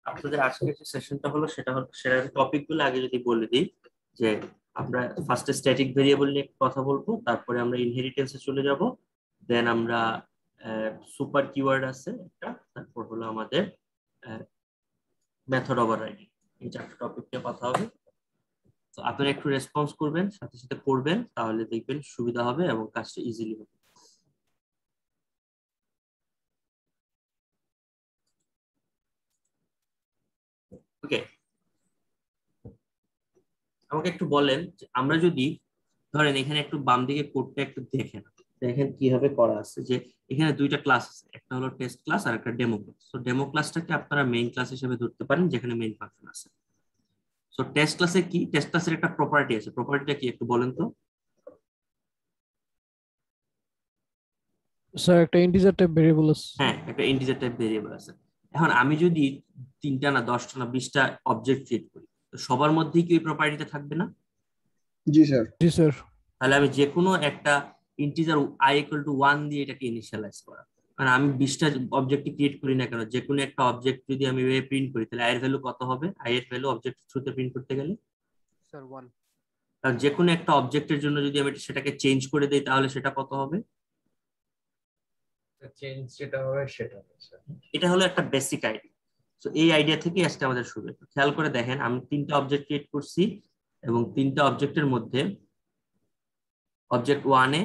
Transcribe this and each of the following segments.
আপনাদের আজকের যে সেশনটা হলো সেটার টপিকগুলো আগে যদি বলে দিই, যে আমরা ফার্স্টে স্ট্যাটিক ভেরিয়েবল নিয়ে কথা বলবো, তারপরে আমরা ইনহেরিটেন্সে চলে যাব, দেন আমরা সুপার কিওয়ার্ড আছে একটা, তারপর হলো আমাদের মেথড ওভাররাইডিং। এই চারটা টপিক নিয়ে কথা হবে। তো আপনারা একটু রেসপন্স করবেন, সাথে সাথে পড়বেন, তাহলে দেখবেন সুবিধা হবে এবং কাজটা ইজিলি হবে। ওকে, আমাকে একটু বলেন যে আমরা যদি ধরেন এখানে একটু বাম দিকে কোডটা একটু দেখেন, দেখেন কিভাবে করা আছে। যে এখানে দুইটা ক্লাস আছে, একটা হলো টেস্ট ক্লাস আর একটা ডেমো ক্লাস। তো ডেমো ক্লাসটাকে আপনারা মেইন ক্লাস হিসেবে ধরতে পারেন, যেখানে মেইন ফাংশন আছে। তো টেস্ট ক্লাসে কি, টেস্ট ক্লাসের একটা প্রপার্টি আছে, প্রপার্টিটা কি একটু বলেন তো। স্যার একটা ইন্টিজার টাইপ ভেরিয়েবল আছে। হ্যাঁ, একটা ইন্টিজার টাইপ ভেরিয়েবল আছে। এখন আমি যদি 3টা না 10টা না 20টা অবজেক্ট ক্রিয়েট করি, তো সবার মধ্যেই কি ওই প্রপার্টিটা থাকবে না? জি স্যার। জি স্যার। তাহলে আমি যে কোনো একটা ইন্টিজার i ইকুয়াল টু 1 দিয়ে এটাকে ইনিশিয়ালাইজ করা। কারণ আমি 20টা অবজেক্ট ক্রিয়েট করি না কেন, যে কোনো একটা অবজেক্ট যদি আমি প্রিন্ট করি, তাহলে i এর ভ্যালু কত হবে? i এর ভ্যালু অবজেক্ট থ্রুতে প্রিন্ট করতে গেলে স্যার 1। কারণ যে কোনো একটা অবজেক্টের জন্য যদি আমি সেটাকে চেঞ্জ করে দেই, তাহলে সেটা কত হবে? চেঞ্জ যেটা হবে সেটা হবে স্যার। এটা হলো একটা বেসিক আইডিয়া। তো এই আইডিয়া থেকে আজকে আমাদের শুরু। খেয়াল করে দেখেন, আমি 3টা অবজেক্ট ক্রিয়েট করছি এবং 3টা অবজেক্টের মধ্যে object 1 A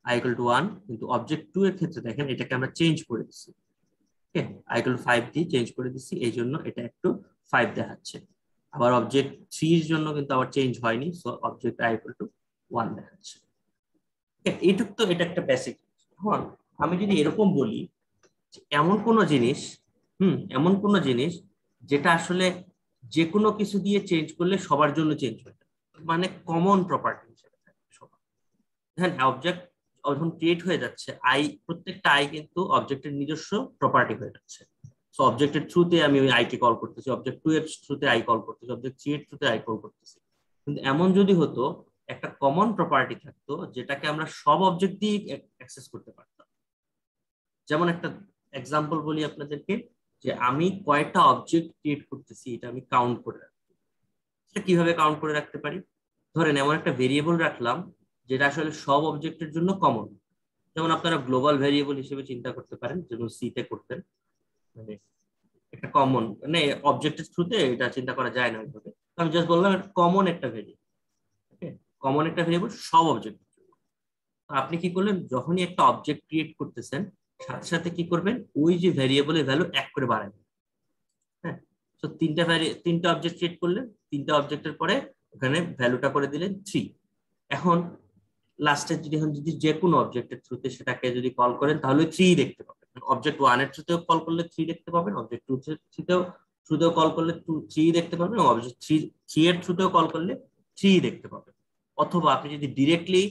i equal to 1, কিন্তু অবজেক্ট 2 এর ক্ষেত্রে দেখেন এটাকে আমরা চেঞ্জ করে দিচ্ছি। ওকে, i ইকুয়াল টু 5 দিয়ে চেঞ্জ করে দিচ্ছি, এই জন্য এটা একটু 5 দেখাচ্ছে। আবার অবজেক্ট 3 এর জন্য কিন্তু আবার চেঞ্জ হয়নি, so object i equal to 1 দেখাচ্ছে। এইটুক তো এটা একটা বেসিক। এখন আমি যদি এরকম বলি যে এমন কোন জিনিস, এমন কোন জিনিস যেটা আসলে যে কোনো কিছু দিয়ে চেঞ্জ করলে সবার জন্য চেঞ্জ হয়ে যায়, মানে কমন প্রপার্টি হিসেবে থাকে সবার। হ্যাঁ, অবজেক্ট যখন ক্রিয়েট হয়ে যাচ্ছে, প্রত্যেকটা আই কিন্তু অবজেক্টের নিজস্ব প্রপার্টি হয়ে যাচ্ছে। সো অবজেক্টের থ্রুতে আমি ওই আই কে কল করতেছি, অবজেক্ট 2 এর থ্রুতে আই কল করতেছি, অবজেক্ট 3 এর থ্রুতে আই কল করতেছি। কিন্তু এমন যদি হতো একটা কমন প্রপার্টি থাকতো যেটাকে আমরা সব অবজেক্ট দিয়ে অ্যাক্সেস করতে পারতাম। যেমন একটা এক্সাম্পল বলি আপনাদেরকে, যে আমি কয়টা অবজেক্ট ক্রিয়েট করতেছি এটা আমি কাউন্ট করে রাখবো। সেটা কিভাবে কাউন্ট করে রাখতে পারি? ধরেন এমন একটা ভেরিয়েবল রাখলাম যেটা আসলে সব অবজেক্টের জন্য কমন। যেমন আপনারা গ্লোবাল ভেরিয়েবল হিসেবে চিন্তা করতে পারেন, যেমন সি তে করতেন। মানে একটা কমন, মানে অবজেক্টের থ্রুতে এটা চিন্তা করা যায় না ওইভাবে। আমি জাস্ট বললাম কমন একটা ভেরিয়েবল। ওকে, কমন একটা ভেরিয়েবল সব অবজেক্টের জন্য। আপনি কি করলেন, যখনই একটা অবজেক্ট ক্রিয়েট করতেছেন, সাথে সাথে কি করবেন, ওই যে ভেরিয়েবলের ভ্যালু 1 করে বাড়াবেন। হ্যাঁ, তো তিনটা অবজেক্ট ক্রিয়েট করলেন, 3টা অবজেক্টের পরে ওখানে ভ্যালুটা করে দিলেন 3। এখন লাস্টে যদি যে কোনো অবজেক্টের থ্রুতে সেটাকে যদি কল করেন, তাহলে 3 দেখতে পাবেন। অবজেক্ট 1 এর থ্রুতেও কল করলে 3 দেখতে পাবেন, অবজেক্ট 2 থ্রুতেও কল করলে 3 দেখতে পাবেন, এবং অবজেক্ট 3 এর থ্রুতেও কল করলে 3 দেখতে পাবেন। অথবা আপনি যদি ডিরেক্টলি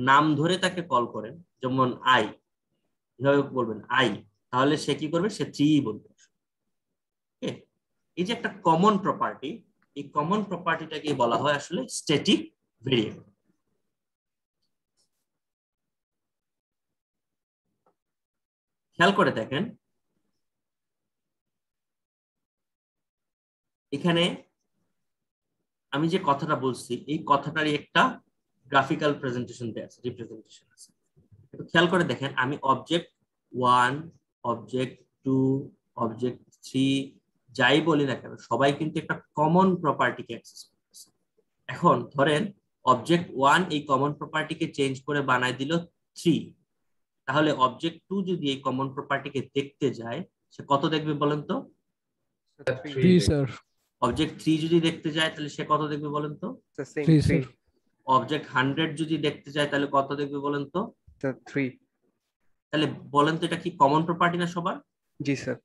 নাম ধরে তাকে কল করেন, যেমন আই, এভাবে বলবেন আই, তাহলে সে কি করবে, সে 3 বলবে। এই যে একটা কমন প্রপার্টি, এই কমন প্রপার্টিটাকে বলা হয় আসলে স্ট্যাটিক ভেরিয়েবল। খেয়াল করে দেখেন, এখানে আমি যে কথাটা বলছি এই কথাটারই একটা গ্রাফিক্যাল প্রেজেন্টেশন দেয়া আছে, রিপ্রেজেন্টেশন আছে। খেয়াল করে দেখেন, আমি অবজেক্ট 1, অবজেক্ট 2, অবজেক্ট 3 যাই বলি না কেন, সবাই কিন্তু একটা কমন প্রপার্টিকে অ্যাক্সেস করতেছে। এখন ধরেন অবজেক্ট 1 এই কমন প্রপার্টিকে চেঞ্জ করে বানায় দিল 3, তাহলে অবজেক্ট 2 যদি এই কমন প্রপার্টিকে দেখতে যায়, সে কত দেখবে বলেন তো? 3 স্যার। অবজেক্ট 3 যদি দেখতে যায়, তাহলে সে কত দেখবে বলেন তো? 3 স্যার। অবজেক্ট 100 যদি দেখতে যায়, তাহলে কত দেখবে বলেন তো? 3। তাহলে বলেন তো, এটা কি কমন প্রপার্টি না সবার? জি স্যার।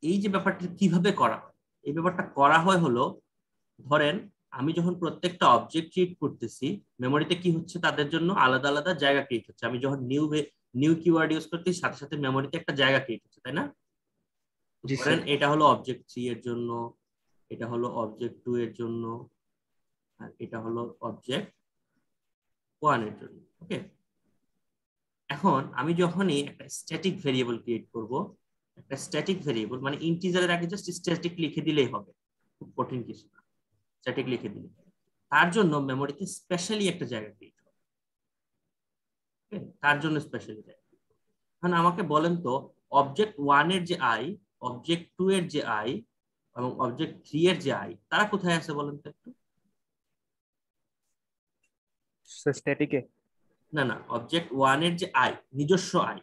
এই যে ব্যাপারটা কিভাবে করা হয়, এই ব্যাপারটা করা হয় হলো, ধরেন আমি যখন প্রত্যেকটা অবজেক্ট ক্রিয়েট করতেছি, মেমোরিতে কি হচ্ছে, তাদের জন্য আলাদা আলাদা জায়গা ক্রিয়েট হচ্ছে। আমি যখন নিউ কিওয়ার্ড ইউজ করতেছি, সাথে সাথে মেমোরিতে একটা জায়গা ক্রিয়েট হচ্ছে, তাই না? ধরেন এটা হলো অবজেক্ট 3 এর জন্য, এটা হলো অবজেক্ট 2 এর জন্য, আর এটা হলো অবজেক্ট 1 এর জন্য। ওকে, এখন আমি যখনই একটা স্ট্যাটিক ভেরিয়েবল ক্রিয়েট করব, একটা স্ট্যাটিক ভেরিয়েবল মানে ইন্টিজারের আগে জাস্ট স্ট্যাটিক লিখে দিলেই হবে, খুব কঠিন কিছু না, স্ট্যাটিক লিখে দিলে। তার জন্য মেমোরিতে স্পেশালি একটা জায়গা ক্রিয়েট হবে, তার জন্য স্পেশালি জায়গা। এখন আমাকে বলেন তো অবজেক্ট 1 এর যে আই, অবজেক্ট 2 এর যে আই এবং অবজেক্ট 3 এর যে আই, তারা কোথায় আছে বলেন তো একটু? স্ট্যাটিকে। না না, অবজেক্ট 1 এর যে আই, নিজস্ব আই,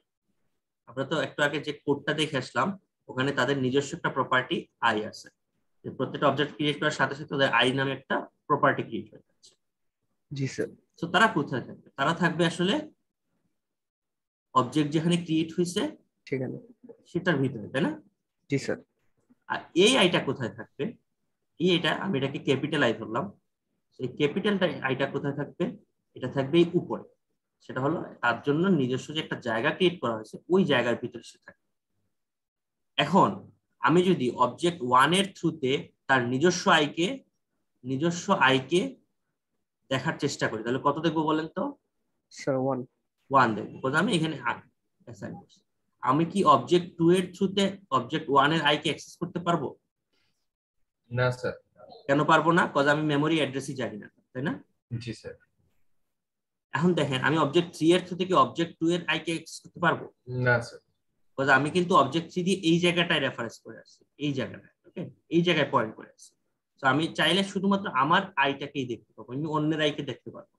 আমরা তো একটু আগে যে কোডটা দেখে আসলাম, ওখানে তাদের নিজস্ব একটা প্রপার্টি আই আছে, যে প্রত্যেকটা অবজেক্ট ক্রিয়েট করার সাথে সাথে তাদের আই নামে একটা প্রপার্টি ক্রিয়েট হয়ে যাচ্ছে। জি স্যার। তো তারা কোথায় থাকবে? তারা থাকবে আসলে অবজেক্ট যেখানে ক্রিয়েট হয়েছে ঠিক আছে। সেটার ভিতরে, তাই না? জি স্যার। আর এই আইটা কোথায় থাকবে? এই এটা আমি এটাকে ক্যাপিটাল আই ধরলাম, এই ক্যাপিটাল আইটা কোথায় থাকবে? এটা থাকবে এই উপরে, সেটা হলো তার জন্য নিজস্ব যে একটা জায়গা ক্রিয়েট করা হয়েছে ওই জায়গার ভিতরে সে থাকবে। এখন আমি যদি অবজেক্ট 1 এর থ্রুতে তার নিজস্ব আইকে দেখার চেষ্টা করি, তাহলে কত দেখবো বলেন তো? স্যার 1। 1 দেখবো, কারণ আমি এখানে অ্যাসাইন করছি। আমি কি অবজেক্ট 2 এর থ্রুতে অবজেক্ট 1 এর আইকে অ্যাক্সেস করতে পারবো? না স্যার। কেন পারবো না? কারণ আমি মেমোরি অ্যাড্রেসই জানি না, তাই না? জি স্যার। এখন দেখেন আমি অবজেক্ট 3 এর থ্রুতে কি অবজেক্ট 2 এর আইকে অ্যাক্সেস করতে পারবো? না স্যার। কারণ আমি কিন্তু অবজেক্ট 3 দিয়ে এই জায়গাটায় রেফারেন্স করে আসছি, এই জায়গাটায়, ওকে, এই জায়গায় পয়েন্ট করে আসছি। তো আমি চাইলে শুধুমাত্র আমার আইটাকেই দেখতে পাবো, আমি অন্যের আইকে দেখতে পারবো।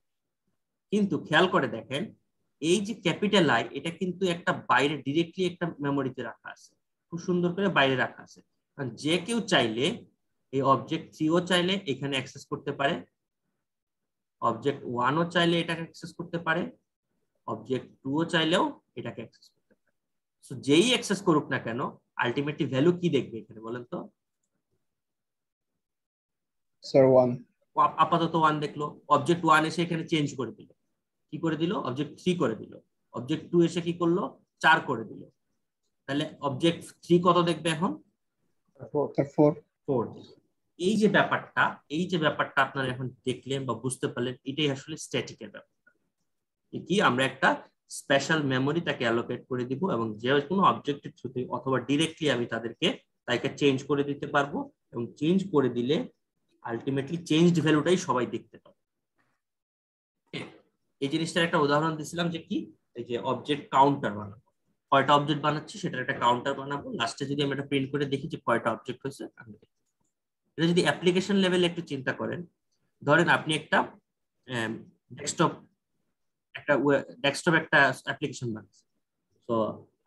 কিন্তু খেয়াল করে দেখেন এই যে ক্যাপিটাল আই, এটা কিন্তু একটা বাইরে ডিরেক্টলি একটা মেমোরিতে রাখা আছে, খুব সুন্দর করে বাইরে রাখা আছে। কারণ যে কেউ চাইলে এই অবজেক্ট 3 ও চাইলে এখানে অ্যাক্সেস করতে পারে, অবজেক্ট 1 ও চাইলে এটাকে অ্যাক্সেস করতে পারে, অবজেক্ট 2 ও চাইলেও এটাকে অ্যাক্সেস করতে পারে। সো যেই অ্যাক্সেস করুক না কেন, আলটিমেটলি ভ্যালু কি দেখবে এখানে বলেন তো? স্যার 1। আপাতত 1 দেখলো, অবজেক্ট 1 এসে এখানে চেঞ্জ করে দিল, কি করে দিল? অবজেক্ট 3 করে দিল, অবজেক্ট 2 এসে কি করলো? 4 করে দিল, তাহলে অবজেক্ট 3 কত দেখবে এখন? 4। এই যে ব্যাপারটা আপনারা এখন দেখলেন বা বুঝতে পারলেন, এটাই আসলে স্ট্যাটিকের ব্যাপার। কি আমরা একটা স্পেশাল মেমোরি তাকে অ্যালোকেট করে দিব এবং যে কোনো অবজেক্টের থ্রুতে অথবা ডিরেক্টলি আমি তাকে চেঞ্জ করে দিতে পারবো, এবং চেঞ্জ করে দিলে আলটিমেটলি চেঞ্জড ভ্যালুটাই সবাই দেখতে পাবে। এই জিনিসটার একটা উদাহরণ দিছিলাম যে কি, এই যে অবজেক্ট কাউন্টার বানাবো, কয়টা অবজেক্ট বানাচ্ছি সেটার একটা কাউন্টার বানাবো, লাস্টে যদি আমি এটা প্রিন্ট করে দেখি যে কয়টা অবজেক্ট হয়েছে। এটা যদি অ্যাপ্লিকেশন লেভেলে একটু চিন্তা করেন, ধরেন আপনি একটা ডেস্কটপ একটা অ্যাপ্লিকেশন বানাচ্ছেন, তো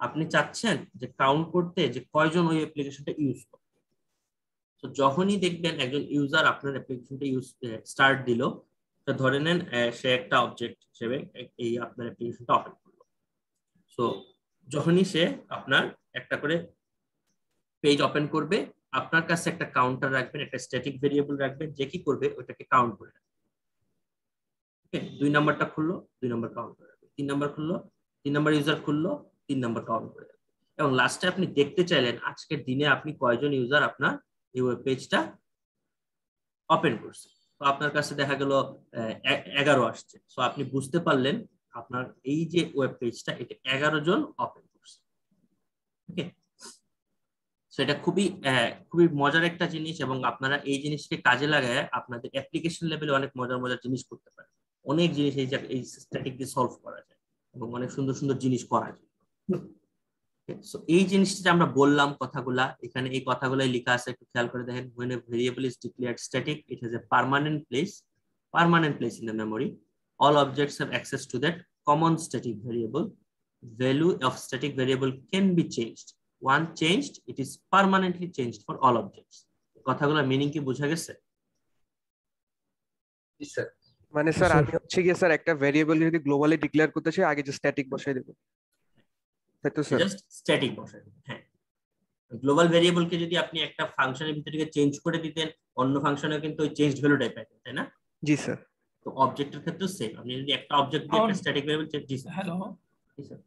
আপনি চাচ্ছেন যে কাউন্ট করতে যে কয়জন ওই অ্যাপ্লিকেশনটা ইউজ করে। তো যখনই দেখবেন একজন ইউজার আপনার অ্যাপ্লিকেশনটা স্টার্ট দিল, তো ধরে নেন সে একটা অবজেক্ট হিসেবে এই আপনার অ্যাপ্লিকেশনটা ওপেন করলো। সো যখনই সে আপনার একটা করে পেজ ওপেন করবে, আপনার কাছে একটা কাউন্টার রাখবেন, একটা স্ট্যাটিক ভেরিয়েবল রাখবেন, যে কি করবে ওটাকে কাউন্ট করে রাখবে। 2 নাম্বারটা খুললো, 2 নাম্বার কাউন্ট করে রাখবে, 3 নাম্বার খুললো, 3 নাম্বার ইউজার খুললো, 3 নাম্বার কাউন্ট করে রাখবে। এবং লাস্টে আপনি দেখতে চাইলেন আজকের দিনে আপনি কয়জন ইউজার আপনার এই ওয়েব পেজটা ওপেন করছে, তো আপনার কাছে দেখা গেল 11 আসছে। সো আপনি বুঝতে পারলেন আপনার এই যে ওয়েব পেজটা এটা 11 জন ওপেন করছে। ওকে, সো এটা খুবই মজার একটা জিনিস, এবং আপনারা এই জিনিসকে কাজে লাগায় আপনাদের অ্যাপ্লিকেশন লেভেলে অনেক মজার মজার জিনিস করতে পারেন। অনেক জিনিস এই স্ট্যাটিক দিয়ে সলভ করা যায় এবং অনেক সুন্দর সুন্দর জিনিস করা যায়। সো এই জিনিসটা যে আমরা বললাম কথাগুলা, এখানে এই কথাগুলাই লেখা আছে, একটু খেয়াল করে দেখেন। when a variable is declared static, it has a permanent place in the memory. All objects have access to that common static variable. Value of static variable can be changed. Once changed, it is permanently changed for all objects. কথাগুলোর meaning কি বোঝা গেছে? জি sir. মানে sir আমি হচ্ছে কি sir একটা variable যদি গ্লোবালি ডিক্লেয়ার করতে চাই আগে যে স্ট্যাটিক বসাই দেব, তাই তো স্যার? জাস্ট স্ট্যাটিক বসাই দেবেন। হ্যাঁ, গ্লোবাল ভেরিয়েবলকে যদি আপনি একটা ফাংশনের ভিতরে চেঞ্জ করে দিতেন, অন্য ফাংশনে কিন্তু ওই চেঞ্জড ভ্যালুটাই পাইতেন, তাই না? জি স্যার। তো অবজেক্টের ক্ষেত্রে সেম, আপনি যদি একটা অবজেক্ট দিয়ে একটা স্ট্যাটিক ভেরিয়েবল চেঞ্জ। জি স্যার।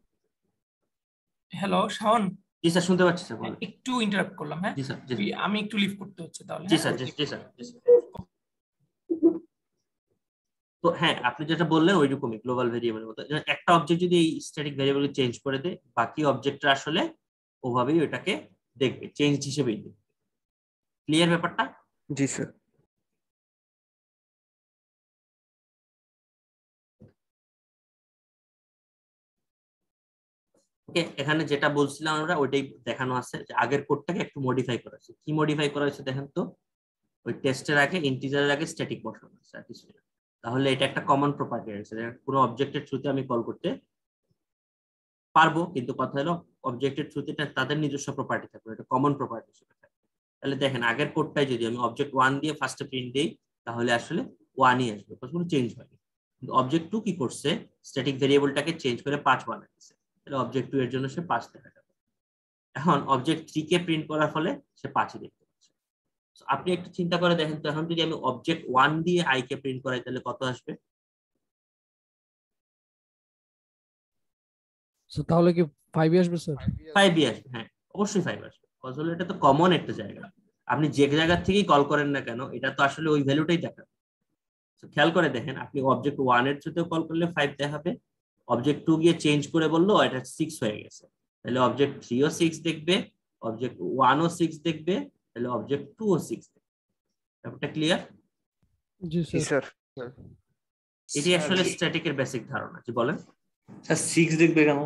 হ্যালো শাওন। জি স্যার, শুনতে পাচ্ছি স্যার, বলুন। একটু ইন্টারাপ্ট করলাম। হ্যাঁ জি স্যার, আমি একটু লিভ করতে হচ্ছে তাহলে। জি স্যার, জি স্যার। তো হ্যাঁ, আপনি যেটা বললেন ওইরকমই গ্লোবাল ভেরিয়েবলের মতো, একটা অবজেক্ট যদি এই স্ট্যাটিক ভেরিয়েবলকে চেঞ্জ করে দেয়, বাকি অবজেক্টটা আসলে ওভাবেই ওটাকে দেখবে, চেঞ্জ হিসেবেই দেখবে। ক্লিয়ার ব্যাপারটা? জি স্যার। ওকে, এখানে যেটা বলছিলাম আমরা ওইটাই দেখানো আছে, যে আগের কোডটাকে একটু মডিফাই করা হয়েছে। কি মডিফাই করা হয়েছে দেখেন তো, ওই টেস্টের আগে ইন্টিজারের আগে স্ট্যাটিক বসানো আছে আর কিছু না। তাহলে এটা একটা কমন প্রপার্টি আছে, কোনো অবজেক্টের থ্রুতে আমি কল করতে পারবো, কিন্তু কথা হলো অবজেক্টের থ্রুতে তাদের নিজস্ব প্রপার্টি থাকবে, এটা কমন প্রপার্টি হিসেবে থাকবে। তাহলে দেখেন আগের কোডটাই যদি আমি অবজেক্ট 1 দিয়ে ফার্স্টে প্রিন্ট দিই, তাহলে আসলে 1ই আসবে, কোনো চেঞ্জ হয়নি। কিন্তু অবজেক্ট 2 কি করছে, স্ট্যাটিক ভেরিয়েবলটাকে চেঞ্জ করে 5 বানায় দিয়েছে, তাহলে অবজেক্ট 2 এর জন্য সে 5 দেখা যাবে। এখন অবজেক্ট 3 কে প্রিন্ট করার ফলে সে 5ই দেখতে পাচ্ছে। আপনি একটু চিন্তা করে দেখেন তো, এখন যদি আমি অবজেক্ট 1 দিয়ে i কে প্রিন্ট করাই তাহলে কত আসবে? So তাহলে কি 5 আসবে স্যার? 5ই আসবে, হ্যাঁ অবশ্যই 5 আসবে। আসলে এটা তো কমন একটা জায়গা, আপনি যে জায়গা থেকেই কল করেন না কেন এটা তো আসলে ওই ভ্যালুটাই দেখাবে। খেয়াল করে দেখেন, আপনি অবজেক্ট 1 এর থ্রুতেও কল করলে 5 দেখাবে, অবজেক্ট 2 গিয়ে চেঞ্জ করে বললো এটা 6 হয়ে গেছে, তাহলে অবজেক্ট 3 ও 6 দেখবে, অবজেক্ট 1 ও 6 দেখবে, তাহলে অবজেক্ট 2 ও 6 দেখবে। ব্যাপারটা ক্লিয়ার? জি জি স্যার। স্যার। এটি আসলে স্ট্যাটিকের বেসিক ধারণা। কি বলেন স্যার 6 দেখবে কেন?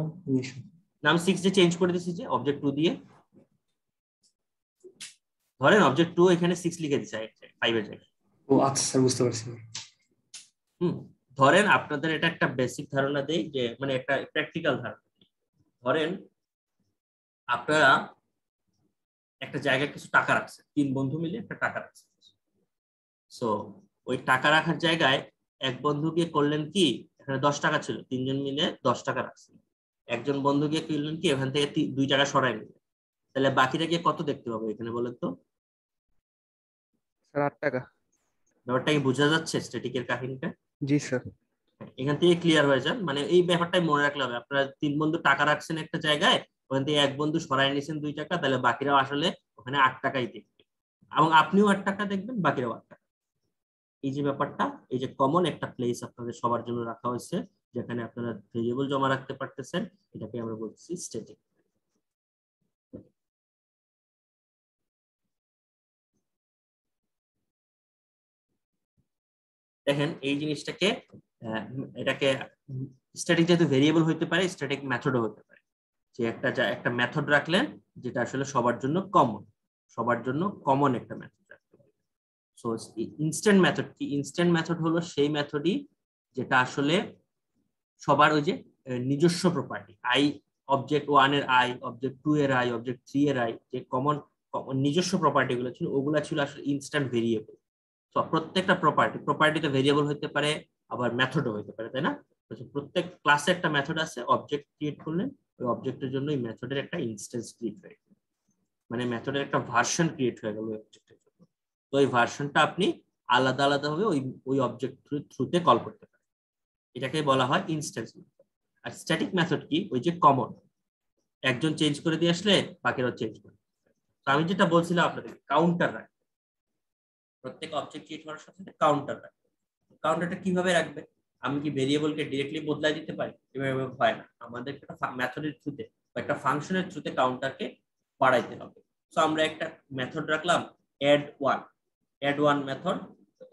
নাম 6 দিয়ে চেঞ্জ করে দিয়েছি যে অবজেক্ট 2 দিয়ে, ধরেন অবজেক্ট 2 এখানে 6 লিখে দিয়েছে 5 এর জায়গায়। ও আচ্ছা স্যার, বুঝতে পারছি। ধরেন আপনাদের এটা একটা বেসিক ধারণা দেই, যে মানে একটা প্র্যাকটিক্যাল ধারণা। ধরেন আপনারা একটা জায়গায় কিছু টাকা রাখছেন, 3 বন্ধু মিলে একটা টাকা রাখছেন। সো ওই টাকা রাখার জায়গায় এক বন্ধু গিয়ে করলেন কি, এখানে 10 টাকা ছিল, 3 জন মিলে 10 টাকা রাখছেন, একজন বন্ধু গিয়ে করলেন কি এখান থেকে 2 টাকা সরাই নিলেন, তাহলে বাকিটা গিয়ে কত দেখতে পাবো এখানে বলেন তো? স্যার 8 টাকা। ব্যাপারটা কি বোঝা যাচ্ছে স্ট্যাটিকের কাহিনীটা? জি স্যার। এখান থেকে ক্লিয়ার হয়ে যান, মানে এই ব্যাপারটাই মনে রাখলে হবে। আপনারা 3 বন্ধু টাকা রাখছেন একটা জায়গায়, ওখান থেকে এক বন্ধু সরাই নিয়েছেন 2 টাকা, তাহলে বাকিরাও আসলে ওখানে 8 টাকাই দেখবে, এবং আপনিও 8 টাকা দেখবেন, বাকিরাও 8 টাকা। এই যে ব্যাপারটা, এই যে কমন একটা প্লেস আপনাদের সবার জন্য রাখা হয়েছে, যেখানে আপনারা ভেরিয়েবল জমা রাখতে পারতেছেন, এটাকে আমরা বলছি স্ট্যাটিক। দেখেন এই জিনিসটাকে, এটাকে স্ট্যাটিক যেহেতু ভেরিয়েবল হতে পারে, স্ট্যাটিক মেথডও হতে পারে, যে একটা মেথড রাখলেন যেটা আসলে সবার জন্য কমন, সবার জন্য কমন একটা মেথড রাখতে পারে। সো ইনস্ট্যান্ট মেথড কি? ইনস্ট্যান্ট মেথড হলো সেই মেথডই যেটা আসলে সবার ওই যে নিজস্ব প্রপার্টি, আই অবজেক্ট 1 এর আই, অবজেক্ট 2 এর আই, অবজেক্ট 3 এর আই, যে কমন নিজস্ব প্রপার্টি গুলো ছিল, ওগুলা ছিল আসলে ইনস্ট্যান্ট ভেরিয়েবল। তো প্রত্যেকটা প্রপার্টিতে ভেরিয়েবল হতে পারে, আবার মেথডও হতে পারে, তাই না? প্রত্যেক ক্লাসে একটা মেথড আছে, অবজেক্ট ক্রিয়েট করলেন, ওই অবজেক্টের জন্য এই মেথডের একটা ইনস্ট্যান্স ক্রিয়েট হয়ে গেল, মানে মেথডের একটা ভার্সন ক্রিয়েট হয়ে গেল ওই অবজেক্টের জন্য। তো এই ভার্সনটা আপনি আলাদা আলাদা ভাবে ওই অবজেক্ট থ্রুতে কল করতে পারেন, এটাকে বলা হয় ইনস্ট্যান্স মেথড। আর স্ট্যাটিক মেথড কি? ওই যে কমন, একজন চেঞ্জ করে দিয়ে আসলে বাকিরাও চেঞ্জ করে। তো আমি যেটা বলছিলাম আপনাদের, কাউন্টার রাখবে, প্রত্যেক অবজেক্ট ক্রিয়েট করার সাথে কাউন্টার রাখবে। কাউন্টারটা কিভাবে রাখবে? আমি কি ভেরিয়েবলকে ডিরেক্টলি বদলাই দিতে পারি? এভাবে হয় না, আমাদের একটা মেথডের থ্রুতে বা একটা ফাংশনের থ্রুতে কাউন্টারকে বাড়াইতে হবে। সো আমরা একটা মেথড রাখলাম add one method.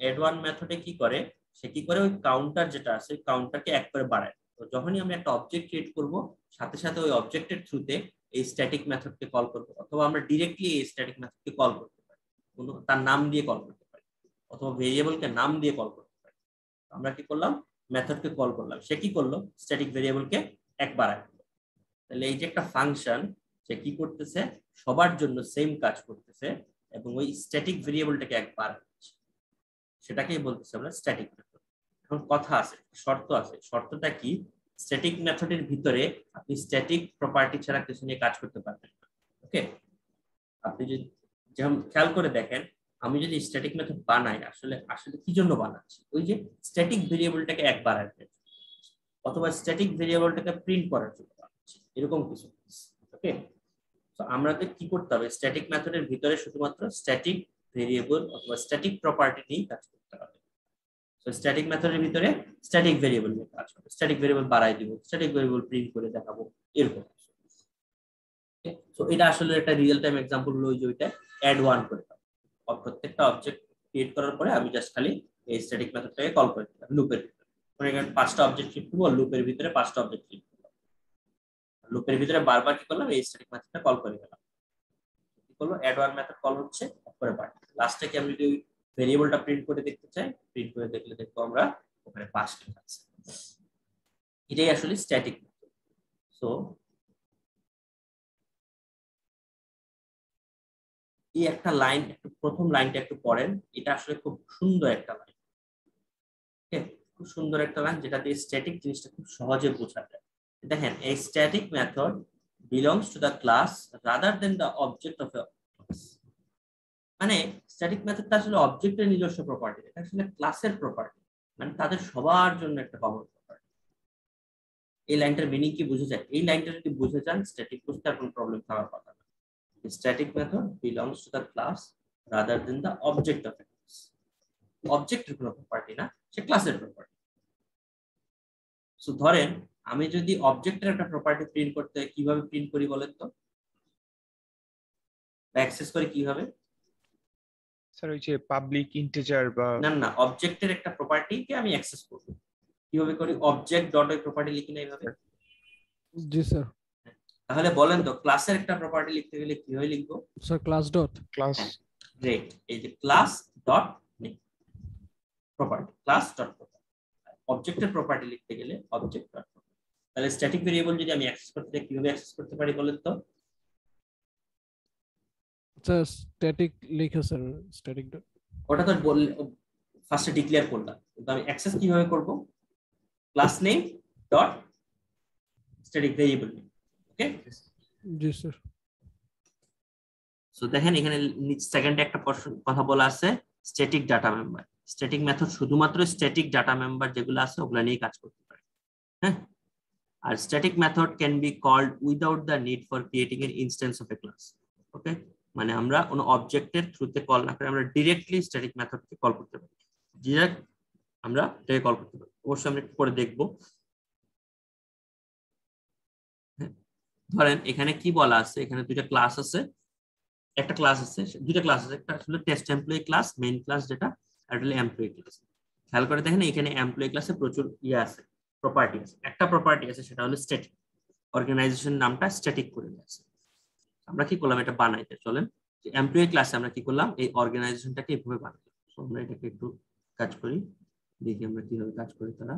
add one মেথডে কি করে, সে কি করে ওই কাউন্টার যেটা আছে কাউন্টারকে 1 করে বাড়ায়। তো যখনই আমি একটা অবজেক্ট ক্রিয়েট করব, সাথে সাথে ওই অবজেক্টের থ্রুতে এই স্ট্যাটিক মেথডকে কল করব, অথবা আমরা ডিরেক্টলি এই স্ট্যাটিক মেথডকে কল করতে পারি, তার নাম দিয়ে কল করতে পারি, অথবা ভেরিয়েবলকে নাম দিয়ে কল করতে পারি। আমরা কি করলাম, মেথডকে কল করলাম, সে কি করলো, স্ট্যাটিক ভেরিয়েবলকে 1 বাড়ায়। তাহলে এই যে একটা ফাংশন, সে কি করতেছে, সবার জন্য সেম কাজ করতেছে, এবং ওই স্ট্যাটিক ভেরিয়েবলটাকে 1 বাড়াচ্ছে, সেটাকেই বলতেছে আমরা স্ট্যাটিক মেথড। এখন কথা আছে, শর্ত আছে। শর্তটা কি? স্ট্যাটিক মেথডের ভিতরে আপনি স্ট্যাটিক প্রপার্টি ছাড়া কিছু নিয়ে কাজ করতে পারবেন না। ওকে, আপনি যদি যেমন খেয়াল করে দেখেন, আমি যদি স্ট্যাটিক মেথড বানাই, আসলে কি জন্য বানাচ্ছি, ওই যে স্ট্যাটিক ভেরিয়েবলটাকে 1 বাড়াতে, অথবা স্ট্যাটিক ভেরিয়েবলটাকে প্রিন্ট করার জন্য বানাচ্ছি, এরকম কিছু। ওকে, তো আমাদের কি করতে হবে, স্ট্যাটিক মেথডের ভিতরে শুধুমাত্র স্ট্যাটিক ভেরিয়েবল অথবা স্ট্যাটিক প্রপার্টি নিয়ে কাজ করতে হবে। তো স্ট্যাটিক মেথডের ভিতরে স্ট্যাটিক ভেরিয়েবল নিয়ে কাজ হবে, স্ট্যাটিক ভেরিয়েবল বাড়াই দিব, স্ট্যাটিক ভেরিয়েবল প্রিন্ট করে দেখাবো, এরকম। তো এটা আসলে একটা রিয়েল টাইম এক্সাম্পল হলো ওই যে ওইটা অ্যাড ওয়ান করে দাও। প্রত্যেকটা অবজেক্ট ক্রিয়েট করার পরে আমি জাস্ট খালি এই স্ট্যাটিক মেথডটাকে কল করে দিলাম লুপের ভিতরে। মানে এখানে 5টা অবজেক্ট ক্রিয়েট করব, লুপের ভিতরে 5টা অবজেক্ট ক্রিয়েট করলাম, লুপের ভিতরে বারবার কি করলাম এই স্ট্যাটিক মেথডটা কল করে দিলাম। কি করলো অ্যাড ওয়ান মেথড কল হচ্ছে, তারপরে পার্ট লাস্টে কি আমি যদি ভেরিয়েবলটা প্রিন্ট করে দেখতে চাই, প্রিন্ট করে দেখলে দেখবো আমরা ওখানে 5টা আছে। এটাই আসলে স্ট্যাটিক মেথড। সো এই একটা লাইন, একটু প্রথম লাইনটা একটু পড়েন, এটা আসলে খুব সুন্দর একটা লাইন, খুব সুন্দর একটা লাইন যেটা দিয়ে স্ট্যাটিক জিনিসটা খুব সহজে বোঝা যায়। দেখেন এই static method belongs to the class rather than the object of a class। মানে স্ট্যাটিক মেথডটা আসলে অবজেক্টের নিজস্ব প্রপার্টি, এটা আসলে ক্লাসের প্রপার্টি, মানে তাদের সবার জন্য একটা কমন প্রপার্টি। এই লাইনটার মিনিং কি বুঝে যায়? এই লাইনটা যদি বুঝে যান স্ট্যাটিক বুঝতে আর কোনো প্রবলেম থাকার কথা না। Static method belongs to the class rather than the object of a class। অবজেক্টের কোনো প্রপার্টি না, সে ক্লাসের প্রপার্টি। সো ধরেন আমি যদি অবজেক্টের একটা প্রপার্টি প্রিন্ট করতে, কিভাবে প্রিন্ট করি বলেন তো, অ্যাক্সেস করি কিভাবে? স্যার ওই যে পাবলিক ইন্টিজার বা না অবজেক্টের একটা প্রপার্টিকে আমি অ্যাক্সেস করব, কিভাবে করি? অবজেক্ট ডট ওই প্রপার্টি লিখি না এইভাবে। জি স্যার। তাহলে বলেন তো ক্লাসের একটা প্রপার্টি লিখতে গেলে কিভাবে লিখবো? Sir class dot. Class. Great, এই যে class dot property, class dot property. অবজেক্টের প্রপার্টি লিখতে গেলে অবজেক্ট ডট প্রপার্টি। তাহলে স্ট্যাটিক ভেরিয়েবল যদি আমি অ্যাক্সেস করতে চাই কিভাবে অ্যাক্সেস করতে পারি বলেন তো? স্যার স্ট্যাটিক লিখে স্যার স্ট্যাটিক ডট। ওটা তো ফার্স্টে ডিক্লেয়ার করলাম, কিন্তু আমি অ্যাক্সেস কিভাবে করব? Class name dot static variable name. Okay ji sir. So দেখেন এখানে সেকেন্ডে একটা কথা বলা আছে static data member. Static method শুধুমাত্র স্ট্যাটিক ডাটা মেম্বার যেগুলো আছে ওগুলো নিয়ে কাজ করতে পারে। হ্যাঁ, আর static method can be called without the need for creating an instance of a class. Okay, মানে আমরা কোনো অবজেক্টের থ্রুতে কল না করে আমরা ডিরেক্টলি স্ট্যাটিক মেথডকে কল করতে পারি, ডিরেক্ট আমরা এটাকে কল করতে পারি। অবশ্যই আমরা একটু পরে দেখবো। ধরেন এখানে কি বলা আছে, এখানে দুইটা ক্লাস আছে, একটা ক্লাস আছে, দুইটা ক্লাস আছে, একটা আসলে test employee class main class যেটা, আর হলো এমপ্লয়ি ক্লাস। খেয়াল করে দেখেন এখানে এমপ্লয়ি ক্লাসে প্রচুর ইয়ে আছে, প্রপার্টি আছে। একটা প্রপার্টি আছে সেটা হলো স্ট্যাটিক, অর্গানাইজেশন নামটা স্ট্যাটিক করে আছে। আমরা কি করলাম এটা বানাইতে, চলেন যে এমপ্লয়ি ক্লাসে আমরা কি করলাম এই অর্গানাইজেশনটাকে এইভাবে বানাইলাম। আমরা এটাকে একটু কাজ করি, দেখি আমরা কিভাবে কাজ করি তারা।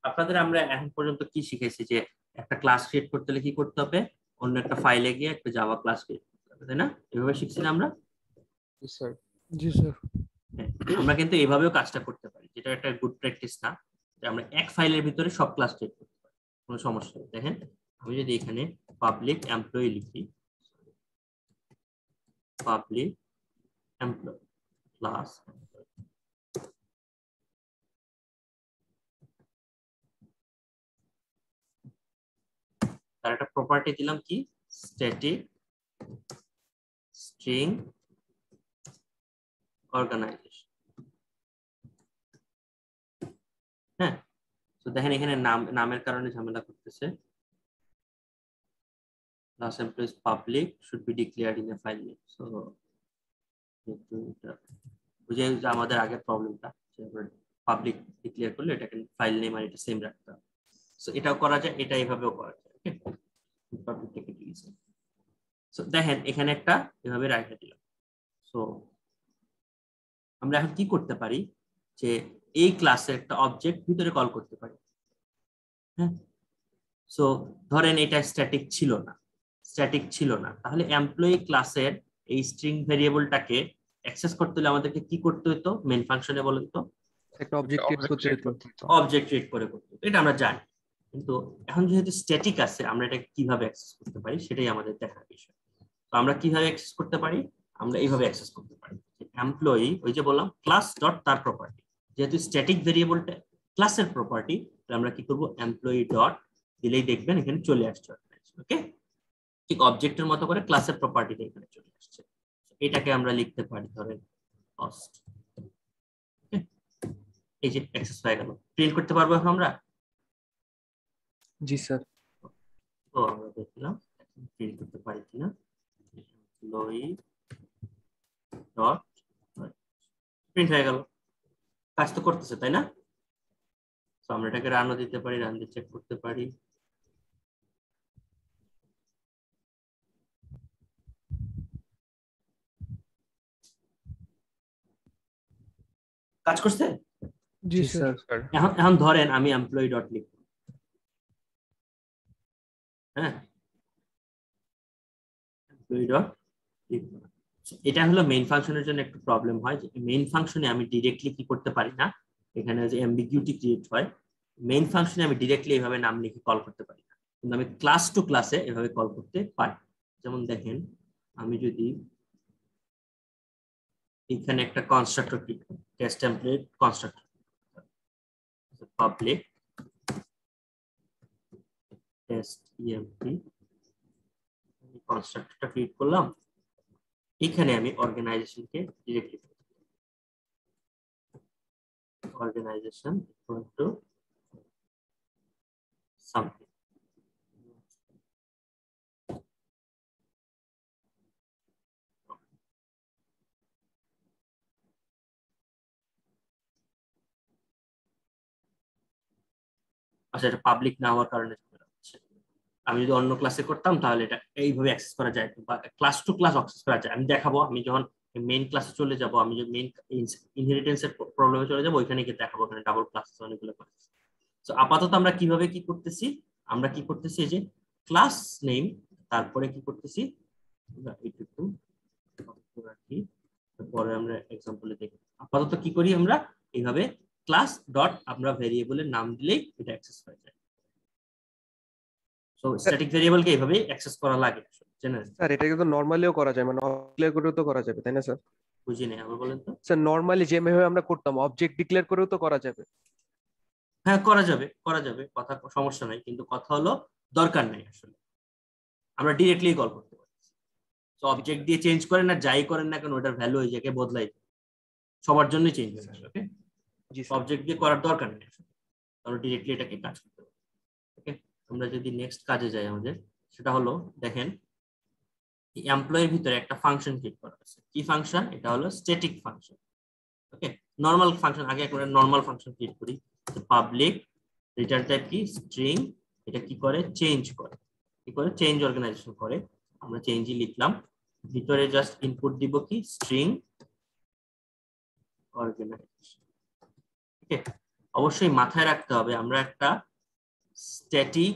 আপনাদের আমরা এখন পর্যন্ত কি শিখেছি যে একটা ক্লাস ক্রিয়েট করতে হলে কি করতে হবে, অন্য একটা ফাইলে গিয়ে একটা জাভা ক্লাস ক্রিয়েট করতে হবে, তাই না? এভাবে শিখছি না আমরা? স্যার জি স্যার। আমরা কিন্তু এইভাবেও কাজটা করতে পারি, যেটা একটা গুড প্র্যাকটিস না, যে আমরা এক ফাইলের ভিতরে সব ক্লাস ক্রিয়েট করতে পারি, কোনো সমস্যা নেই। দেখেন আমি যদি এখানে পাবলিক এমপ্লয়ি লিখি, পাবলিক এমপ্লয়ি ক্লাস, তার একটা প্রপার্টি দিলাম কি স্ট্যাটিক স্ট্রিং অর্গানাইজেশন। হ্যাঁ, তো দেখেন এখানে নামের কারণে ঝামেলা করতেছে। class employees public should be declared in a file name। so বুঝে যে আমাদের আগের প্রবলেমটা, পাবলিক ডিক্লেয়ার করলে এটাকে ফাইল নেম আর এটা সেম রাখতে হবে। সো এটাও করা যায়, এটা এইভাবেও করা যায়। ওকে, পাবলিক ডিক্লেয়ার। সো দেখেন এখানে একটা এভাবে রাখা দিলাম। সো আমরা এখন কি করতে পারি যে এই ক্লাসের একটা অবজেক্ট ভিতরে কল করতে পারি। হ্যাঁ, সো ধরেন এটা স্ট্যাটিক ছিল না, স্ট্যাটিক ছিল না, তাহলে এমপ্লয়ি ক্লাসের এই স্ট্রিং ভেরিয়েবলটাকে অ্যাক্সেস করতে হলে আমাদেরকে কি করতে হতো মেইন ফাংশনে বলেন তো? একটা অবজেক্ট ক্রিয়েট করতে হতো। অবজেক্ট ক্রিয়েট করে করতে হতো, এটা আমরা জানি। কিন্তু এখন যেহেতু স্ট্যাটিক আছে, আমরা এটা কিভাবে অ্যাক্সেস করতে পারি সেটাই আমাদের দেখার বিষয়। তো আমরা কিভাবে অ্যাক্সেস করতে পারি? আমরা এইভাবে অ্যাক্সেস করতে পারি, এমপ্লয়ি ওই যে বললাম ক্লাস ডট তার প্রপার্টি, যেহেতু স্ট্যাটিক ভেরিয়েবলটা ক্লাসের প্রপার্টি, আমরা কি করব এমপ্লয়ি ডট দিলেই দেখবেন এখানে চলে আসছে। ওকে, ঠিক অবজেক্টের মতো করে ক্লাসের প্রপার্টিটা এখানে চলে আসছে। এটাকে আমরা লিখতে পারি ধরেন কস্ট। এই যে অ্যাক্সেস হয়ে গেল, প্রিন্ট করতে পারবো এখন আমরা? জি স্যার। তো আমরা দেখলাম প্রিন্ট করতে পারি কিনা। এমপ্লয়ি ডট প্রিন্ট হয়ে গেল, কাজ তো করতেছে তাই না? তো আমরা এটাকে রানও দিতে পারি, রান দিয়ে চেক করতে পারি। কাজ করছে? জি জি স্যার। স্যার। এখন ধরেন আমি এমপ্লয়ি ডট লিখব, হ্যাঁ এমপ্লয়ি ডট লিখব। এটা হলো মেইন ফাংশনের জন্য একটু প্রবলেম হয়, যে মেইন ফাংশনে আমি ডিরেক্টলি কি করতে পারি না, এখানে যে অ্যাম্বিগুইটি ক্রিয়েট হয়। মেইন ফাংশনে আমি ডিরেক্টলি এইভাবে নাম লিখে কল করতে পারি না, কিন্তু আমি ক্লাস টু ক্লাসে এভাবে কল করতে পারি। যেমন দেখেন আমি যদি এখানে একটা কনস্ট্রাক্টর ক্রিয়েট করি, test template constructor public test EMP কনস্ট্রাক্টরটা ক্রিয়েট করলাম। এখানে আমি অর্গানাইজেশনকে directly organization equal to something, আচ্ছা এটা পাবলিক না হওয়ার কারণে হচ্ছে। আমি যদি অন্য ক্লাসে করতাম তাহলে এটা এইভাবে অ্যাক্সেস করা যায়, ক্লাস টু ক্লাস অ্যাক্সেস করা যায়। আমি দেখাবো, আমি যখন মেইন ক্লাসে চলে যাব, আমি যে মেইন ইনহেরিটেন্সের প্রবলেমে চলে যাব, ওইখানে গিয়ে দেখাবো ওখানে ডাবল ক্লাস অনেকগুলো ক্লাস। তো আপাতত আমরা কিভাবে কি করতেছি, আমরা কি করতেছি যে ক্লাস নেম, তারপরে কি করতেছি একটু পরে আমরা এক্সাম্পলে দেখব। আপাতত কি করি আমরা এইভাবে ক্লাস ডট আমরা ভেরিয়েবলের নাম দিলেই এটা অ্যাক্সেস হয়ে যায়। সো স্ট্যাটিক ভেরিয়েবলকে এইভাবে অ্যাক্সেস করা লাগে জেনারেলি। স্যার এটা কিন্তু নরমালিও করা যায়, মানে ডিক্লেয়ার করেও তো করা যাবে তাই না স্যার? বুঝি নাই, আবার বলেন তো। স্যার নরমালি যেভাবে আমরা করতাম অবজেক্ট ডিক্লেয়ার করেও তো করা যাবে। হ্যাঁ করা যাবে, করা যাবে, কথা সমস্যা নাই, কিন্তু কথা হলো দরকার নাই আসলে, আমরা ডিরেক্টলি কল করতে পারি। তো অবজেক্ট দিয়ে চেঞ্জ করেন না, যাই করেন না কেন ওটার ভ্যালু ওই জায়গায় বদলাই সবার জন্যই চেঞ্জ হয়ে যাবে। ওকে, জি অবজেক্ট দিয়ে করার দরকার নেই আসলে, আমরা ডিরেক্টলি এটাকে কাজ করতে পারি। ওকে, আমরা যদি নেক্সট কাজে যাই, আমাদের সেটা হলো দেখেন এমপ্লয়ের ভিতরে একটা ফাংশন ক্রিয়েট করা আছে। কি ফাংশন? এটা হলো স্ট্যাটিক ফাংশন। ওকে, নরমাল ফাংশন আগে একটা নরমাল ফাংশন ক্রিয়েট করি। পাবলিক রিটার্ন টাইপ কি স্ট্রিং, এটা কি করে চেঞ্জ করে, কি করে চেঞ্জ অর্গানাইজেশন করে। আমরা চেঞ্জই লিখলাম, ভিতরে জাস্ট ইনপুট দিব কি স্ট্রিং অর্গানাইজেশন। ওকে, অবশ্যই মাথায় রাখতে হবে আমরা একটা স্ট্যাটিক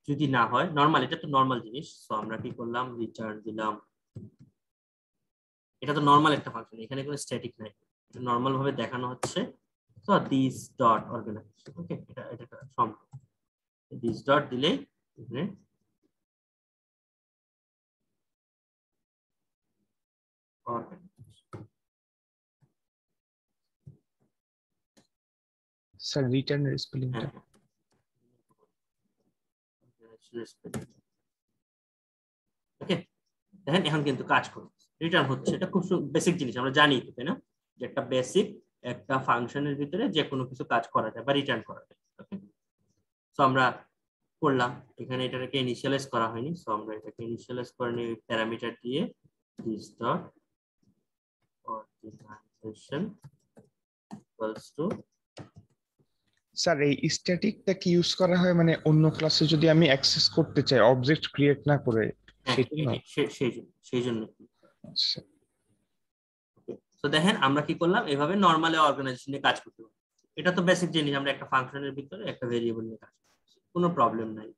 যদি না হয়, নরমাল, এটা তো নরমাল জিনিস। সো আমরা কি করলাম রিটার্ন দিলাম, এটা তো নরমাল একটা ফাংশন, এখানে কোনো স্ট্যাটিক নাই, এটা নরমাল ভাবে দেখানো হচ্ছে। তো দিস ডট অর্গানাইজেশন, ওকে এটা সম্ভব, দিস ডট দিলে এখানে স্যার রিটার্নের স্পেলিংটা ওকে দেখেন এখন কিন্তু কাজ করছে, রিটার্ন হচ্ছে। এটা খুব বেসিক জিনিস, আমরা জানি তো তাই না, যে একটা বেসিক একটা ফাংশনের ভিতরে যে কোনো কিছু কাজ করা যায় বা রিটার্ন করা যায়। ওকে, সো আমরা করলাম, এখানে এটাকে ইনিশিয়ালাইজ করা হয়নি, সো আমরা এটাকে ইনিশিয়ালাইজ করে নিই প্যারামিটার দিয়ে this dot organization equals to। Sir এই স্ট্যাটিকটা কি ইউজ করা হয় মানে অন্য ক্লাসে যদি আমি অ্যাক্সেস করতে চাই অবজেক্ট ক্রিয়েট না করে, সেই জন্য। আচ্ছা তো দেখেন আমরা কি করলাম, এভাবে নরমালি অর্গানাইজেশন নিয়ে কাজ করতে পারি। এটা তো বেসিক জিনিস, আমরা একটা ফাংশনের ভিতরে একটা ভেরিয়েবল নিয়ে কাজ করছি, কোনো প্রবলেম নাই।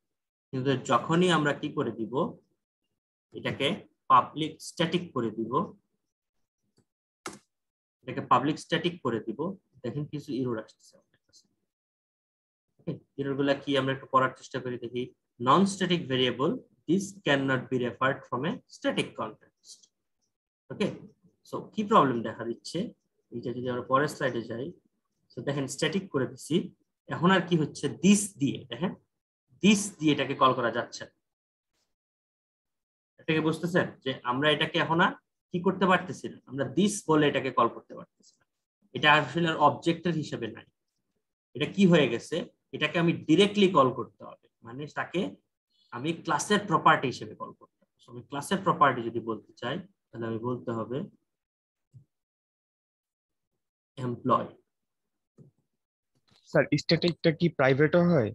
কিন্তু যখনই আমরা কি করে দিব, এটাকে পাবলিক স্ট্যাটিক করে দিব, এটাকে পাবলিক স্ট্যাটিক করে দিব। দেখেন কিছু এরর আসছে আমাদের কাছে। এরর গুলা কি আমরা একটু পড়ার চেষ্টা করি দেখি। Non static variable, this can not be referred from a static context. Okay, so কি প্রবলেম দেখা দিচ্ছে এটা যদি আমরা পরের স্লাইডে যাই। তো দেখেন স্ট্যাটিক করে দিছি, এখন আর কি হচ্ছে, দিস দিয়ে, দেখেন দিস দিয়ে এটাকে কল করা যাচ্ছে। এটাকে বুঝতেছেন যে আমরা এটাকে এখন আর কি করতে পারতেছি না, আমরা দিস বলে এটাকে কল করতে পারতেছি না। এটা আসলে অবজেক্টের হিসেবে নাই, এটা কি হয়ে গেছে, এটাকে আমি ডিরেক্টলি কল করতে হবে, মানে তাকে আমি ক্লাসের প্রপার্টি হিসেবে কল করতে হবে। আমি ক্লাসের প্রপার্টি যদি বলতে চাই তাহলে আমি বলতে হবে এমপ্লয়। স্যার স্ট্যাটিকটা কি প্রাইভেটও হয়?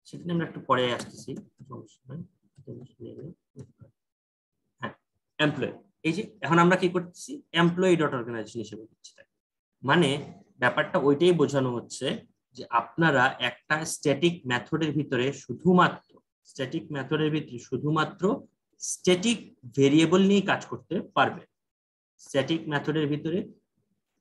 সেখানে আমরা একটু পরে আসতেছি, সমস্যা নাই। হ্যাঁ, এমপ্লয়, এই যে এখন আমরা কি করতেছি, এমপ্লয়ি ডট অর্গানাইজেশন হিসেবে দিচ্ছি। মানে ব্যাপারটা ওইটাই বোঝানো হচ্ছে যে আপনারা একটা স্ট্যাটিক মেথডের ভিতরে শুধুমাত্র স্ট্যাটিক ভেরিয়েবল নিয়ে কাজ করতে পারবে। স্ট্যাটিক মেথডের ভিতরে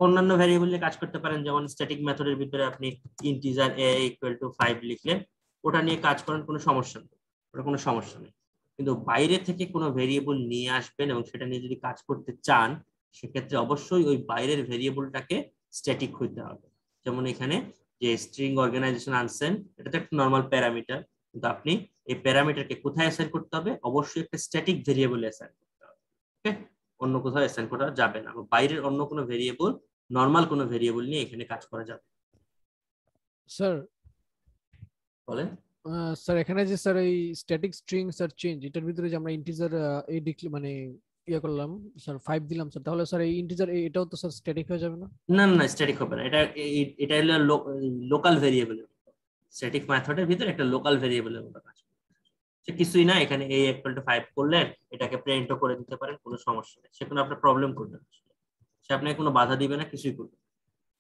অন্যান্য ভেরিয়েবল নিয়ে কাজ করতে পারেন, যেমন স্ট্যাটিক মেথডের ভিতরে আপনি ইন্টিজার a = 5 লিখলেন, ওটা নিয়ে কাজ করেন, কোনো সমস্যা নেই, ওটা কোনো সমস্যা নেই। কিন্তু বাইরে থেকে কোনো ভেরিয়েবল নিয়ে আসবেন এবং সেটা নিয়ে যদি কাজ করতে চান, সেক্ষেত্রে অবশ্যই ওই বাইরের ভেরিয়েবলটাকে স্ট্যাটিক হইতে হবে। যেমন এখানে যে স্ট্রিং অর্গানাইজেশন আনছেন, এটা তো একটা নর্মাল প্যারামিটার, কিন্তু আপনি এই প্যারামিটারকে কোথায় অ্যাসাইন করতে হবে, অবশ্যই একটা স্ট্যাটিক ভেরিয়েবলে অ্যাসাইন করতে হবে। ওকে, অন্য কোথাও অ্যাসাইন করা যাবে না, বাইরের অন্য কোনো ভেরিয়েবল, নরমাল কোনো ভেরিয়েবল নিয়ে এখানে কাজ করা যাবে। স্যার বলেন। স্যার এখানে যে স্যার এই স্ট্যাটিক স্ট্রিং স্যার চেঞ্জ, এটার ভিতরে যে আমরা ইন্টিজার এই মানে ইয়ে করলাম স্যার 5 দিলাম স্যার, তাহলে স্যার এই ইন্টিজার এটাও তো স্যার স্ট্যাটিক হয়ে যাবে না? না না, স্ট্যাটিক হবে না, এটা এটা হলো লোকাল ভেরিয়েবলের মতো। স্ট্যাটিক মেথডের ভিতরে একটা লোকাল ভেরিয়েবলের মতো কাজ করে। সে কিছুই না, এখানে a = 5 করলেন, এটাকে প্রিন্টও করে দিতে পারেন, কোনো সমস্যা নেই, সে কোনো আপনার প্রবলেম করবে না, সে আপনাকে কোনো বাধা দিবে না, কিছুই করবে না।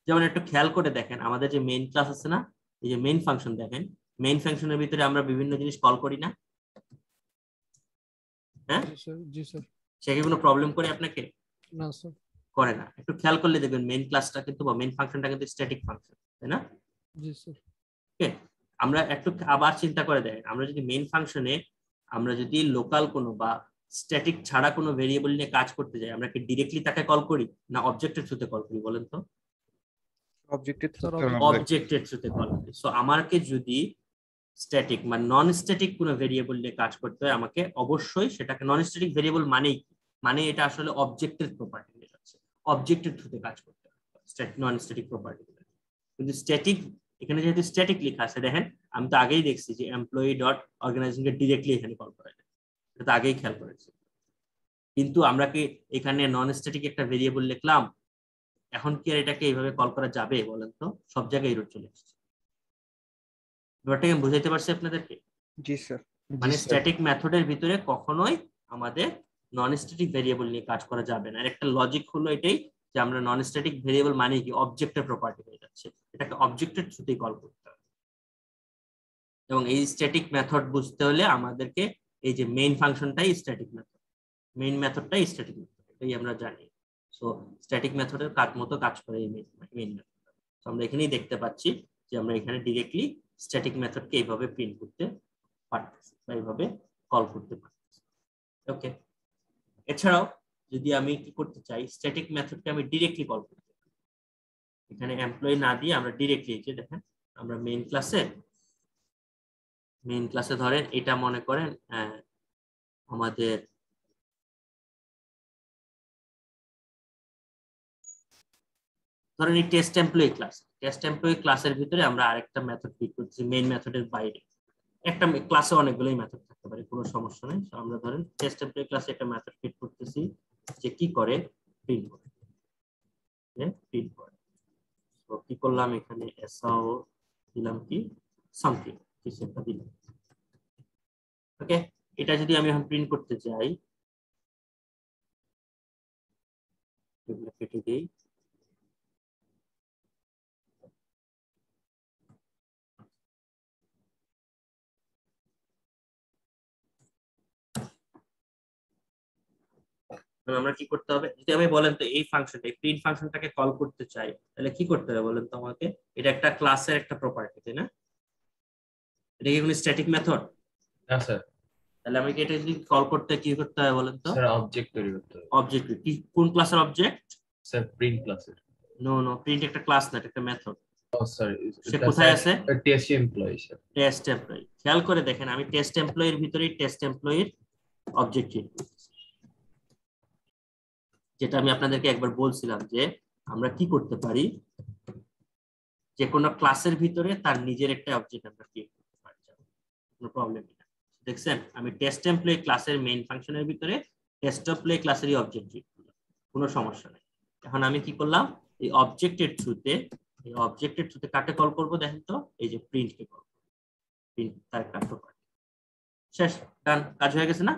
যেমন একটু খেয়াল করে দেখেন, আমাদের যে মেইন ক্লাস আছে না, এই যে মেইন ফাংশন, দেখেন মেইন ফাংশনের ভিতরে আমরা বিভিন্ন জিনিস কল করি না? হ্যাঁ, জি স্যার। সে কি কোনো প্রবলেম করে আপনাকে? না স্যার, করে না। একটু খেয়াল করলে দেখবেন মেইন ক্লাসটা কিন্তু বা মেইন ফাংশনটা কিন্তু স্ট্যাটিক ফাংশন, তাই না? জি স্যার। ওকে, আমরা একটু আবার চিন্তা করে দেখেন, আমরা যদি মেইন ফাংশনে আমরা যদি লোকাল কোনো বা স্ট্যাটিক ছাড়া কোনো ভেরিয়েবল নিয়ে কাজ করতে যাই, আমরা কি ডিরেক্টলি তাকে কল করি না অবজেক্টের থ্রুতে কল করি বলেন তো? অবজেক্টের অবজেক্টের থ্রুতে কল করি। সো আমাকে যদি স্ট্যাটিক বা নন স্ট্যাটিক কোনো ভেরিয়েবল নিয়ে কাজ করতে হয়, আমাকে অবশ্যই সেটাকে, নন স্ট্যাটিক ভেরিয়েবল মানেই কি, মানে এটা আসলে অবজেক্টের প্রপার্টি নিয়ে যাচ্ছে, অবজেক্টের থ্রুতে কাজ করতে হয় নন স্ট্যাটিক প্রপার্টি। কিন্তু স্ট্যাটিক, এখানে যেহেতু স্ট্যাটিক লেখা আছে, দেখেন আমি তো আগেই দেখছি যে এমপ্লয়ি ডট অর্গানাইজেশনকে ডিরেক্টলি এখানে কল করা যায়, এটা তো আগেই খেয়াল করেছি। কিন্তু আমরা কি এখানে নন স্ট্যাটিক একটা ভেরিয়েবল লিখলাম, এখন কি আর এটাকে এইভাবে কল করা যাবে বলেন তো? সব জায়গায় এরর চলে আসছে। ব্যাপারটাকে আমি বুঝাইতে পারছি আপনাদেরকে? জি স্যার। মানে স্ট্যাটিক মেথডের ভিতরে কখনোই আমাদের নন স্ট্যাটিক ভেরিয়েবল নিয়ে কাজ করা যাবে না। আর একটা লজিক হলো এটাই যে আমরা নন স্ট্যাটিক ভেরিয়েবল মানে কি অবজেক্টের প্রপার্টি হয়ে যাচ্ছে, এটাকে অবজেক্টের থ্রুতেই কল করতে হবে। এবং এই স্ট্যাটিক মেথড বুঝতে হলে আমাদেরকে এই যে মেইন ফাংশনটাই স্ট্যাটিক মেথড, মেইন মেথডটাই স্ট্যাটিক মেথড, এটাই আমরা জানি। সো স্ট্যাটিক মেথডের মতো কাজ করে এই মেইন মেথড। তো আমরা এখানেই দেখতে পাচ্ছি যে আমরা এখানে ডিরেক্টলি স্ট্যাটিক মেথডকে এইভাবে প্রিন্ট করতে পারতেছি বা এইভাবে কল করতে পারতেছি। ওকে, এছাড়াও যদি আমি কি করতে চাই, স্ট্যাটিক মেথডকে আমি ডিরেক্টলি কল করতে পারি, এখানে এমপ্লয়ি না দিয়ে আমরা ডিরেক্টলি, যে দেখেন আমরা মেইন ক্লাসে ধরেন এটা মনে করেন আমাদের ধরেন এই টেস্ট এমপ্লয়ি ক্লাসের ভিতরে আমরা আরেকটা মেথড ফিট করছি মেইন মেথডের বাইরে। একটা ক্লাসে অনেকগুলোই মেথড থাকতে পারে, কোনো সমস্যা নেই। আমরা ধরেন টেস্ট এমপ্লয়ি ক্লাসে একটা মেথড ফিট করতেছি যে কি করে, প্রিন্ট করে। তো কি করলাম, এখানে এসআও দিলাম, কি সামথিং কিছু একটা দিলাম। ওকে, এটা যদি আমি এখন প্রিন্ট করতে চাই, কেটে দিই, আমরা কি করতে হবে, যদি আমি বলেন তো এই ফাংশনটা, এই প্রিন্ট ফাংশনটাকে কল করতে চাই, তাহলে কি করতে হবে বলেন তো আমাকে? এটা একটা ক্লাসের একটা প্রপার্টি, তাই না? এটা কি কোনো স্ট্যাটিক মেথড? না স্যার। তাহলে আমি কি এটা যদি কল করতে কি করতে হবে বলেন তো? স্যার অবজেক্ট তৈরি করতে হবে। অবজেক্ট কি, কোন ক্লাসের অবজেক্ট? স্যার প্রিন্ট ক্লাসের। নো নো, প্রিন্ট একটা ক্লাস না, এটা একটা মেথড। ও স্যার, সে কোথায় আছে? Test employee sir. Test employee. খেয়াল করে দেখেন, আমি টেস্ট এমপ্লয়ির ভিতরে টেস্ট এমপ্লয়ির অবজেক্ট যেটা আমি আপনাদেরকে একবার বলছিলাম যে আমরা কি করতে পারি, যে কোনো ক্লাসের ভিতরে তার নিজের একটা অবজেক্ট আমরা ক্রিয়েট করতে পারি, কোনো প্রবলেম নেই। দেখছেন, আমি টেস্ট এমপ্লয়ি ক্লাসের মেইন ফাংশনের ভিতরে টেস্ট এমপ্লয়ি ক্লাসেরই অবজেক্ট ক্রিয়েট করলাম, কোনো সমস্যা নেই। এখন আমি কি করলাম, এই অবজেক্টের থ্রুতে কাকে কল করব দেখেন তো? এই যে প্রিন্ট কে কল করব। প্রিন্ট তার একটা প্রপার্টি। শেষ, ডান, কাজ হয়ে গেছে না?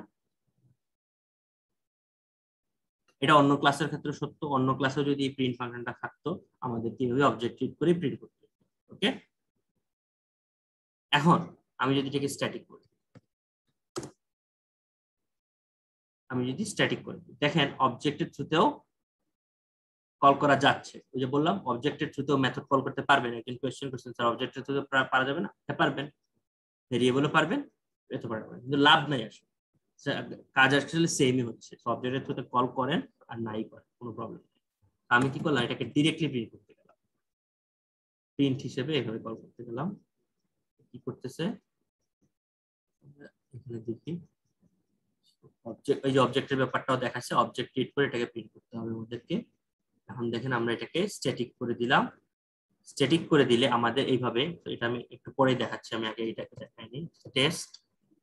এটা অন্য ক্লাসের ক্ষেত্রে সত্য, অন্য ক্লাসেও যদি এই প্রিন্ট ফাংশনটা থাকতো আমাদের কিভাবে অবজেক্ট ট্রিট করে প্রিন্ট করতে হতো। ওকে, এখন আমি যদি এটাকে স্ট্যাটিক করি, দেখেন অবজেক্টের থ্রুতেও কল করা যাচ্ছে। ওই যে বললাম অবজেক্টের থ্রুতেও মেথড কল করতে পারবেন। একজন কোয়েশ্চেন করছেন স্যার অবজেক্টের থ্রুতে পারা যাবে না? হ্যাঁ পারবেন, ভেরিয়েবলও পারবেন, এত পারবেন, কিন্তু লাভ নাই আসলে, কাজ আসলে সেমই হচ্ছে। অবজেক্টের থ্রুতে কল করেন আর নাই করেন, কোনো প্রবলেম নেই। আমি কি করলাম, এটাকে ডিরেক্টলি প্রিন্ট করতে গেলাম, প্রিন্ট হিসেবে এভাবে কল করতে গেলাম। কি করতেছে এখানে দেখি, অবজেক্ট, এই যে অবজেক্টের ব্যাপারটাও দেখাচ্ছে, অবজেক্ট ক্রিয়েট করে এটাকে প্রিন্ট করতে হবে আমাদেরকে। এখন দেখেন আমরা এটাকে স্ট্যাটিক করে দিলাম। স্ট্যাটিক করে দিলে আমাদের এইভাবে, এটা আমি একটু পরে দেখাচ্ছি, আমি আগে এটাকে দেখাইনি। টেস্ট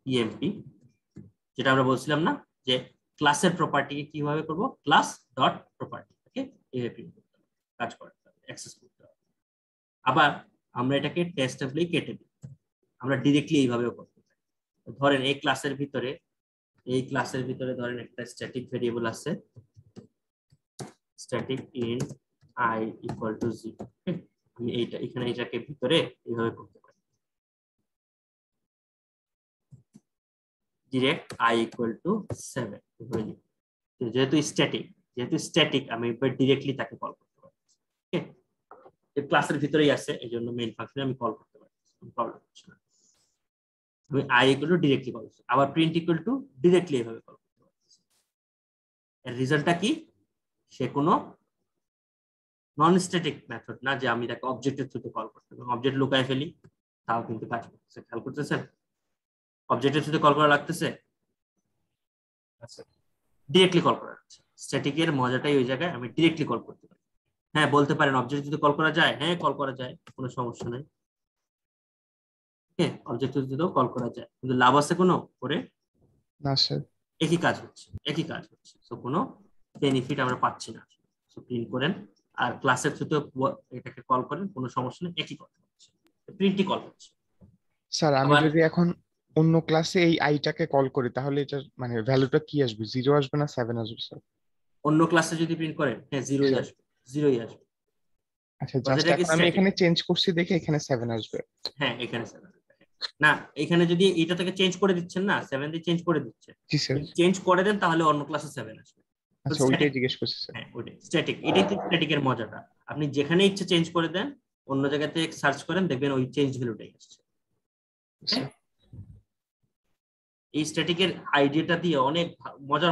ইএমপি, যেটা আমরা বলছিলাম না যে ক্লাসের প্রপার্টিকে কিভাবে করব, ক্লাস ডট প্রপার্টি, ওকে, এইভাবে প্রিন্ট করতে হবে, কাজ করতে হবে, অ্যাক্সেস করতে হবে। আবার আমরা এটাকে টেস্ট এমপ্লয়ি কেটে দিই, আমরা ডিরেক্টলি এইভাবেও করতে পারি। ধরেন এই ক্লাসের ভিতরে ধরেন একটা স্ট্যাটিক ভেরিয়েবল আছে, static in i equal to 0। আমি এখানে এটাকে ভিতরে এইভাবে করতে পারি, ডিরেক্ট i ইকুয়াল টু 7। যেহেতু স্ট্যাটিক আমি এবার ডিরেক্টলি তাকে কল করতে পারি। ওকে, এই ক্লাসের ভিতরেই আছে, এই জন্য মেইন ফাংশনে আমি কল করতে পারি, কোনো প্রবলেম হচ্ছে না। আমি i equal to directly call করছি, আবার প্রিন্ট ইকুয়াল টু ডিরেক্টলি এইভাবে কল করতে পারি। এর রিজাল্টটা কি, সে কোনো নন স্ট্যাটিক মেথড না যে আমি তাকে অবজেক্টের থ্রুতে কল করতে পারি, অবজেক্ট লুকায় ফেলি তাও কিন্তু কাজ করতেছে। খেয়াল করতেছেন, অবজেক্টের থ্রুতে কল করা লাগতেছে, ডিরেক্টলি কল করা যাচ্ছে। স্ট্যাটিকের মজাটাই ওই জায়গায়, আমি ডিরেক্টলি কল করতে পারি। হ্যাঁ বলতে পারেন অবজেক্ট থ্রুতে কল করা যায়, হ্যাঁ কল করা যায়, কোনো সমস্যা নেই। ওকে, অবজেক্ট থ্রুতেও কল করা যায়, কিন্তু লাভ আছে কোনো করে? না স্যার। একই কাজ হচ্ছে, সো কোনো বেনিফিট আমরা পাচ্ছি না। সো প্রিন্ট করেন আর ক্লাসের থ্রুতে এটাকে কল করেন, কোনো সমস্যা নেই, একই কথা হচ্ছে, প্রিন্টই কল হচ্ছে। স্যার আমি যদি এখন অন্য ক্লাসে এই আইটাকে কল করি তাহলে এটা মানে ভ্যালুটা কি আসবে, 0 আসবে না 7 আসবে স্যার? অন্য ক্লাসে যদি প্রিন্ট করেন, হ্যাঁ 0ই আসবে। আচ্ছা, জাস্ট এখন আমি এখানে চেঞ্জ করছি দেখে এখানে 7 আসবে। হ্যাঁ এখানে 7 আসবে। না এখানে যদি এটা থেকে চেঞ্জ করে দিচ্ছেন না, 7 দিয়ে চেঞ্জ করে দিচ্ছেন, জি স্যার। চেঞ্জ করে দেন তাহলে অন্য ক্লাসে 7 আসবে। আচ্ছা ওইটাই জিজ্ঞেস করছি স্যার। হ্যাঁ ওইটাই স্ট্যাটিক, এটাই তো স্ট্যাটিকের মজাটা। আপনি যেখানে ইচ্ছে চেঞ্জ করে দেন, অন্য জায়গাতে সার্চ করেন, দেখবেন ওই চেঞ্জ ভ্যালুটাই আসছে। এই স্ট্যাটিকের আইডিয়াটা দিয়ে অনেক মজার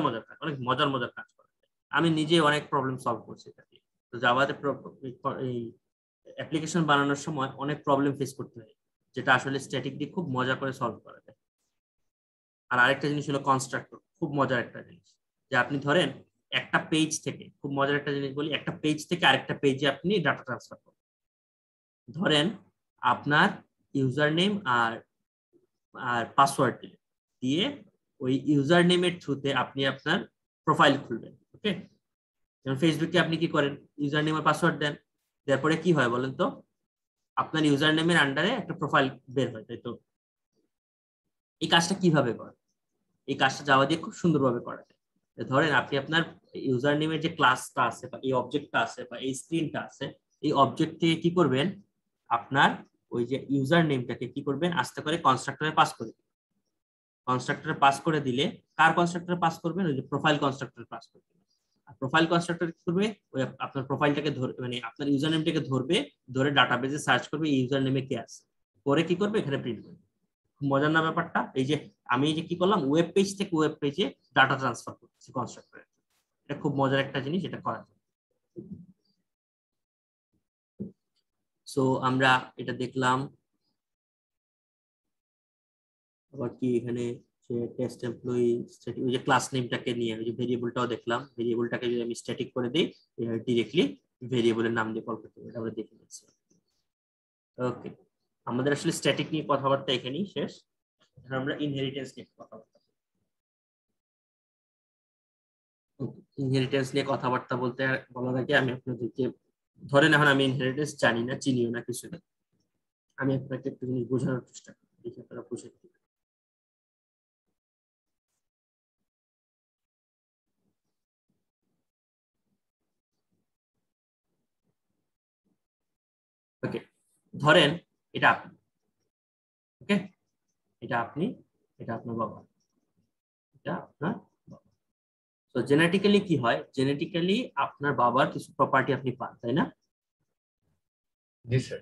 কাজ করা যায়। আমি নিজে অনেক প্রবলেম সলভ করছি এটা দিয়ে। তো জাভাতে এই অ্যাপ্লিকেশন বানানোর সময় অনেক প্রবলেম ফেস করতে হয়, যেটা আসলে স্ট্যাটিক দিয়ে খুব মজা করে সলভ করা যায়। আর আরেকটা জিনিস হলো কনস্ট্রাক্টর, খুব মজার একটা জিনিস, যে আপনি ধরেন একটা পেজ থেকে, খুব মজার একটা জিনিস বলি, একটা পেজ থেকে আরেকটা পেজে আপনি ডাটা ট্রান্সফার করেন। ধরেন আপনার ইউজার নেম আর পাসওয়ার্ড দিয়ে ওই ইউজার নেমের থ্রুতে আপনি আপনার প্রোফাইল খুলবেন। ওকে, যেমন ফেসবুকে আপনি কি করেন, ইউজার নেম আর পাসওয়ার্ড দেন, তারপরে কি হয় বলেন তো, আপনার ইউজার নেমের আন্ডারে একটা প্রোফাইল বের হয়, তাই তো? এই কাজটা কিভাবে করে? এই কাজটা জাভা দিয়ে খুব সুন্দরভাবে করা যায়। ধরেন আপনি আপনার ইউজার নেমের যে ক্লাসটা আছে বা এই অবজেক্টটা আছে বা এই স্ক্রিনটা আছে, এই অবজেক্ট থেকে কি করবেন, আপনার ওই যে ইউজার নেমটাকে কি করবেন, আস্তে করে কনস্ট্রাক্টরে পাস করে দিবেন। কনস্ট্রাক্টরে পাস করে দিলে, কার কনস্ট্রাক্টরে পাস করবেন, ওই যে প্রোফাইল কনস্ট্রাক্টরে পাস করবেন। প্রোফাইল কনস্ট্রাক্টর কি করবে, ওই আপনার প্রোফাইলটাকে মানে আপনার ইউজার নেমটাকে ধরবে, ধরে ডাটাবেসে সার্চ করবে এই ইউজার নেমে কে আছে, পরে কি করবে এখানে প্রিন্ট করবে। মজার না ব্যাপারটা? এই যে আমি এই যে কি করলাম, ওয়েব পেজ থেকে ওয়েব পেজে ডাটা ট্রান্সফার করছি কনস্ট্রাক্টরে। এটা খুব মজার একটা জিনিস, এটা করা যায়। সো আমরা এটা দেখলাম। আবার কি এখানে টেস্ট এমপ্লয়ি ওই যে ক্লাস নেমটাকে নিয়ে ওই যে ভেরিয়েবলটাও দেখলাম, ভেরিয়েবলটাকে যদি আমি স্ট্যাটিক করে দিই ডিরেক্টলি ভেরিয়েবলের নাম দিয়ে কল করতে হবে, এটা আমরা দেখে নিচ্ছি। ওকে, আমাদের আসলে স্ট্যাটিক নিয়ে কথাবার্তা এখানেই শেষ। এখন আমরা ইনহেরিটেন্স নিয়ে কথাবার্তা। ইনহেরিটেন্স নিয়ে কথাবার্তা বলার আগে আমি আপনাদেরকে, ধরেন এখন আমি ইনহেরিটেন্স জানি না, চিনিও না, কিছু না, আমি আপনাকে একটু জিনিস বোঝানোর চেষ্টা করি, দেখি আপনারা বুঝে নেবেন। ওকে, ধরেন এটা আপনি, ওকে, এটা আপনি, এটা আপনার বাবা, এটা আপনার বাবা। তো জেনেটিক্যালি কি হয়, জেনেটিক্যালি আপনার বাবার কিছু প্রপার্টি আপনি পান, তাই না? জি স্যার।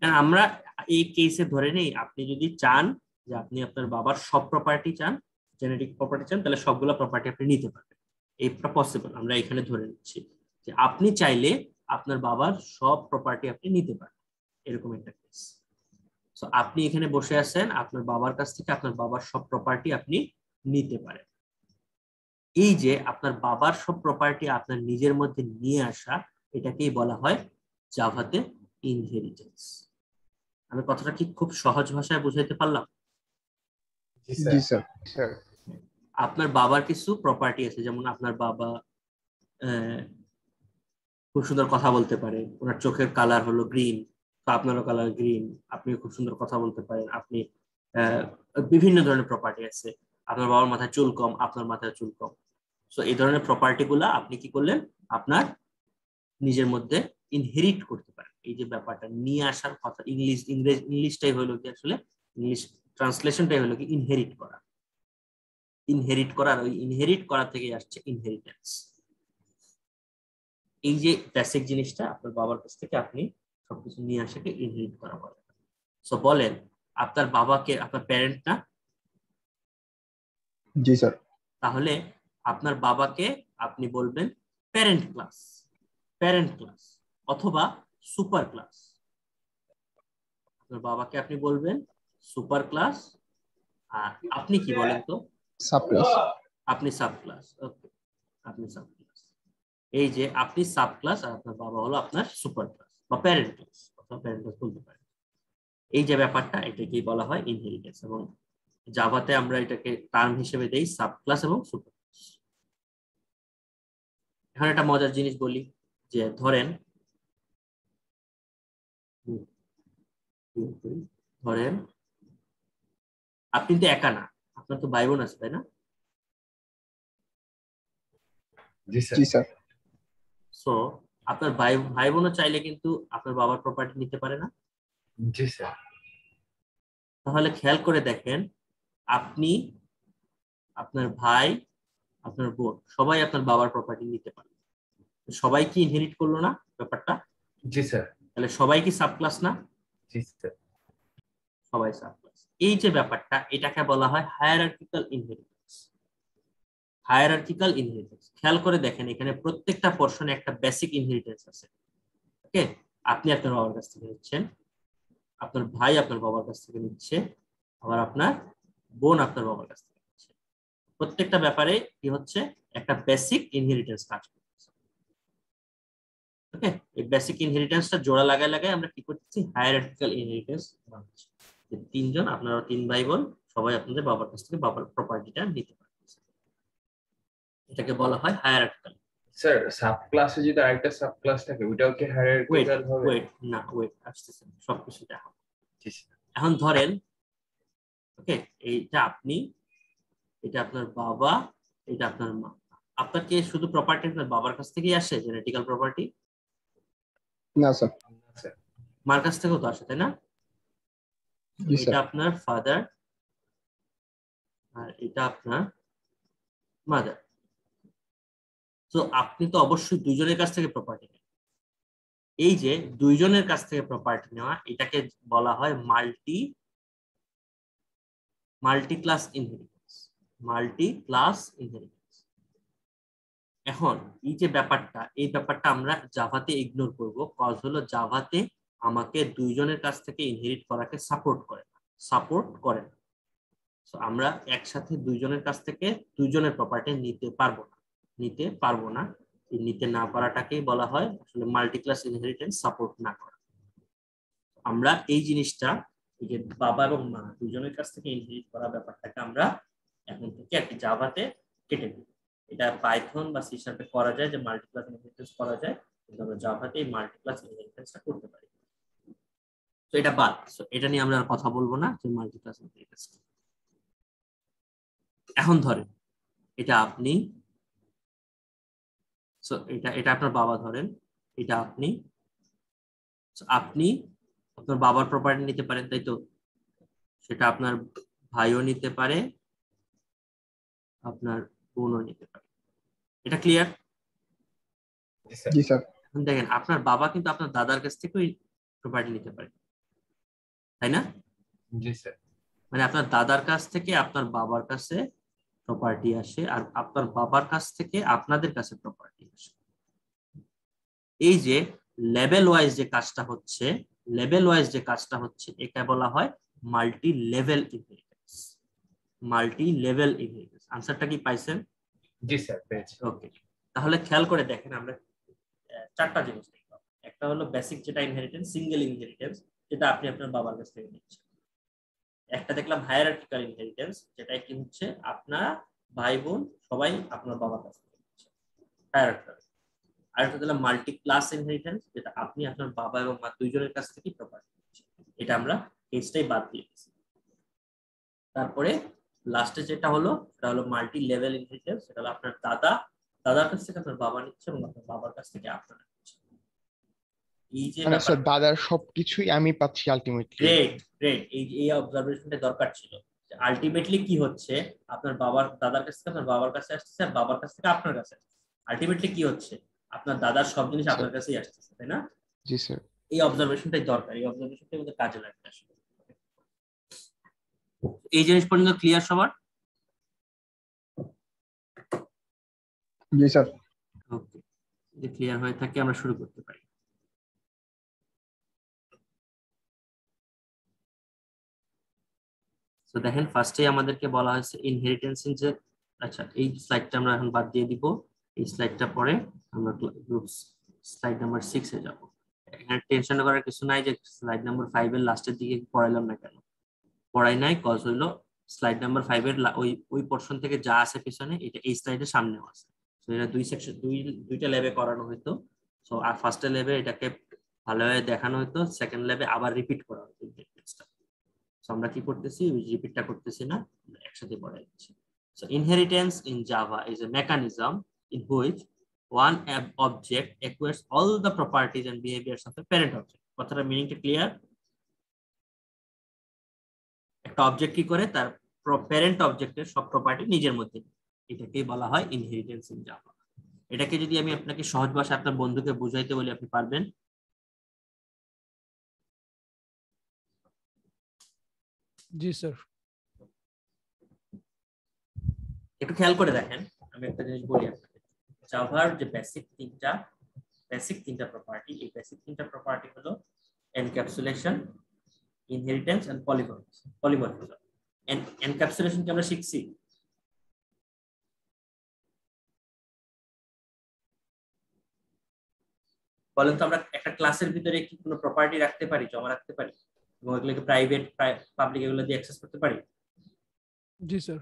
হ্যাঁ, আমরা এই কেসে ধরে নেই আপনি যদি চান যে আপনি আপনার বাবার সব প্রপার্টি চান, জেনেটিক প্রপার্টি চান, তাহলে সবগুলো প্রপার্টি আপনি নিতে পারবেন। এটা পসিবল, আমরা এখানে ধরে নিচ্ছি যে আপনি চাইলে আপনার বাবার সব প্রপার্টি আপনি নিতে পারেন, এরকম একটা কেস। সো আপনি এখানে বসে আছেন, আপনার বাবার কাছ থেকে আপনার বাবার সব প্রপার্টি আপনি নিতে পারেন। এই যে আপনার বাবার সব প্রপার্টি আপনার নিজের মধ্যে নিয়ে আসা, এটাকেই বলা হয় জাভাতে ইনহেরিটেন্স। আমি কথাটা কি খুব সহজ ভাষায় বুঝাইতে পারলাম? জি স্যার। আপনার বাবার কিছু প্রপার্টি আছে, যেমন আপনার বাবা খুব সুন্দর কথা বলতে পারে, ওনার চোখের কালার হলো গ্রিন, তো আপনারও কালার গ্রিন, আপনি খুব সুন্দর কথা বলতে পারেন, আপনি বিভিন্ন ধরনের প্রপার্টি আছে। আপনার বাবার মাথায় চুল কম, আপনার মাথায় চুল কম। সো এই ধরনের প্রপার্টি গুলা আপনি কি করলেন, আপনার নিজের মধ্যে ইনহেরিট করতে পারেন। এই যে ব্যাপারটা নিয়ে আসার কথা, ইংলিশটাই হলো কি, আসলে ইংলিশ ট্রান্সলেশনটাই হলো কি ইনহেরিট করা। ইনহেরিট করার, ওই ইনহেরিট করা থেকে আসছে ইনহেরিটেন্স। এই যে বেসিক জিনিসটা আপনার বাবার কাছ থেকে আপনি সবকিছু নিয়ে আসাকে ইনহেরিট করা বলে। সো বলেন আপনার বাবাকে আপনার প্যারেন্ট না? জি স্যার। তাহলে আপনার বাবাকে আপনি বলবেন প্যারেন্ট ক্লাস, প্যারেন্ট ক্লাস অথবা সুপার ক্লাস। আপনার বাবাকে আপনি বলবেন সুপার ক্লাস, আর আপনি কি বলেন তো? Sub class. আপনি সাব ক্লাস। ওকে, আপনি সাব ক্লাস। এই যে আপনি সাব ক্লাস আর আপনার বাবা হলো আপনার সুপার ক্লাস বা প্যারেন্ট ক্লাস অথবা প্যারেন্ট ক্লাস বলতে পারেন। এই যে ব্যাপারটা, এটাকেই বলা হয় ইনহেরিটেন্স, এবং জাভাতে আমরা এটাকে টার্ম হিসেবে দেই সাব ক্লাস এবং সুপার ক্লাস। এখন একটা মজার জিনিস বলি, যে ধরেন আপনি তো একা না, আপনার তো ভাই বোন আছে, তাই না? জি স্যার। জি স্যার। সো আপনার ভাই বোনও চাইলে কিন্তু আপনার বাবার প্রপার্টি নিতে পারে না? জি স্যার। তাহলে খেয়াল করে দেখেন, আপনি, আপনার ভাই, আপনার বোন সবাই আপনার বাবার প্রপার্টি নিতে পারে। সবাই কি ইনহেরিট করলো না ব্যাপারটা? জি স্যার। তাহলে সবাই কি সাব ক্লাস না? জি স্যার। সবাই সাব ক্লাস। এই যে ব্যাপারটা, এটাকে বলা হয় হায়ারার্কিক্যাল ইনহেরিটেন্স। হায়ারার্কিক্যাল ইনহেরিটেন্স, খেয়াল করে দেখেন এখানে প্রত্যেকটা পোরশনে একটা বেসিক ইনহেরিটেন্স আছে। ওকে, আপনি আপনার বাবার কাছ থেকে নিচ্ছেন, আপনার ভাই আপনার বাবার কাছ থেকে নিচ্ছে, আবার আপনার বোন আপনার বাবার কাছ থেকে নিচ্ছে। প্রত্যেকটা ব্যাপারে কি হচ্ছে, একটা বেসিক ইনহেরিটেন্স কাজ করছে। ওকে, এই বেসিক ইনহেরিটেন্সটা জোড়া লাগায় লাগায় আমরা কি করতেছি, হায়ারার্কিক্যাল ইনহেরিটেন্স বানাচ্ছি। তিনজন, আপনারা 3 ভাই বোন, সবাই আপনাদের বাবার কাছ থেকে বাবার প্রপার্টিটা নিতে পারতেছে। এটাকে বলা হয় হায়ারার্কিক্যাল। স্যার সাব ক্লাসে যদি আরেকটা সাব ক্লাস থাকে ওটাও কি হায়ারার্কিক্যাল হবে? ওয়েট আসতেছে, সবকিছু দেখা। জি স্যার। এখন ধরেন, ওকে, এইটা আপনি, এটা আপনার বাবা, এটা আপনার মা। আপনার কি শুধু প্রপার্টি আপনার বাবার কাছ থেকেই আসে, জেনেটিক্যাল প্রপার্টি? না স্যার। স্যার। মার কাছ থেকেও তো আসে, তাই না? জি এটা স্যার। আপনার ফাদার আর এটা আপনার মাদার। তো আপনি তো অবশ্যই দুইজনের কাছ থেকে প্রপার্টি নেন। এই যে দুইজনের কাছ থেকে প্রপার্টি নেওয়া, এটাকে বলা হয় multi class inheritance. Multi class inheritance. এখন এই যে ব্যাপারটা, এই ব্যাপারটা আমরা জাভাতে ইগনোর করব, কজ হলো জাভাতে আমাকে দুইজনের কাছ থেকে ইনহেরিট করাকে সাপোর্ট করে না। তো আমরা একসাথে দুইজনের কাছ থেকে দুইজনের প্রপার্টি নিতে পারবো না। এই নিতে না পারাটাকেই বলা হয় আসলে মাল্টি ক্লাস ইনহেরিটেন্স সাপোর্ট না করা। আমরা এই জিনিসটা, এই যে বাবা এবং মা দুইজনের কাছ থেকে ইনহেরিট করা ব্যাপারটাকে আমরা এখন থেকে একটি জাভাতে কেটে দিই। এটা পাইথন বা সি শার্পে করা যায়, যে মাল্টি ক্লাস ইনহেরিটেন্স করা যায়, কিন্তু আমরা জাভাতে এই মাল্টি ক্লাস ইনহেরিটেন্সটা করতে পারি। তো এটা বাদ, সো এটা নিয়ে আমরা আর কথা বলবো না যে মাল্টি ক্লাস ইনহেরিটেন্স। এখন ধরেন এটা আপনি, সো এটা আপনার বাবা, ধরেন এটা আপনি আপনার বাবার প্রপার্টি নিতে পারেন, তাই তো? সেটা আপনার ভাইও নিতে পারে, আপনার বোনও নিতে পারে। এটা ক্লিয়ার? জি স্যার। এখন দেখেন আপনার বাবা কিন্তু আপনার দাদার কাছ থেকেই প্রপার্টি নিতে পারে, তাই না? জি স্যার। মানে আপনার দাদার কাছ থেকে আপনার বাবার কাছে প্রপার্টি আসে, আর আপনার বাবার কাছ থেকে আপনাদের কাছে প্রপার্টি আসে। এই যে লেভেল ওয়াইজ যে কাজটা হচ্ছে, একে বলা হয় মাল্টি লেভেল ইনহেরিটেন্স। আনসারটা কি পাইছেন? জি স্যার, পেয়েছি। ওকে, তাহলে খেয়াল করে দেখেন, আমরা চারটা জিনিস দেখলাম। একটা হলো বেসিক, যেটা ইনহেরিটেন্স, সিঙ্গেল ইনহেরিটেন্স, যেটা আপনি আপনার বাবার কাছ থেকে নিচ্ছেন। একটা দেখলাম হায়ারার্কিক্যাল ইনহেরিটেন্স, যেটা কি হচ্ছে আপনার ভাই বোন সবাই আপনার বাবার কাছ থেকে নিচ্ছে, হায়ারার্কিক্যাল। আরেকটা দিলাম মাল্টি ক্লাস ইনহেরিটেন্স, যেটা আপনি আপনার বাবা এবং মা দুইজনের কাছ থেকে প্রপার্টি নিচ্ছেন। এটা আমরা কেসটাই বাদ দিয়ে দিয়েছি। তারপরে লাস্টে যেটা হলো, সেটা হলো মাল্টি লেভেল ইনহেরিটেন্স, সেটা হলো আপনার দাদার কাছ থেকে আপনার বাবা নিচ্ছে এবং আপনার বাবার কাছ থেকে আপনারা নিচ্ছেন। এই যে মানে স্যার দাদার সবকিছুই আমি পাচ্ছি আলটিমেটলি। গ্রেট, এই অবজারভেশনটা দরকার ছিল। আলটিমেটলি কি হচ্ছে, আপনার দাদার কাছ থেকে আপনার বাবার কাছে আসছে, আর বাবার কাছ থেকে আপনার কাছে আসছে। আলটিমেটলি কি হচ্ছে, আপনার দাদার সব জিনিস আপনার কাছেই আসতেছে, তাই না? জি স্যার। এই অবজারভেশনটাই দরকার, এই অবজারভেশনটাই আমাদের কাজে লাগবে আসলে। এই জিনিস পর্যন্ত ক্লিয়ার সবার? জি স্যার। ওকে, যদি ক্লিয়ার হয়ে থাকে আমরা শুরু করতে পারি। তো দেখেন ফার্স্টে আমাদেরকে বলা হয়েছে ইনহেরিটেন্স ইন যে, আচ্ছা এই স্লাইডটা আমরা এখন বাদ দিয়ে দিব। এই স্লাইডটা পরে আমরা স্লাইড নাম্বার 6 এ যাব। এখানে টেনশন করার কিছু নাই যে স্লাইড নাম্বার 5 এর লাস্টের দিকে পড়াইলাম না কেন। পড়াই নাই কজ হইলো স্লাইড নাম্বার 5 এর ওই পোরশন থেকে যা আছে পিছনে, এটা এই স্লাইডের সামনেও আছে। তো এটা দুইটা ল্যাবে করানো হইতো। সো আর ফার্স্ট ল্যাবে এটাকে ভালোভাবে দেখানো হইতো, সেকেন্ড ল্যাবে আবার রিপিট করা হতো ইনহেরিটেন্সটা। সো আমরা কি করতেছি, রিপিটটা করতেছি না, একসাথে পড়াই দিচ্ছি। So inheritance in Java is a mechanism in which one object acquires all the properties and behaviors of the parent object. কথাটা মিনিংটা ক্লিয়ার? একটা অবজেক্ট কি করে, তার প্যারেন্ট অবজেক্টের সব প্রপার্টি নিজের মধ্যে, এটাকেই বলা হয় ইনহেরিটেন্স ইন জাভা। এটাকে যদি আমি আপনাকে সহজ ভাষায় আপনার বন্ধুকে বুঝাইতে বলি, আপনি পারবেন? জি স্যার। একটু খেয়াল করে দেখেন, আমি একটা জিনিস বলি আপনাকে। জাভার যে বেসিক তিনটা প্রপার্টি, এই বেসিক তিনটা প্রপার্টি হলো encapsulation, inheritance and polymorphism. Encapsulation কি আমরা শিখছি? বলেন তো, আমরা একটা ক্লাসের ভিতরে কি কোনো প্রপার্টি রাখতে পারি, জমা রাখতে পারি, এবং এগুলোকে প্রাইভেট পাবলিক এগুলো দিয়ে অ্যাক্সেস করতে পারি? জি স্যার।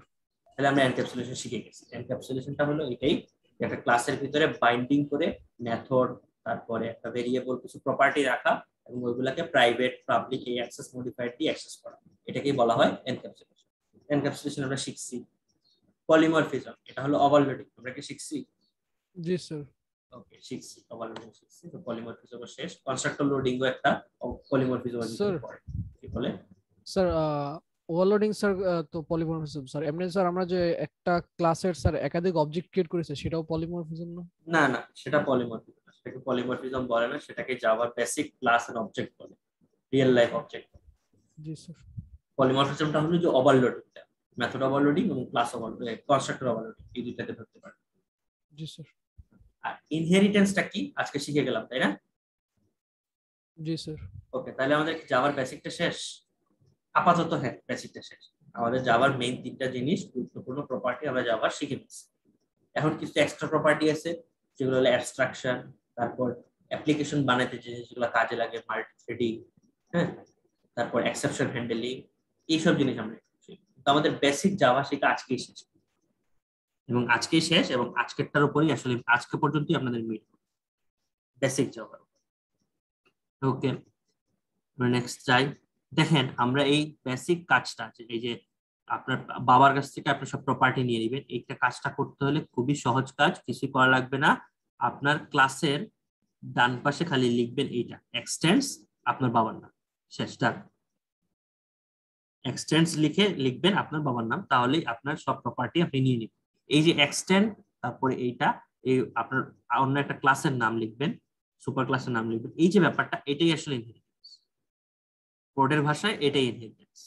তাহলে আমরা এনক্যাপসুলেশন শিখে গেছি। এনক্যাপসুলেশনটা হলো এটাই, একটা ক্লাসের ভিতরে বাইন্ডিং করে মেথড, তারপরে একটা ভেরিয়েবল, কিছু প্রপার্টি রাখা এবং ওইগুলোকে প্রাইভেট পাবলিক এই অ্যাক্সেস মডিফায়ার দিয়ে অ্যাক্সেস করা, এটাকেই বলা হয় এনক্যাপসুলেশন। এনক্যাপসুলেশন আমরা শিখছি। পলিমরফিজম, এটা হলো ওভারলোডিং, আমরা কি শিখছি? জি স্যার। ওকে, শিখছি, ওভারলোডিং শিখছি। তো পলিমরফিজম শেষ। কনস্ট্রাক্টর লোডিংও একটা পলিমরফিজমের ভিতরে পড়ে। কি বলে স্যার? ওভারলোডিং স্যার তো পলিমরফিজম স্যার। এমনি স্যার আমরা যে একটা ক্লাসের স্যার একাধিক অবজেক্ট ক্রিয়েট করেছে সেটাও পলিমরফিজম না? না না, সেটা পলিমরফিজম, সেটাকে পলিমরফিজম বলে না, সেটাকে জাভার বেসিক ক্লাস এন্ড অবজেক্ট বলে, রিয়েল লাইফ অবজেক্ট। জি স্যার। পলিমরফিজমটা হলো যে ওভারলোডিংটা, মেথড ওভারলোডিং এবং ক্লাস ওভারলোডিং, কনস্ট্রাক্টর ওভারলোডিং, এই দুইটাতে ধরতে পারে। জি স্যার। আর ইনহেরিটেন্সটা কি আজকে শিখে গেলাম, তাই না? জি স্যার। ওকে, তাহলে আমাদের জাভার বেসিকটা শেষ আপাতত। হ্যাঁ, বেসিকটা শেষ। আমাদের জাভার মেইন তিনটা জিনিস, গুরুত্বপূর্ণ প্রপার্টি আমরা জাভার শিখে নিচ্ছি। এখন কিছু এক্সট্রা প্রপার্টি আছে, যেগুলো হলো অ্যাবস্ট্রাকশন, তারপর অ্যাপ্লিকেশন বানাতে যে জিনিসগুলো কাজে লাগে, মাল্টি থ্রেডিং, হ্যাঁ, তারপর এক্সেপশন হ্যান্ডেলিং, এইসব জিনিস আমরা শিখছি। তো আমাদের বেসিক জাভা শেখা আজকেই শেষ, এবং আজকেই শেষ, এবং আজকেরটার উপরই আসলে আজকে পর্যন্তই আপনাদের মিট বেসিক জাভা। ওকে, নেক্সট যাই। দেখেন আমরা এই বেসিক কাজটা, এই যে আপনার বাবার কাছ থেকে আপনি সব প্রপার্টি নিয়ে নেবেন, এইটা কাজটা করতে হলে খুবই সহজ কাজ, কিছু করা লাগবে না। আপনার ক্লাসের ডান পাশে খালি লিখবেন এইটা এক্সটেন্ডস আপনার বাবার নাম, শেষ, ডান। এক্সটেন্ডস লিখে লিখবেন আপনার বাবার নাম, তাহলেই আপনার সব প্রপার্টি আপনি নিয়ে নেবেন। এই যে এক্সটেন্ড, তারপরে এইটা, এই আপনার অন্য একটা ক্লাসের নাম লিখবেন, সুপার ক্লাসের নাম লিখবেন, এই যে ব্যাপারটা, এটাই আসলে ইনহেরিটেন্স, কোডের ভাষায় এটাই ইনহেরিটেন্স।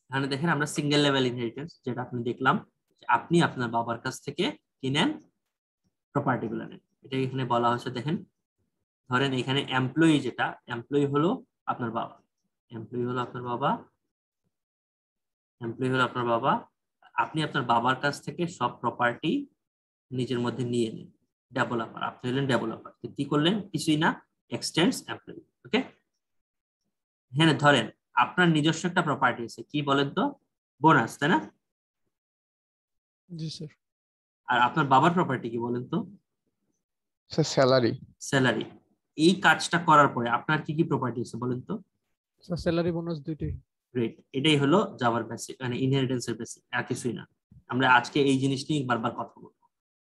এখানে দেখেন আমরা সিঙ্গেল লেভেল ইনহেরিটেন্স যেটা আপনি দেখলাম, আপনি আপনার বাবার কাছ থেকে কিনেন, প্রপার্টি গুলো নেন, এটা এখানে বলা হয়েছে। দেখেন ধরেন এখানে এমপ্লয়ি, যেটা এমপ্লয়ি হলো আপনার বাবা, এমপ্লয়ি হলো আপনার বাবা, এমপ্লয়ি হলো আপনার বাবা। আপনি আপনার বাবার কাছ থেকে সব প্রপার্টি নিজের মধ্যে নিয়ে নেন। ডেভেলপার, আপনি হলেন ডেভেলপার, কি করলেন? কিছুই না, এক্সটেন্ডস এমপ্লয়ি। ওকে, এখানে ধরেন আপনার নিজস্ব একটা প্রপার্টি আছে, কি বলেন তো? বোনাস, তাই না? জি স্যার। আর আপনার বাবার প্রপার্টি কি বলেন তো? Sir salary. স্যালারি। এই কাজটা করার পরে আপনার কি কি প্রপার্টি আছে বলেন তো? স্যার স্যালারি বোনাস দুইটাই। গ্রেট, এটাই হলো জাভার বেসিক, মানে ইনহেরিটেন্সের বেসিক, আর কিছুই না। আমরা আজকে এই জিনিস নিয়ে বারবার কথা বলবো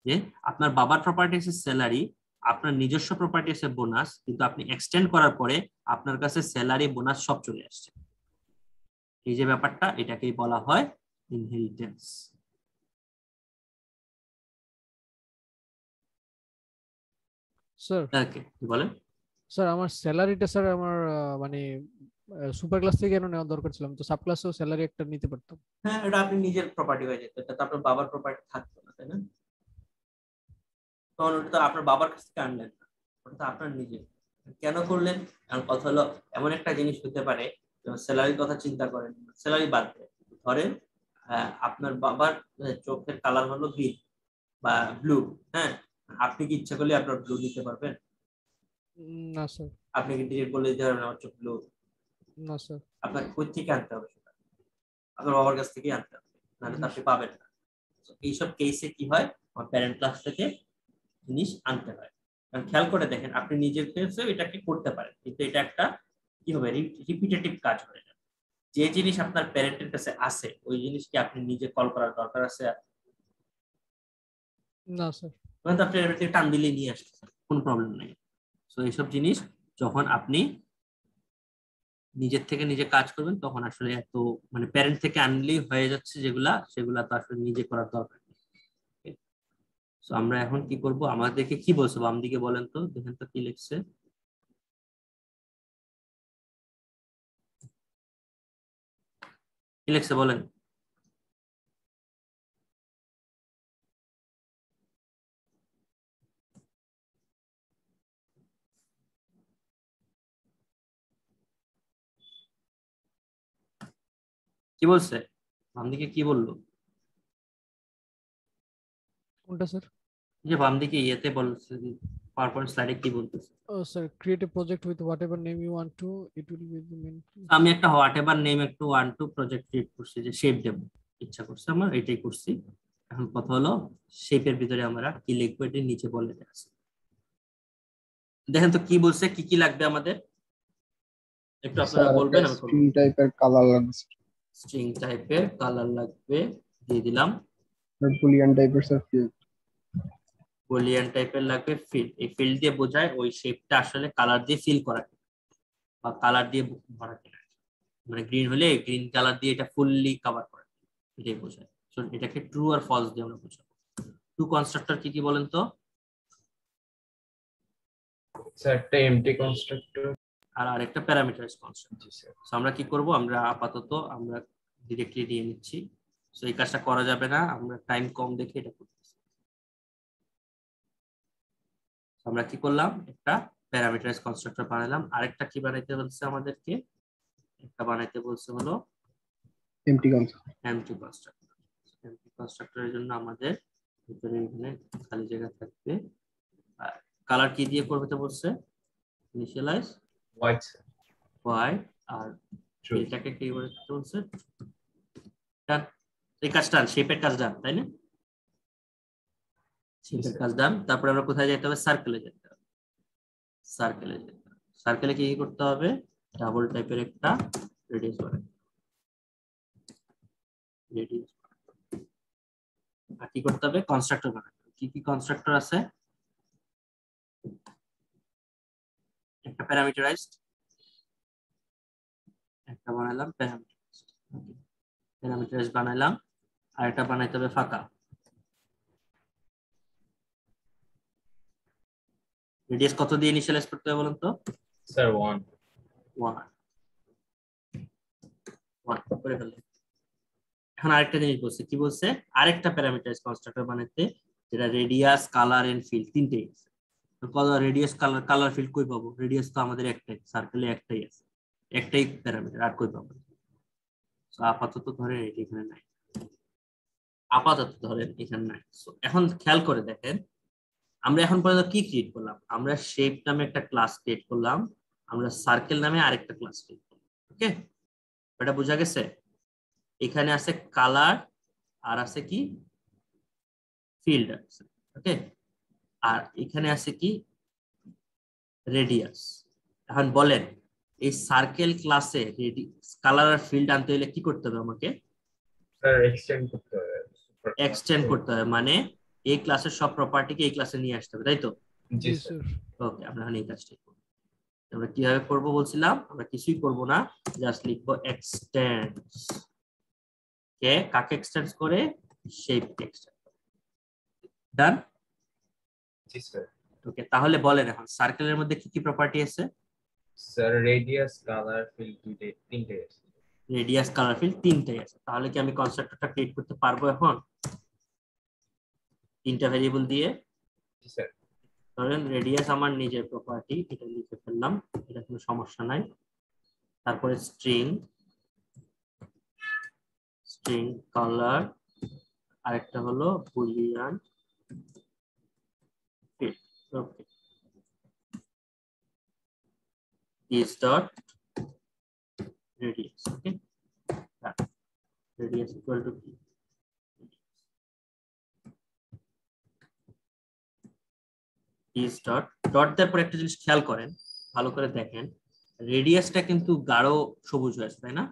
যে আপনার বাবার প্রপার্টি আছে স্যালারি, আপনার নিজস্ব প্রপার্টি আছে বোনাস, কিন্তু আপনি এক্সটেন্ড করার পরে আপনার কাছে স্যালারি বোনাস সব চলে আসছে। এই যে ব্যাপারটা, এটাকেই বলা হয় ইনহেরিটেন্স। স্যার ওকে, কি বলেন? স্যার আমার স্যালারিটা স্যার আমার মানে সুপার ক্লাস থেকে কেন নেওয়া দরকার ছিল? আমি তো সাব ক্লাসেও স্যালারি একটা নিতে পারতাম। হ্যাঁ, এটা আপনি নিজের প্রপার্টি হয়ে যেত, এটা তো আপনার বাবার প্রপার্টি থাকতো না, তাই না? তখন ওটা তো আপনার বাবার কাছ থেকে আনলেন না, ওটা তো আপনার নিজের। কেন করলেন? কারণ কথা হলো, এমন একটা জিনিস হতে পারে, স্যালারির কথা চিন্তা করেন, স্যালারি বাদ দেয়, ধরেন আপনার বাবার চোখের কালার হলো গ্রিন বা ব্লু, হ্যাঁ, আপনি কি ইচ্ছা করলে আপনার ব্লু নিতে পারবেন? না স্যার। আপনি কি ডিরেক্ট বলে দিতে পারবেন আমার চোখ ব্লু? না স্যার। আপনাকে কই থেকে আনতে হবে সেটা? আপনার বাবার কাছ থেকেই আনতে হবে, নাহলে তো আপনি পাবেন না। এইসব কেসে কি হয়, আমার প্যারেন্ট ক্লাস থেকে জিনিস আনতে হয়। কারণ খেয়াল করে দেখেন, আপনি নিজের ক্ষেত্রে এটাকে করতে পারেন, কিন্তু এটা একটা কি হবে, রিপিটেটিভ কাজ হয়ে যাবে। যে জিনিস আপনার প্যারেন্টের কাছে আছে, ওই জিনিস কি আপনি নিজে কল করার দরকার আছে? না স্যার। মানে আপনি টান দিলে নিয়ে আসতেছেন, কোনো প্রবলেম নেই। তো এইসব জিনিস যখন আপনি নিজের থেকে নিজে কাজ করবেন, তখন আসলে এত মানে প্যারেন্ট থেকে আনলেই হয়ে যাচ্ছে যেগুলা, সেগুলা তো আসলে নিজে করার দরকার নেই। তো আমরা এখন কি করব? আমাদেরকে কি বলছো বাম দিকে বলেন তো, দেখেন তো কি লিখছে। কি লিখছে বলেন? কি বলছে বাম দিকে? কি বললো? কোনটা স্যার? যে বাম দিকে ইয়েতে বলছে, পাওয়ারপয়েন্ট স্লাইডে কি বলতেছে? ও sir, create a project with whatever name you want to, it will be the main. আমি একটা হোয়াটএভার নেম একটু 1 2 প্রজেক্ট ক্রিয়েট করছি, যে শেপ দেব ইচ্ছা করছে আমার, এটাই করছি। এখন কথা হলো শেপের ভিতরে আমরা কি লিখবো, এটি নিচে বলে দেওয়া আছে। দেখেন তো কি বলছে, কি কি লাগবে আমাদের, একটু আপনারা বলবেন। আমি স্ট্রিং টাইপের কালার লাগবে, স্ট্রিং টাইপের কালার লাগবে, দিয়ে দিলাম। বুলিয়ান টাইপের সাবজেক্ট, বুলিয়ান টাইপের লাগবে ফিল। এই ফিল দিয়ে বোঝায় ওই শেপটা আসলে কালার দিয়ে ফিল করা বা কালার দিয়ে ভরা কিনা। মানে গ্রিন হলে গ্রিন কালার দিয়ে এটা ফুললি কভার করে, এটাই বোঝায়। সো এটাকে ট্রু আর ফলস দিয়ে আমরা বুঝাবো। ট্রু কনস্ট্রাক্টর কি কি বলেন তো? স্যার একটা এমটি কনস্ট্রাক্টর আর আরেকটা প্যারামিটারাইজ কনস্ট্রাক্টর। জি স্যার সো আমরা কি করব, আমরা আপাতত আমরা ডিরেক্টলি নিয়ে নিচ্ছি। সো এই কাজটা করা যাবে না, আমরা টাইম কম দেখে এটা করতেছি। আমরা কি করলাম, একটা প্যারামিটারাইজ কনস্ট্রাক্টর বানালাম। আরেকটা কি বানাইতে বলছে আমাদেরকে, একটা বানাইতে বলছে হলো empty constructor. Empty constructor. Empty কনস্ট্রাক্টরের জন্য আমাদের ভিতরে এখানে খালি জায়গা থাকবে। আর কালার কি দিয়ে করবে তো বলছে, ইনিশিয়ালাইজ হোয়াইট স্যার হোয়াইট, আর ট্রু এটাকে কি করতে বলছে, ডান। এই কাজটা শেপের কাজ ডান, তাই না? শেপের কাজ ডান। তারপরে আমরা কোথায় যেতে হবে, সার্কেলে যেতে হবে। সার্কেলে যেতে হবে, সার্কেলে কি করতে হবে, ডাবল টাইপের একটা রেডিয়াস বানাতে হবে। রেডিয়াস আর কি করতে হবে, কনস্ট্রাক্টর বানাতে হবে। কি কি কনস্ট্রাক্টর আছে, একটা প্যারামিটারাইজড, একটা বানালাম প্যারামিটারাইজড, প্যারামিটারাইজড বানালাম। আর একটা বানাইতে হবে ফাঁকা। রেডিয়াস কত দিয়ে ইনিশিয়ালাইজ করতে হবে বলুন তো? স্যার 1 1 করে ফেললাম। এখন আরেকটা জিনিস বলছে, কি বলছে, আরেকটা প্যারামিটারাইজ কনস্ট্রাক্টর বানাতে, যেটা রেডিয়াস কালার এন্ড ফিল্ড তিনটেই আছে। তো কত রেডিয়াস কালার কালার ফিল্ড কই পাবো, রেডিয়াস তো আমাদের একটাই, সার্কেলে একটাই আছে, একটাই প্যারামিটার, আর কই পাবো? তো আপাতত ধরেন এটি এখানে নাই, আপাতত ধরেন এখানে নাই। So, এখন খেয়াল করে দেখেন, আমরা এখন পর্যন্ত কি ক্রিয়েট করলাম, আমরা শেপ নামে একটা ক্লাস ক্রিয়েট করলাম, আমরা সার্কেল নামে আরেকটা ক্লাস ক্রিয়েট করলাম। ওকে, এটা বোঝা গেছে? এখানে আছে কালার আর আছে কি ফিল্ড আছে, ওকে, আর এখানে আছে কি রেডিয়াস। এখন বলেন এই সার্কেল ক্লাসে কালার আর ফিল্ড আনতে হলে কি করতে হবে আমাকে? স্যার এক্সটেন্ড করতে হবে এক্সটেন্ড করতে হবে, মানে এই ক্লাসের সব প্রপার্টিকে এই ক্লাসে নিয়ে আসতে হবে, তাই তো? জি জি স্যার স্যার। ওকে, আমরা এখন এই কাজটাই করব। আমরা কিভাবে করব বলছিলাম, আমরা কিছুই করব না, জাস্ট লিখবো এক্সটেন্ডস। কে কাকে এক্সটেন্ডস করে, শেপ এক্সটেন্ড। ডান। জি স্যার ওকে, তাহলে বলেন এখন সার্কেলের মধ্যে কি কি প্রপার্টি আছে? স্যার রেডিয়াস কালার ফিল্ড তিনটে আছে রেডিয়াস কালার ফিল্ড তিনটাই আছে। তাহলে কি আমি কনস্ট্রাক্টরটা ক্রিয়েট করতে পারবো এখন তিনটা ভেরিয়েবল দিয়ে? জি স্যার ধরেন রেডিয়াস আমার নিজের প্রপার্টি, এটা লিখে ফেললাম, এটা কোনো সমস্যা নাই। তারপরে স্ট্রিং, স্ট্রিং কালার, আরেকটা হলো Boolean field. Okay, is dot radius. Okay, radius equal to p. is dot dot দেওয়ার পর একটা জিনিস খেয়াল করেন, ভালো করে দেখেন, রেডিয়াসটা কিন্তু গাঢ় সবুজ হয়েছে, তাই না?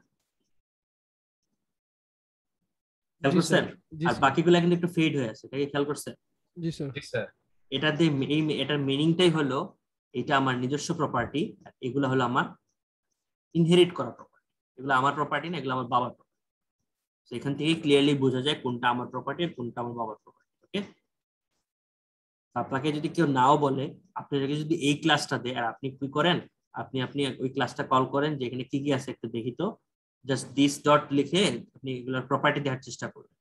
খেয়াল জি করছেন? স্যার। জি আর স্যার। বাকিগুলো কিন্তু একটু ফেড হয়ে আছে, এটাকে খেয়াল করছেন? জি স্যার। জি স্যার এটাতে এটার মিনিংটাই হলো এটা আমার নিজস্ব প্রপার্টি, এগুলো হলো আমার ইনহেরিট করা প্রপার্টি। এগুলো আমার প্রপার্টি না, এগুলো আমার বাবার প্রপার্টি। এখান থেকে ক্লিয়ারলি বোঝা যায় কোনটা আমার প্রপার্টি আর কোনটা আমার বাবার প্রপার্টি। ওকে, আপনাকে যদি কেউ নাও বলে, আপনাকে যদি এই ক্লাসটা দেয় আর আপনি কি করেন, আপনি আপনি ওই ক্লাসটা কল করেন যে এখানে কি কি আছে একটু দেখি তো, জাস্ট দিস ডট লিখে আপনি এগুলোর প্রপার্টি দেখার চেষ্টা করবেন।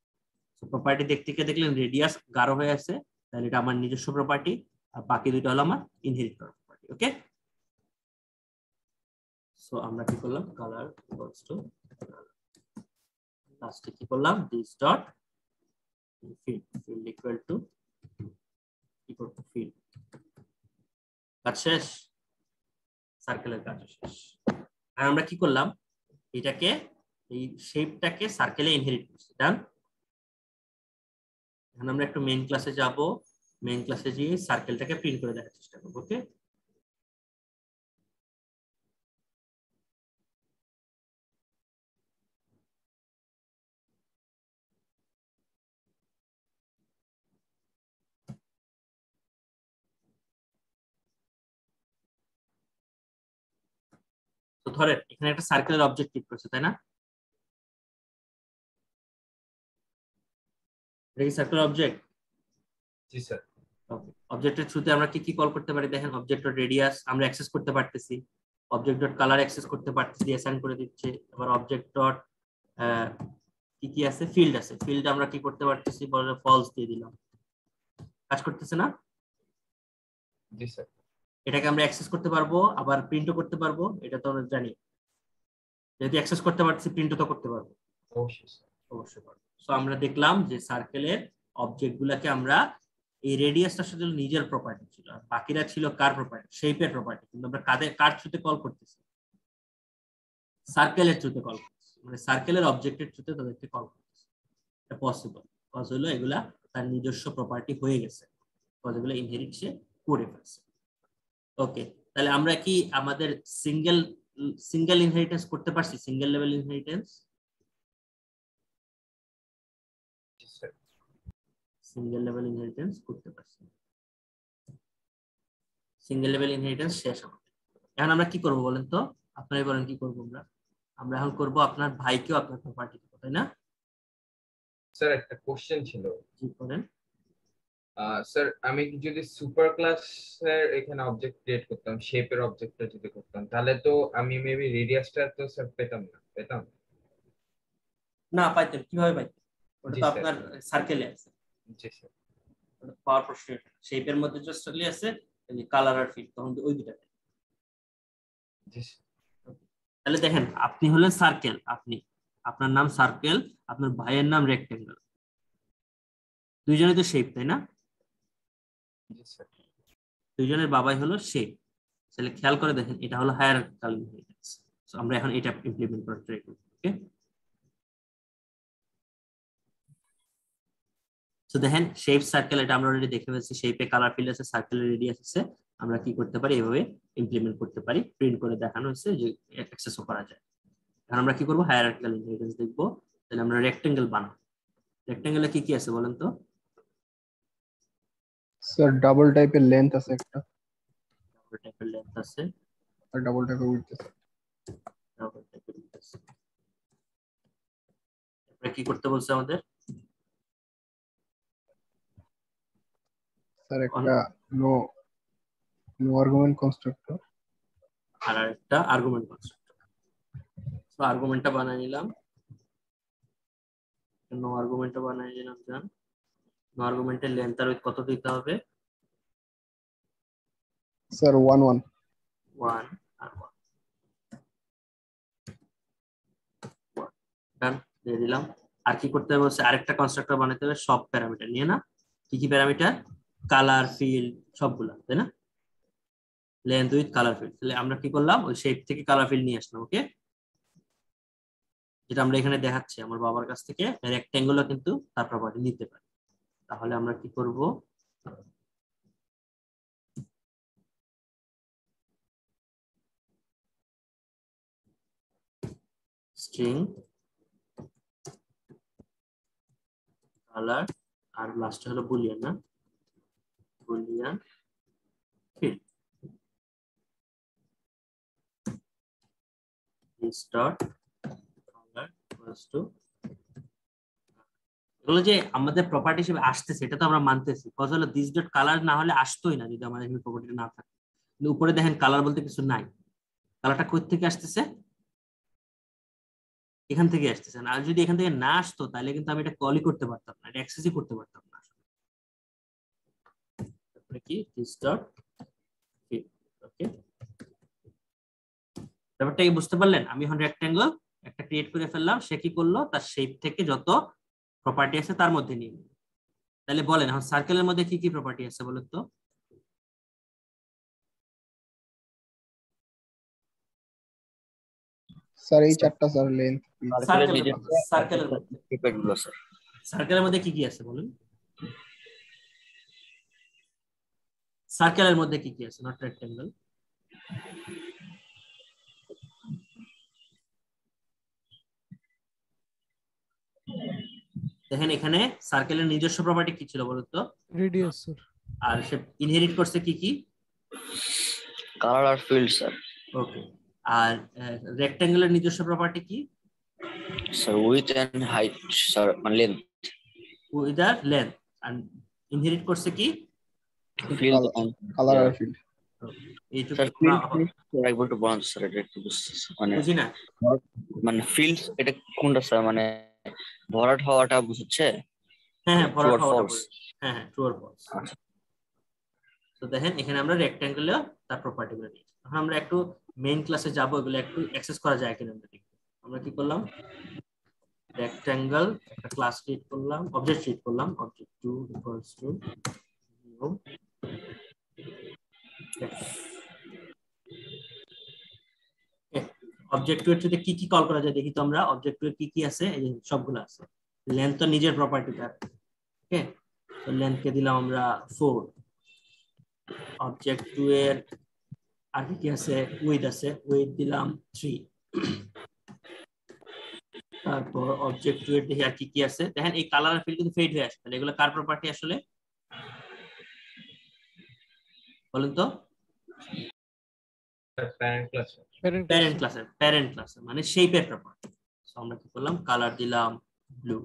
প্রপার্টি দেখতে গিয়ে দেখলেন রেডিয়াস গাঢ় হয়ে আছে, তাহলে এটা আমার নিজস্ব প্রপার্টি, আর বাকি দুটো হলো আমার ইনহেরিট করা প্রপার্টি। ওকে, সো আমরা কি করলাম, কালার ইকুয়ালস টু লাস্টে কি করলাম, this dot field, field equal to field. কাজ শেষ, সার্কেলের কাজ শেষ। আর আমরা কি করলাম, এটাকে এই শেপটাকে সার্কেলে ইনহেরিট করছি। ডান। এখন আমরা একটু মেইন ক্লাসে যাব, মেইন ক্লাসে গিয়ে সার্কেলটাকে প্রিন্ট করে দেখার চেষ্টা করবো। ওকে, ধরেন এখানে একটা সার্কেলের অবজেক্ট ক্রিয়েট করছে, তাই না? এটা কি সার্কেলের অবজেক্ট? জি স্যার। অবজেক্টের থ্রুতে আমরা কি কি কল করতে পারি দেখেন, অবজেক্ট ডট রেডিয়াস আমরা অ্যাক্সেস করতে পারতেছি, অবজেক্ট ডট কালার অ্যাক্সেস করতে পারতেছি, অ্যাসাইন করে দিচ্ছে। আবার অবজেক্ট ডট কি কি আছে, ফিল্ড আছে, ফিল্ড আমরা কি করতে পারতেছি, বলে ফলস দিয়ে দিলাম, কাজ করতেছে না? জি স্যার। এটাকে আমরা অ্যাক্সেস করতে পারবো, আবার প্রিন্টও করতে পারবো, এটা তো আমরা জানি। যদি অ্যাক্সেস করতে পারতেছি প্রিন্টও তো করতে পারবো। অবশ্যই স্যার। অবশ্যই পারবো। সো আমরা দেখলাম যে সার্কেলের অবজেক্ট গুলাকে আমরা এই রেডিয়াসটার সাথে নিজের প্রপার্টি ছিল, আর বাকিরা ছিল কার প্রপার্টি, শেপের প্রপার্টি। কিন্তু আমরা কার থ্রুতে কল করতেছি? সার্কেলের থ্রুতে কল করতেছি, মানে সার্কেলের অবজেক্টের থ্রুতে তাদেরকে কল করতেছি। এটা পসিবল, কজ হলো এগুলা তার নিজস্ব প্রপার্টি হয়ে গেছে, কজ এগুলো ইনহেরিট সে করে ফেলছে। ওকে, তাহলে আমরা কি আমাদের সিঙ্গেল ইনহেরিটেন্স করতে পারছি, সিঙ্গেল লেভেল ইনহেরিটেন্স? জি স্যার। সিঙ্গেল লেভেল ইনহেরিটেন্স করতে পারছি। সিঙ্গেল লেভেল ইনহেরিটেন্স শেষ আমাদের। এখন আমরা কি করব বলেন তো, আপনারাই বলেন কি করব আমরা? আমরা এখন করব আপনার ভাইকেও আপনার প্রপার্টি দেব, তাই না? স্যার একটা কোশ্চেন ছিল। কি করেন? স্যার আমি যদি সুপার ক্লাসের এখানে অবজেক্ট ক্রিয়েট করতাম, শেপের অবজেক্টটা যদি করতাম, তাহলে তো আমি মেবি রেডিয়াসটা তো স্যার পেতাম না, পেতাম না, পাইতেন কিভাবে পাইতেন? ওটা জি তো স্যার। আপনার সার্কেলে আছে, জি স্যার। পাওয়ার প্রশ্ন। শেপের মধ্যে জাস্ট চলে আছে কালার আর ফিট, তখন ওই দুটা। জি স্যার। তাহলে দেখেন আপনি হলেন সার্কেল, আপনার নাম সার্কেল, আপনার ভাইয়ের নাম রেক্টেঙ্গেল, দুইজনে তো শেপ, তাই না? জি স্যার। দুইজনের বাবাই হলো শেপ। তাহলে খেয়াল করে দেখেন এটা হলো হায়ারার্কিক্যাল ইনহেরিটেন্স। সো আমরা এখন এটা ইমপ্লিমেন্ট করার ট্রাই করব। ওকে, সো দেখেন শেপ সার্কেল, এটা আমরা অলরেডি দেখে ফেলছি। শেপে কালার ফিল্ড আছে, সার্কেলের রেডিয়াস আছে। আমরা কি করতে পারি, এভাবে ইমপ্লিমেন্ট করতে পারি। প্রিন্ট করে দেখানো হয়েছে যে অ্যাক্সেসও করা যায়। এখন আমরা কি করব, হায়ারার্কিক্যাল ইনহেরিটেন্স দেখব। তাহলে আমরা রেক্টেঙ্গেল বানাবো। রেক্টেঙ্গেলে কি কি আছে বলেন তো? স্যার ডাবল টাইপের লেন্থ আছে একটা, ডাবল টাইপের লেন্থ আছে, আর ডাবল টাইপের উইডথ আছে। ডাবল টাইপের উইডথ আছে। তারপরে কি করতে বলছে আমাদের? স্যার একটা নো আর্গুমেন্ট কনস্ট্রাক্টর, আর একটা আর্গুমেন্ট কনস্ট্রাক্টর। সো আর্গুমেন্টটা বানিয়ে নিলাম, নো আর্গুমেন্টটা বানিয়ে নিলাম। জান নো আর্গুমেন্টের লেন্থ আর উইডথ কত দিতে হবে? স্যার 1 1 1 আর 1 ডান দিয়ে দিলাম। আর কি করতে হবে বলছে, আরেকটা কনস্ট্রাক্টর বানাতে হবে সব প্যারামিটার নিয়ে, না? কি কি প্যারামিটার? কালার, ফিল্ড, সবগুলা, তাই না? Length with colour field. তাহলে আমরা কি করলাম, ওই শেপ থেকে কালার ফিল্ড নিয়ে আসলাম। ওকে, যেটা আমরা এখানে দেখাচ্ছি আমার বাবার কাছ থেকে রেক্ট্যাঙ্গুলও কিন্তু তার প্রপার্টি নিতে পারে। তাহলে আমরা কি করব, স্ট্রিং কালার আর লাস্টে হলো বুলিয়ান, না? Boolean field start colour equals to, এগুলো যে আমাদের প্রপার্টি হিসেবে আসতেছে এটা তো আমরা মানতেছি। কজ হলো দিস ডট কালার না হলে আসতোই না যদি আমাদের এখানে প্রপার্টি না থাকে। কিন্তু উপরে দেখেন কালার বলতে কিছু নাই, কালারটা কই থেকে আসতেছে? এখান থেকে আসতেছে। আর যদি এখান থেকে না আসতো তাহলে কিন্তু আমি এটা কলই করতে পারতাম না, এটা অ্যাক্সেসই করতে পারতাম না। তারপরে কি দিস ডট ফিল্ড। ওকে, ব্যাপারটা কি বুঝতে পারলেন? আমি এখন রেক্ট্যাঙ্গল একটা ক্রিয়েট করে ফেললাম, সে কি করলো, তার শেপ থেকে যত প্রপার্টি আছে তার মধ্যে নিয়ে নিল। তাহলে বলেন এখন সার্কেলের মধ্যে কি কি প্রপার্টি আছে বলেন তো? স্যার এই চারটা, স্যার লেন্থ, সার্কেলের মধ্যে কি কি আছে বলেন? সার্কেলের মধ্যে কি কি আছে, নট রেক্ট্যাঙ্গল? দেখেন এখানে সার্কেলের নিজস্ব প্রপার্টি কি ছিল বলুন তো? Radius sir. আর সে ইনহেরিট করছে কি কি? কালার আর ফিল্ড স্যার। ওকে, আর রেক্ট্যাঙ্গেলের নিজস্ব প্রপার্টি কি? Sir width and height sir মানে লেন্থ উইথ আর লেন্থ। আর ইনহেরিট করছে কি? ফিল্ড কালার আর ফিল্ড। এইটুকু স্যার ফিল্ড একবার একটু বলেন স্যার এটা একটু মানে বুঝি না। মানে ফিল্ড এটা কোনটা স্যার মানে ভরাট হওয়াটা বুঝছে? হ্যাঁ হ্যাঁ ভরাট True or হওয়াটা false? বলি। হ্যাঁ হ্যাঁ ট্রু অর ফলস। আচ্ছা তো দেখেন এখানে আমরা রেক্ট্যাঙ্গেল তার প্রপার্টি গুলো নিয়েছি। এখন আমরা একটু মেইন ক্লাসে যাব, এগুলো একটু অ্যাক্সেস করা যায় কিনা আমরা দেখব। আমরা কি করলাম, রেক্ট্যাঙ্গেল একটা ক্লাস ক্রিয়েট করলাম, অবজেক্ট ক্রিয়েট করলাম, object 2 equals to new object 2 এর সাথে কি কি কল করা যায় দেখি তো আমরা। অবজেক্ট 2 এর কি কি আছে, এই যে সবগুলো আছে। লেন্থ তো নিজের প্রপার্টি তার, ওকে। তো লেন্থ কে দিলাম আমরা 4। অবজেক্ট 2 এর আর কি কি আছে, উইথ আছে, উইথ দিলাম 3। তারপর অবজেক্ট 2 এর দেখি আর কি কি আছে। দেখেন এই কালার ফিল্ড কিন্তু ফেড হয়ে আসে, তাহলে এগুলো কার প্রপার্টি আসলে বলেন তো? প্যারেন্ট ক্লাসের মানে শেপের প্রপার্টি। সো আমরা কি করলাম, কালার দিলাম ব্লু।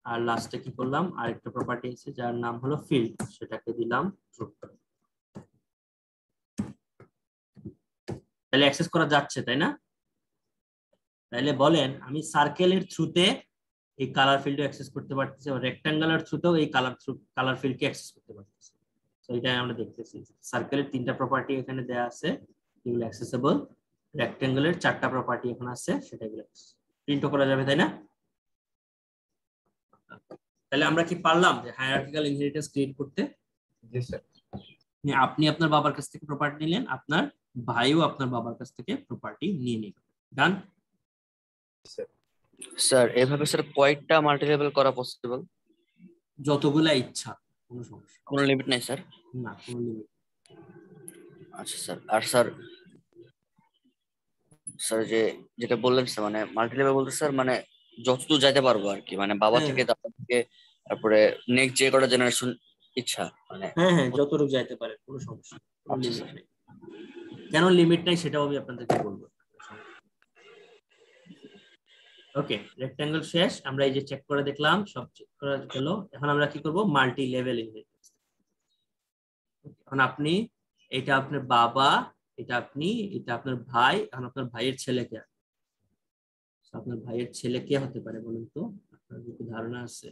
আর লাস্টে কি করলাম, আরেকটা প্রপার্টি আছে যার নাম হলো ফিল্ড, সেটাকে দিলাম ট্রু। তাহলে অ্যাক্সেস করা যাচ্ছে, তাই না? তাহলে বলেন আমি সার্কেলের থ্রুতে এই কালার ফিল্ড অ্যাক্সেস করতে পারতেছি, রেক্ট্যাঙ্গুলার থ্রুতেও এই কালার ফিল্ডকে অ্যাক্সেস করতে পারতেছি। তো এটা আমরা দেখতেছি সার্কেলের 3টা প্রপার্টি এখানে দেয়া আছে, এগুলো অ্যাক্সেসেবল। রেক্ট্যাঙ্গুলার 4টা প্রপার্টি এখন আছে, সেটা এগুলো প্রিন্টও করা যাবে, তাই না? তাহলে আমরা কি পারলাম যে হায়ারার্কিক্যাল ইনহেরিটেন্স ক্রিয়েট করতে? জি স্যার। আপনি আপনার বাবার কাছ থেকে প্রপার্টি নিলেন, আপনার ভাইও আপনার বাবার কাছ থেকে প্রপার্টি নিয়ে নিল। ডান স্যার এভাবে স্যার কয়টা মাল্টি লেভেল করা পসিবল? যতগুলা ইচ্ছা, কোনো সমস্যা কোনো লিমিট নাই স্যার? না, কোনো লিমিট। আচ্ছা স্যার। আর স্যার স্যার যে যেটা বললেন স্যার মানে মাল্টি লেভেল বলতে স্যার মানে যতদূর যাইতে পারবো আর কি, মানে বাবা থেকে দাদা থেকে তারপরে নেক্সট যে কটা জেনারেশন ইচ্ছা মানে। হ্যাঁ হ্যাঁ যতটুকু যাইতে পারে, কোনো সমস্যা নেই। কেন লিমিট নাই সেটাও আমি আপনাদেরকে বলবো। ওকে, রেক্ট্যাঙ্গেল শেষ। আমরা এই যে চেক করে দেখলাম, সব চেক করা গেল। এখন আমরা কি করব, মাল্টি লেভেল ইনহেরিটেন্স। এখন আপনি এটা আপনার বাবা, এটা আপনি, এটা আপনার ভাই। এখন আপনার ভাইয়ের ছেলে কে, আপনার ভাইয়ের ছেলে কে হতে পারে বলুন তো? আপনার কি ধারণা আছে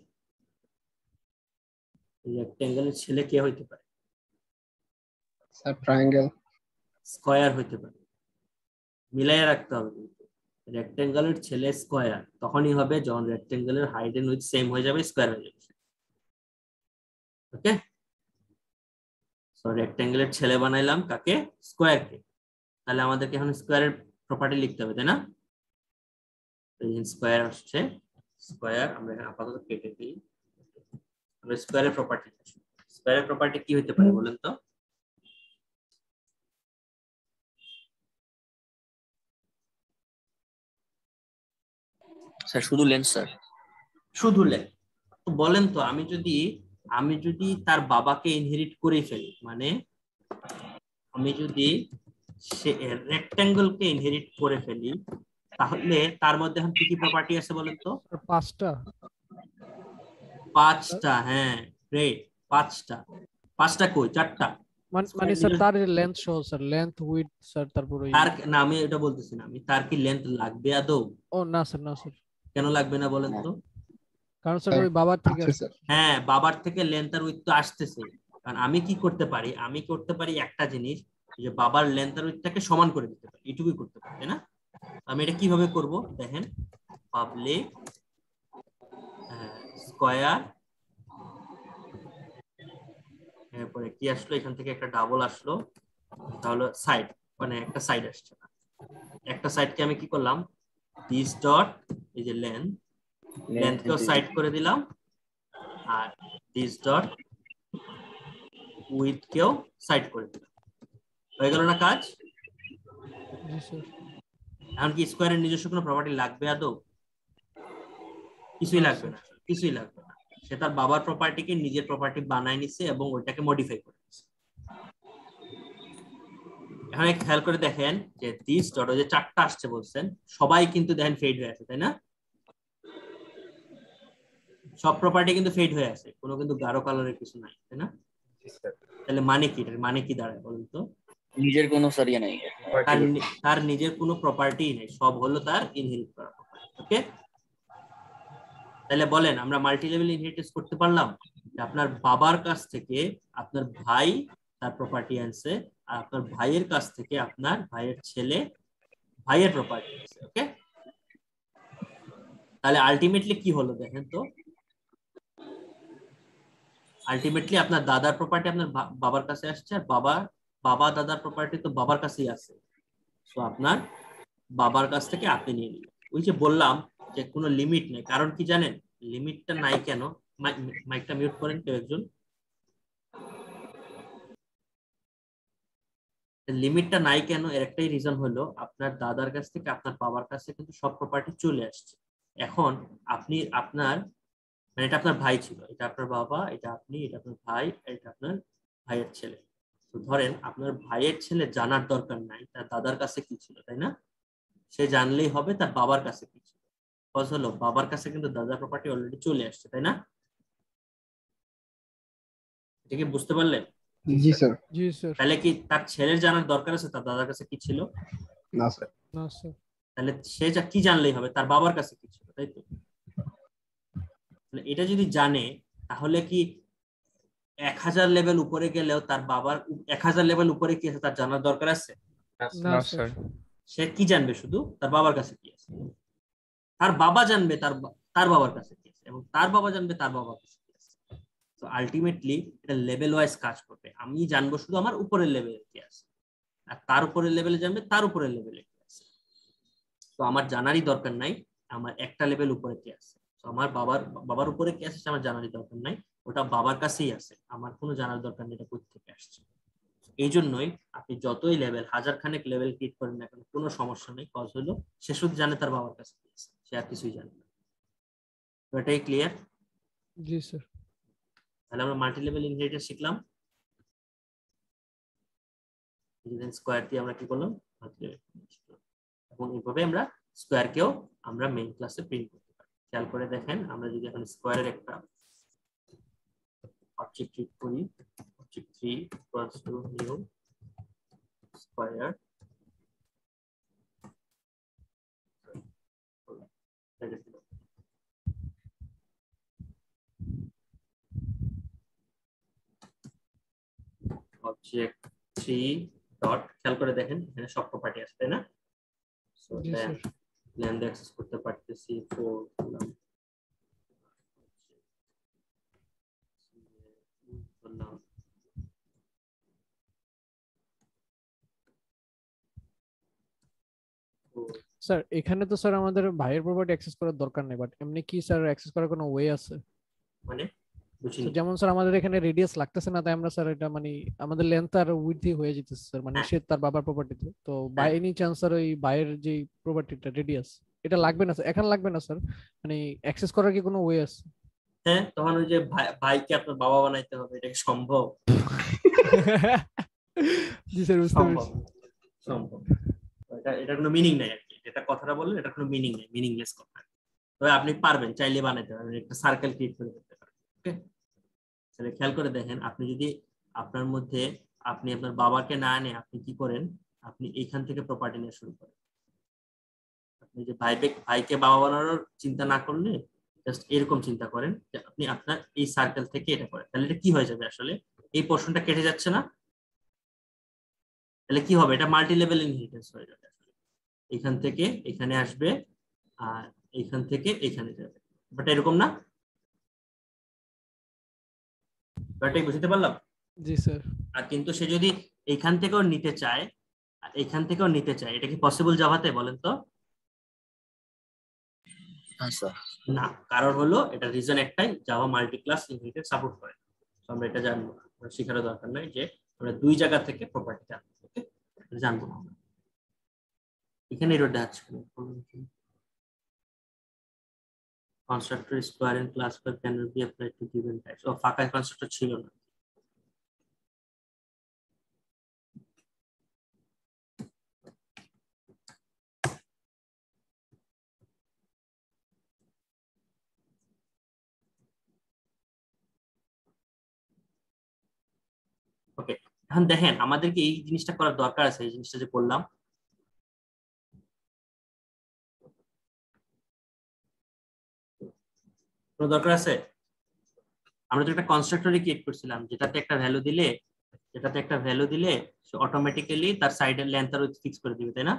রেক্ট্যাঙ্গেলের ছেলে কে হইতে পারে? Sir triangle. স্কয়ার হইতে পারে, মিলাইয়া রাখতে হবে। কিন্তু রেক্ট্যাঙ্গেলের ছেলে স্কয়ার তখনই হবে যখন রেক্ট্যাঙ্গেলের হাইট এন্ড উইডথ সেম হয়ে যাবে, স্কয়ার হয়ে যাবে। ওকে, সো রেক্ট্যাঙ্গেলের ছেলে বানাইলাম কাকে? স্কয়ার কে। তাহলে আমাদেরকে এখন স্কয়ারের প্রপার্টি লিখতে হবে, তাই না? স্কয়ার আসছে, স্কয়ার আমরা এখানে আপাতত কেটে দিই। আমরা স্কয়ারের প্রপার্টি, স্কয়ারের প্রপার্টি কি হতে পারে বলেন তো? স্যার শুধু লেন্স স্যার? শুধু লেন্থ। তো বলেন তো আমি যদি তার বাবাকে ইনহেরিট করে ফেলি, মানে আমি যদি রেক্ট্যাঙ্গেলকে ইনহেরিট করে ফেলি, তাহলে তার মধ্যে এখন কি কি প্রপার্টি আছে বলেন তো? 5টা। হ্যাঁ গ্রেট, 5টা কই? 4টা। মানে স্যার তার লেন্থ সহ স্যার, লেন্থ উইডথ স্যার, তারপর তার না, আমি এটা বলতেছি না, আমি তার কি লেন্থ লাগবে আদৌ? ও না স্যার, না স্যার। কেন লাগবে না বলেন তো? কারণ স্যার ওই বাবার থেকে আচ্ছা, হ্যাঁ বাবার থেকে লেন্থ আর উইডথ তো আসতেছে। কারণ আমি কি করতে পারি, আমি করতে পারি একটা জিনিস, যে বাবার লেন্থ আর উইডথটাকে সমান করে দিতে পারি, এটুকুই করতে পারি, তাই না? আমি এটা কিভাবে করব দেখেন, পাবলিক স্কয়ার, এরপরে কি আসলো, এখান থেকে একটা ডাবল আসলো, তাহলে সাইড, মানে একটা সাইড আসছে না, একটা সাইডকে আমি কি করলাম, দিস ডট এই যে লেন্থকেও সাইড করে দিলাম, আর দিস ডট উইথ কেও সাইড করে দিলাম। হয়ে গেল না কাজ? জি স্যার। এখন কি স্কয়ারের নিজস্ব কোনো প্রপার্টি লাগবে আদৌ? কিছুই লাগবে না, কিছুই লাগবে না। সে তার বাবার প্রপার্টিকে নিজের প্রপার্টি বানায় নিছে এবং ওইটাকে মডিফাই করে নিছে। এখানে খেয়াল করে দেখেন যে দিস ডট যে চারটা আসছে বলছেন সবাই কিন্তু দেখেন ফেড হয়ে আছে তাই না, সব প্রপার্টি কিন্তু ফেড হয়ে আছে, কোনো কিন্তু গাঢ় কালারের কিছু নাই তাই না। তাহলে মানে কি, মানে কি দাঁড়ায় বলুন তো? নিজের কোনো সারিয়া নাই, তার নিজের কোনো প্রপার্টি নেই, সব হলো তার ইনহেরিট করা প্রপার্টি। ওকে, তাহলে বলেন আমরা মাল্টি লেভেল ইনহেরিটেন্স করতে পারলাম যে আপনার বাবার কাছ থেকে আপনার ভাই তার প্রপার্টি আনছে, আর আপনার ভাইয়ের কাছ থেকে আপনার ভাইয়ের ছেলে ভাইয়ের প্রপার্টি আছে। ওকে, তাহলে আলটিমেটলি কি হলো দেখেন তো, আলটিমেটলি আপনার দাদার প্রপার্টি আপনার বাবার কাছে আসছে, আর বাবা দাদার প্রপার্টি তো বাবার কাছেই আছে, তো আপনার বাবার কাছ থেকে আপনি নিয়ে নিলেন। ওই যে বললাম যে কোনো লিমিট নেই, কারণ কি জানেন লিমিটটা নাই কেন? মাইকটা মিউট করেন কেউ একজন। লিমিটটা নাই কেন এর একটাই রিজন হলো আপনার দাদার কাছ থেকে আপনার বাবার কাছে কিন্তু সব প্রপার্টি চলে আসছে। এখন আপনি আপনার মানে এটা আপনার ভাই ছিল, এটা আপনার বাবা, এটা আপনি, এটা আপনার ভাই, এটা আপনার ভাইয়ের ছেলে। তো ধরেন আপনার ভাইয়ের ছেলে জানার দরকার নাই তার দাদার কাছে কি ছিল তাই না, সে জানলেই হবে তার বাবার কাছে কি ছিল। কজ হলো বাবার কাছে কিন্তু দাদার প্রপার্টি অলরেডি চলে আসছে তাই না, এটা কি বুঝতে পারলেন? জি স্যার। জি স্যার। তাহলে কি তার ছেলের জানার দরকার আছে তার দাদার কাছে কি ছিল? না স্যার। না স্যার। তাহলে সে যা কি জানলেই হবে তার বাবার কাছে কি ছিল, তাই তো? এটা যদি জানে তাহলে কি 1000 লেভেল উপরে গেলেও তার বাবার 1000 লেভেল উপরে কি আছে তার জানার দরকার আছে? না স্যার। সে কি জানবে শুধু তার বাবার কাছে কি আছে, তার বাবা জানবে তার বাবার কাছে কি আছে, এবং তার বাবা জানবে তার বাবার কাছে কি আছে। তো আলটিমেটলি এটা লেভেল ওয়াইজ কাজ করবে, আমি জানবো শুধু আমার উপরের লেভেলে কি আছে, আর তার উপরের লেভেলে জানবে তার উপরের লেভেলে কি আছে। তো আমার জানারই দরকার নাই আমার একটা লেভেল উপরে কি আছে, তো আমার বাবার উপরে কি আছে আমার জানারই দরকার নাই, ওটা বাবার কাছেই আছে, আমার কোনো জানার দরকার নেই এটা কোথা থেকে আসছে। এই জন্যই আপনি যতই লেভেল 1000 খানেক লেভেল ক্রিয়েট করেন না কেন কোনো সমস্যা নেই, কজ হলো সে শুধু জানে তার বাবার কাছে কি আছে, সে আর কিছুই জানে না। তো এটাই ক্লিয়ার? জি স্যার। তাহলে আমরা মাল্টি লেভেল ইনহেরিটেন্স শিখলাম, স্কয়ার দিয়ে আমরা কি করলাম এবং এইভাবে আমরা স্কয়ারকেও আমরা মেইন ক্লাসে প্রিন্ট করতে পারি। খেয়াল করে দেখেন আমরা যদি এখন স্কয়ারের একটা অবজেক্ট ক্রিয়েট করি, object 3 equals to new square, object 3 dot, খেয়াল করে দেখেন এখানে সব প্রপার্টি আছে তাই না, সো দেন ল্যান্ড অ্যাক্সেস করতে পারতেছি 4 করলাম, স্যার এখানে তো স্যার আমাদের ভাইয়ের প্রপার্টি অ্যাক্সেস করার দরকার নেই, বাট এমনি কি স্যার অ্যাক্সেস করার কোনো ওয়ে আছে? মানে বুঝিনি। যেমন স্যার আমাদের এখানে রেডিয়াস লাগতেছে না, তাই আমরা স্যার এটা মানে আমাদের লেন্থ আর উইডথই হয়ে যেতেছে স্যার, মানে সে তার বাবার প্রপার্টিতে, তো বাই এনি চান্স স্যার ওই ভাইয়ের যে প্রপার্টিটা রেডিয়াস এটা লাগবে না স্যার, এখন লাগবে না স্যার, মানে অ্যাক্সেস করার কি কোনো ওয়ে আছে? হ্যাঁ, তখন ওই যে ভাইকে আপনার বাবা বানাইতে হবে, এটা কি সম্ভব? জি স্যার বুঝতে পেরেছি। সম্ভব, এটা কোনো মিনিং নাই আর কি, এটা কথাটা বললেন এটা কোনো মিনিং নাই, মিনিংলেস কথা। তবে আপনি পারবেন, চাইলে বানাইতে পারবেন, একটা সার্কেল ক্রিয়েট করে দিতে পারবেন। ওকে, তাহলে খেয়াল করে দেখেন আপনি যদি আপনার মধ্যে আপনি আপনার বাবাকে না আনে আপনি কি করেন, আপনি এইখান থেকে প্রপার্টি নিয়ে শুরু করেন। আপনি যে ভাইকে বাবা বানানোর চিন্তা না করলে জাস্ট এরকম চিন্তা করেন যে আপনি আপনার এই সার্কেল থেকে এটা করেন, তাহলে এটা কি হয়ে যাবে আসলে এই পোরশনটা কেটে যাচ্ছে না, তাহলে কি হবে এটা মাল্টি লেভেল ইনহেরিটেন্স হয়ে যাবে। এখান থেকে এখানে আসবে আর এখান থেকে এখানে যাবে, বাট এরকম না, এটাই বুঝতে পারলাম? জি স্যার। আর কিন্তু সে যদি এখান থেকেও নিতে চায় আর এখান থেকেও নিতে চায়, এটা কি পসিবল জাভাতে বলেন তো? না, কারণ হলো এটা রিজন একটাই, Java multi class inheritance support করে। তো আমরা এটা জানবো না, শেখারও দরকার নাই যে আমরা দুই জায়গা থেকে প্রপার্টি জানবো। ওকে, জানবো না এখানে এররটা আছে constructor square and class square cannot be applied to given types. ও ফাঁকা কনস্ট্রাক্টর ছিল না। ওকে, এখন দেখেন আমাদেরকে এই জিনিসটা করার দরকার আছে, এই জিনিসটা যে করলাম। কোনো দরকার আছে? আমরা তো একটা কনস্ট্রাক্টরই ক্রিয়েট করছিলাম যেটাতে একটা ভ্যালু দিলে সে অটোমেটিক্যালি তার সাইডের লেন্থ আর উইডথ ফিক্স করে দিবে, তাই না?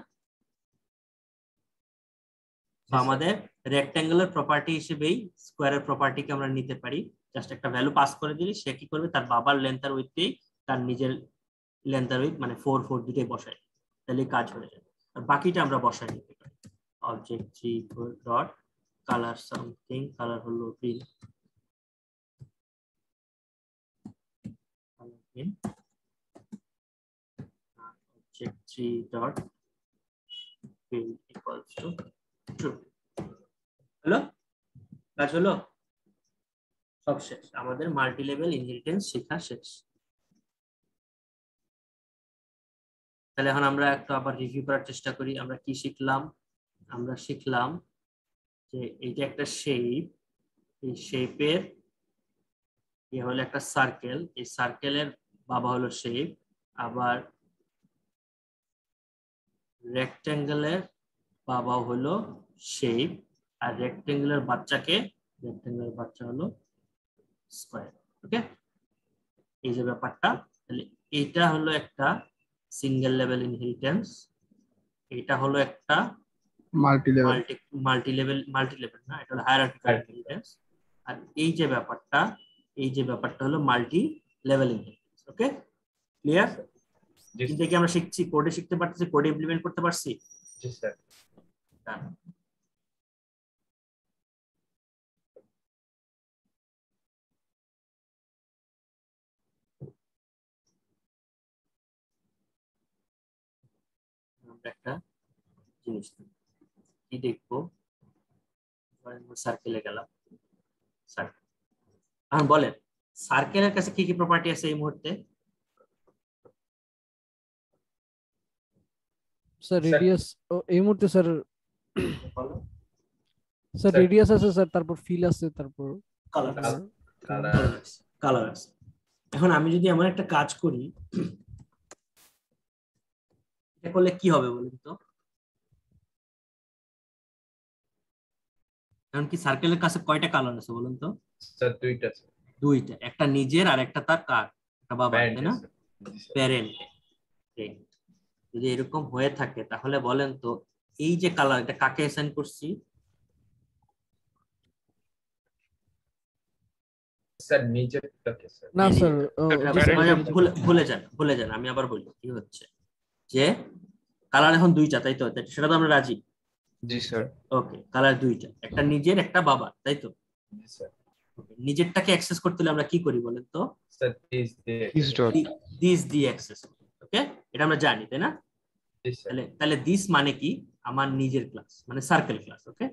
তো আমাদের রেক্ট্যাঙ্গুলার প্রপার্টি হিসেবেই স্কোয়ারের প্রপার্টিকে আমরা নিতে পারি। জাস্ট একটা ভ্যালু পাস করে দিলে সে কি করবে, তার বাবার লেন্থ আর উইডথেই তার নিজের লেন্থ আর উইডথ মানে 4 4 দুটোই বসায়, তাহলে কাজ হয়ে যাবে। আর বাকিটা আমরা বসাই নিতে পারি। Object 3 dot colour something, colour হলো green, object 3 dot fill equals to true. হলো? কাজ হলো? সব শেষ, আমাদের মাল্টি লেভেল ইনহেরিটেন্স শেখা শেষ। তাহলে এখন আমরা একটু আবার রিভিউ করার চেষ্টা করি। আমরা কি শিখলাম? আমরা শিখলাম যে এইটা একটা শেপ, এই শেপের এ হলো একটা সার্কেল, এই সার্কেলের বাবা হলো শেপ, আবার রেক্ট্যাঙ্গেলের বাবা হলো শেপ, আর রেক্ট্যাঙ্গেলের বাচ্চা হলো স্কয়ার। ওকে, এই যে ব্যাপারটা, তাহলে এইটা হলো একটা সিঙ্গেল লেভেল ইনহেরিটেন্স, এটা হলো একটা মাল্টি লেভেল না, এটা হলো হায়ারার্কিক্যাল ইনহেরিটেন্স, আর এই যে ব্যাপারটা হলো মাল্টি লেভেল ইনহেরিটেন্স। ওকে, ক্লিয়ার? এটা কি আমরা শিখছি, কোডে শিখতে পারতেছি, কোডে ইমপ্লিমেন্ট করতে পারছি? জি স্যার। একটা জিনিস কি দেখবো, সার্কেলে গেলাম, সার্কেল। এখন বলেন সার্কেলের কাছে কি কি প্রপার্টি আছে এই মুহূর্তে? স্যার রেডিয়াস এই মুহূর্তে স্যার রেডিয়াস আছে স্যার, তারপর ফিল আছে, তারপর কালার আছে। এখন আমি যদি এমন একটা কাজ করি, এটা করলে কি হবে বলুন তো? এখন কি সার্কেলের কাছে কয়টা কালার আছে বলুন তো? স্যার দুইটা, একটা নিজের আর একটা তার কার, একটা বাবা, তাই না? প্যারেন্ট। যদি এরকম হয়ে থাকে তাহলে বলেন তো এই যে কালার, এটা কাকে অ্যাসাইন করছি? স্যার নিজেরটাকে স্যার। না স্যার ভুলে যান, আমি আবার বলি কি হচ্ছে, যে কালার এখন দুইটা, তাই তো? সেটা তো আমরা রাজি। জি স্যার। ওকে, কালার দুইটা, একটা নিজের একটা বাবা, তাই তো? জি স্যার। নিজেরটাকে অ্যাক্সেস করতে হলে আমরা কি করি বলেন তো? স্যার দিস দিয়ে অ্যাক্সেস। ওকে, এটা আমরা জানি, তাই না? তাহলে দিস মানে কি? আমার নিজের ক্লাস, মানে সার্কেল ক্লাস। ওকে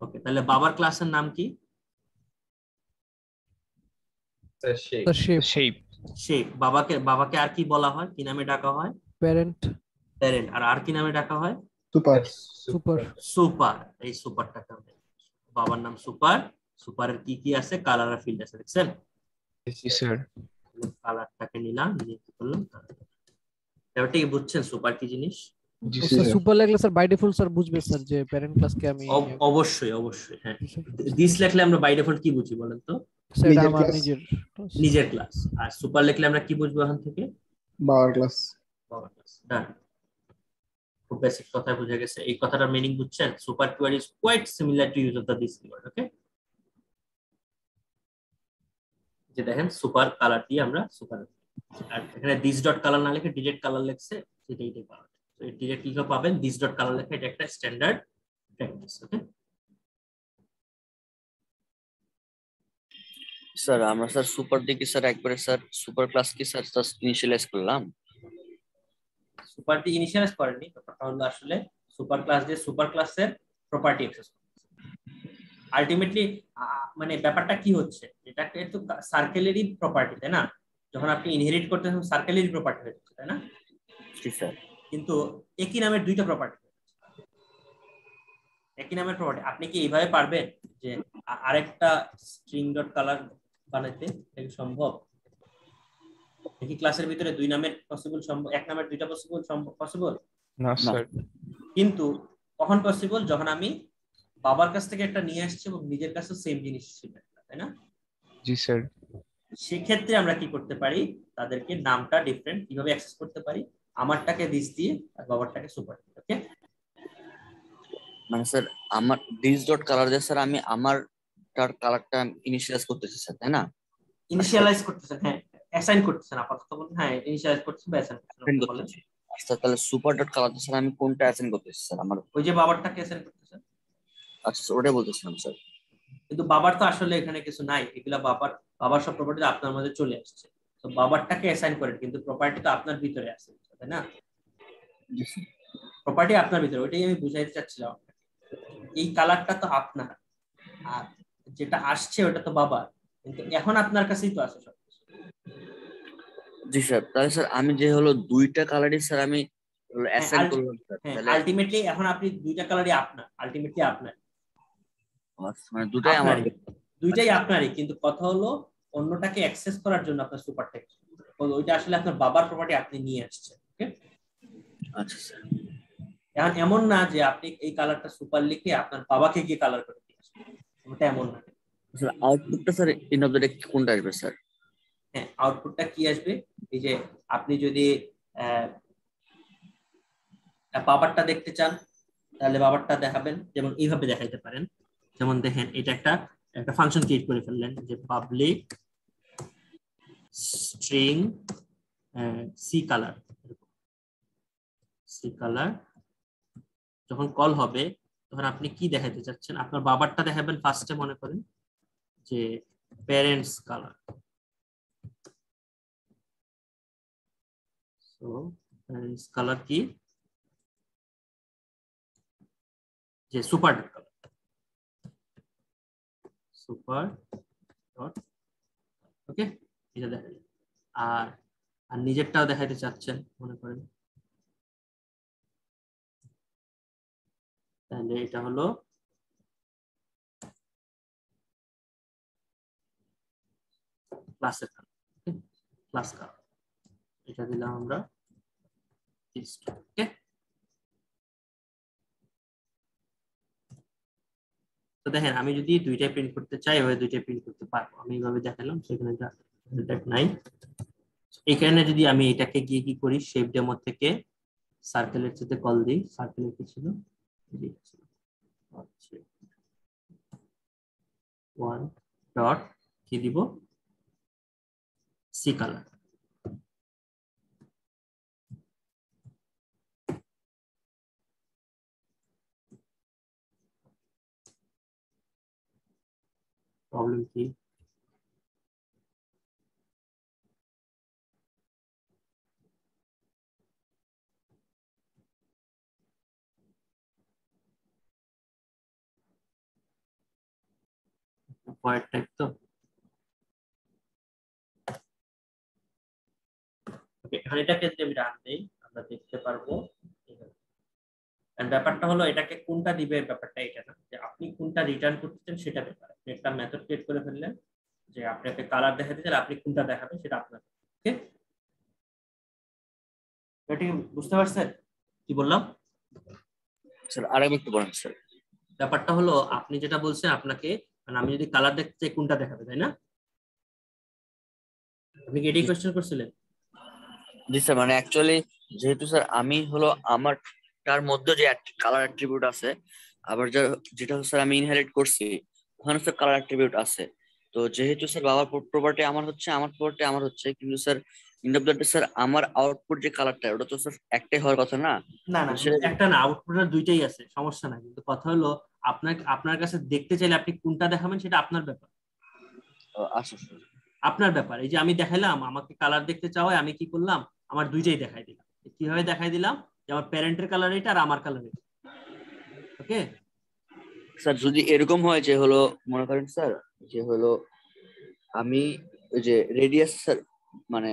ওকে, তাহলে বাবার ক্লাসের নাম কি? শেপ। বাবাকে আর কি বলা হয়, কি নামে ডাকা হয়? প্যারেন্ট। আর কি নামে ডাকা হয়? সুপার। এই সুপারটাকে বাবার নাম সুপার, সুপারের কি কি আছে? কালার আর ফিল্ড আছে, দেখছেন? কালারটাকে নিলাম, নিয়ে কি করলাম, ব্যাপারটা কি বুঝছেন সুপার কি জিনিস? সুপার লাগলে স্যার বাই ডিফল্ট স্যার বুঝবে স্যার যে প্যারেন্ট ক্লাসকে আমি অবশ্যই হ্যাঁ। দিস লিখলে আমরা বাই ডিফল্ট কি বুঝি বলেন তো? সেটা আমার নিজের ক্লাস। আর সুপার লিখলে আমরা কি বুঝবো এখান থেকে? বাবার ক্লাস। ডান, খুব বেসিক কথা বুঝে গেছে। এই কথাটার মিনিং বুঝছেন? Super query is quite similar to use of the this keyword. Okay, যে দেখেন সুপার কালার দিয়ে আমরা সুপার, আর এখানে দিস ডট কালার না লিখে ডিরেক্ট কালার লিখছে, সেটাই পাবেন। তো এই ডিরেক্ট কি পাবেন? দিস ডট কালার লেখা, এটা একটা স্ট্যান্ডার্ড প্র্যাকটিস। ওকে স্যার, আমরা স্যার সুপার দিকে স্যার একবারে স্যার সুপার ক্লাস কি স্যার জাস্ট ইনিশিয়ালাইজ করলাম? সুপার দিয়ে ইনিশিয়ালাইজ করেননি, ব্যাপারটা হলো আসলে সুপার ক্লাস দিয়ে সুপার ক্লাসের প্রপার্টি অ্যাক্সেস করতেছে। আলটিমেটলি মানে ব্যাপারটা কি হচ্ছে, এটা একটু সার্কেলেরই প্রপার্টি, তাই না? যখন আপনি ইনহেরিট করতেছেন সার্কেলেরই প্রপার্টি হচ্ছে, তাই না? জি স্যার। কিন্তু একই নামের দুইটা প্রপার্টি, একই নামের প্রপার্টি। আপনি কি এইভাবে পারবেন যে আরেকটা স্ট্রিং ডট কালার বানাইতে? এটা সম্ভব? কি ক্লাসের ভিতরে দুই নামের পসিবল সম্ভব, এক নামের দুইটা পসিবল? না স্যার। কিন্তু কখন পসিবল? যখন আমি বাবার কাছ থেকে একটা নিয়ে আসছি এবং নিজের কাছে সেম জিনিস ছিল, তাই না? জি স্যার। সেক্ষেত্রে আমরা কি করতে পারি, তাদেরকে নামটা ডিফারেন্ট কিভাবে অ্যাক্সেস করতে পারি, আমারটাকে দিস দিয়ে আর বাবারটাকে সুপার। ওকে, মানে স্যার আমার দিস ডট কালার দিয়ে স্যার আমি আমার তার কালারটা ইনিশিয়ালাইজ করতেছি স্যার, তাই না? ইনিশিয়ালাইজ করতেছেন, হ্যাঁ অ্যাসাইন করতেছেন আপাতত বলেন, হ্যাঁ ইনিশিয়ালাইজ করতেছেন বা অ্যাসাইন অ্যাসাইন করতেছেন বলেন। করতেছি। আচ্ছা তাহলে সুপার ডট কালার দিয়ে স্যার আমি কোনটা অ্যাসাইন করতেছি স্যার? আমার ওই যে বাবারটাকে অ্যাসাইন করতেছেন। আচ্ছা ওটাই বলতেছিলাম স্যার। কিন্তু বাবার তো আসলে এখানে কিছু নাই, এগুলা বাবার সব প্রপার্টি আপনার মধ্যে চলে আসছে, তো বাবারটাকে অ্যাসাইন করেন, কিন্তু প্রপার্টি তো আপনার ভিতরে আছে, তাই না? প্রপার্টি আপনার ভিতরে, ওইটাই আমি বুঝাইতে চাচ্ছিলাম আপনাকে। এই কালারটা তো আপনার, আর যেটা আসছে ওটা তো বাবার, কিন্তু এখন আপনার কাছেই তো আছে সবকিছু। জি স্যার, তাহলে স্যার আমি যে হলো দুইটা কালারই স্যার আমি অ্যাসাইন করলাম স্যার, তাহলে আলটিমেটলি এখন আপনি দুইটা কালারই আপনার, আলটিমেটলি আপনার, মানে দুটাই আমার, দুইটাই আপনারই, কিন্তু কথা হলো অন্যটাকে অ্যাক্সেস করার জন্য আপনার সুপার টেক্সট, ওইটা আসলে আপনার বাবার প্রপার্টি আপনি নিয়ে আসছেন। ওকে, আচ্ছা স্যার। এখন এমন না যে আপনি এই কালারটা সুপার লিখে আপনার বাবাকে গিয়ে কালার করে দিয়ে আসবেন, ওটা এমন না। স্যার আউটপুটটা sir end of the day কোনটা আসবে স্যার? হ্যাঁ, আউটপুটটা কি আসবে, এই যে আপনি যদি বাবারটা দেখতে চান তাহলে বাবারটা দেখাবেন, যেমন এইভাবে দেখাইতে পারেন। যেমন দেখেন, এটা একটা ফাংশন ক্রিয়েট করে ফেললেন যে public string C colour, C colour যখন কল হবে তখন আপনি কি দেখাতে চাচ্ছেন, আপনার বাবারটা দেখাবেন ফার্স্টে, মনে করেন যে parents colour, so parents colour কি, যে super dot colour, super dot, okay এটা দেখা যায়। আর নিজেরটাও দেখাইতে চাচ্ছেন মনে করেন, তাহলে এটা হলো ক্লাসের কালার, ক্লাস কালার, এটা দিলাম আমরা। ওকে, তো দেখেন আমি যদি দুইটাই প্রিন্ট করতে চাই এভাবে দুইটাই প্রিন্ট করতে পারবো, আমি এইভাবে দেখালাম, সেখানে নাই। এখানে যদি আমি এটাকে গিয়ে কি করি, শেপ ডেমো থেকে সার্কেলের সাথে কল দিই, সার্কেলের কি ছিল, ওয়ান ডট কি দিব, সি কালার। প্রবলেম কি, ভয়েড টাইপ তো। ওকে, এখন এটাকে যদি আমি রান দেই আমরা দেখতে পারবো। ব্যাপারটা হলো এটাকে কোনটা দিবে, ব্যাপারটা এটা না যে আপনি কোনটা রিটার্ন করতে চান সেটা ব্যাপার। আপনি একটা মেথড ক্রিয়েট করে ফেললেন যে আপনাকে কালার দেখাতে চান, আপনি কোনটা দেখাবেন সেটা আপনার। ওকে, এটা কি বুঝতে পারছেন কি বললাম? স্যার আরেকবার একটু বলেন স্যার। ব্যাপারটা হলো আপনি যেটা বলছেন আপনাকে, মানে আমি যদি কালার দেখতে চাই কোনটা দেখাবে, তাই না? আপনি কি এটাই কোশ্চেন করছিলেন? জি স্যার, মানে অ্যাকচুয়ালি যেহেতু স্যার আমি হলো আমার তার মধ্যে যে কালার অ্যাট্রিবিউট আছে, আবার যেটা স্যার আমি ইনহেরিট করছি ওখানে স্যার কালার অ্যাট্রিবিউট আছে, তো যেহেতু স্যার বাবার প্রপার্টি আমার হচ্ছে, আমার প্রপার্টি আমার হচ্ছে, কিন্তু sir end of the day sir আমার আউটপুট যে কালারটা ওটা তো স্যার একটাই হওয়ার কথা না। না না, একটা না, আউটপুটের দুইটাই আছে, সমস্যা নাই, কিন্তু কথা হলো আপনার কাছে দেখতে চাইলে আপনি কোনটা দেখাবেন সেটা আপনার ব্যাপার। আচ্ছা স্যার, আপনার ব্যাপার। এই যে আমি দেখাইলাম, আমাকে কালার দেখতে চাওয়ায় আমি কি করলাম, আমার দুইটাই দেখাই দিলাম। কিভাবে দেখাই দিলাম, যে আমার প্যারেন্টের কালার এটা আর আমার কালার এটা। ওকে স্যার যদি এরকম হয় যে হলো মনে করেন স্যার যে হলো আমি ওই যে রেডিয়াস স্যার, মানে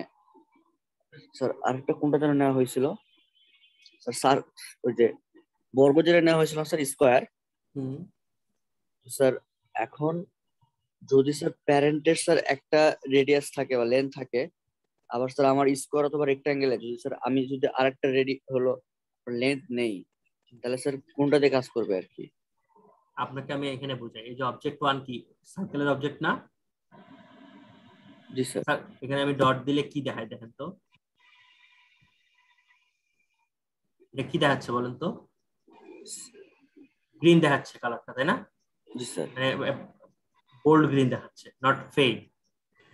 স্যার আরেকটা কোনটা যেন নেওয়া হয়েছিল স্যার, ওই যে বর্গ যেটা নেওয়া হয়েছিল স্যার স্কোয়ার। স্যার এখন যদি স্যার প্যারেন্টের স্যার একটা রেডিয়াস থাকে বা লেন্থ থাকে, আবার স্যার আমার স্কোয়ার অথবা রেক্টাঙ্গেল যদি স্যার আমি যদি আরেকটা রেডি হলো লেন্থ নেই, তাহলে স্যার কোনটাতে কাজ করবে আর কি? আপনাকে আমি এখানে বুঝাই, এই যে অবজেক্ট 1 কি সার্কেলের অবজেক্ট না? জি স্যার। এখানে আমি ডট দিলে কি দেখায় দেখেন তো, এটা কি দেখাচ্ছে বলেন তো? গ্রিন দেখাচ্ছে কালারটা, তাই না? জি স্যার। মানে বোল্ড গ্রিন দেখাচ্ছে, নট ফেড।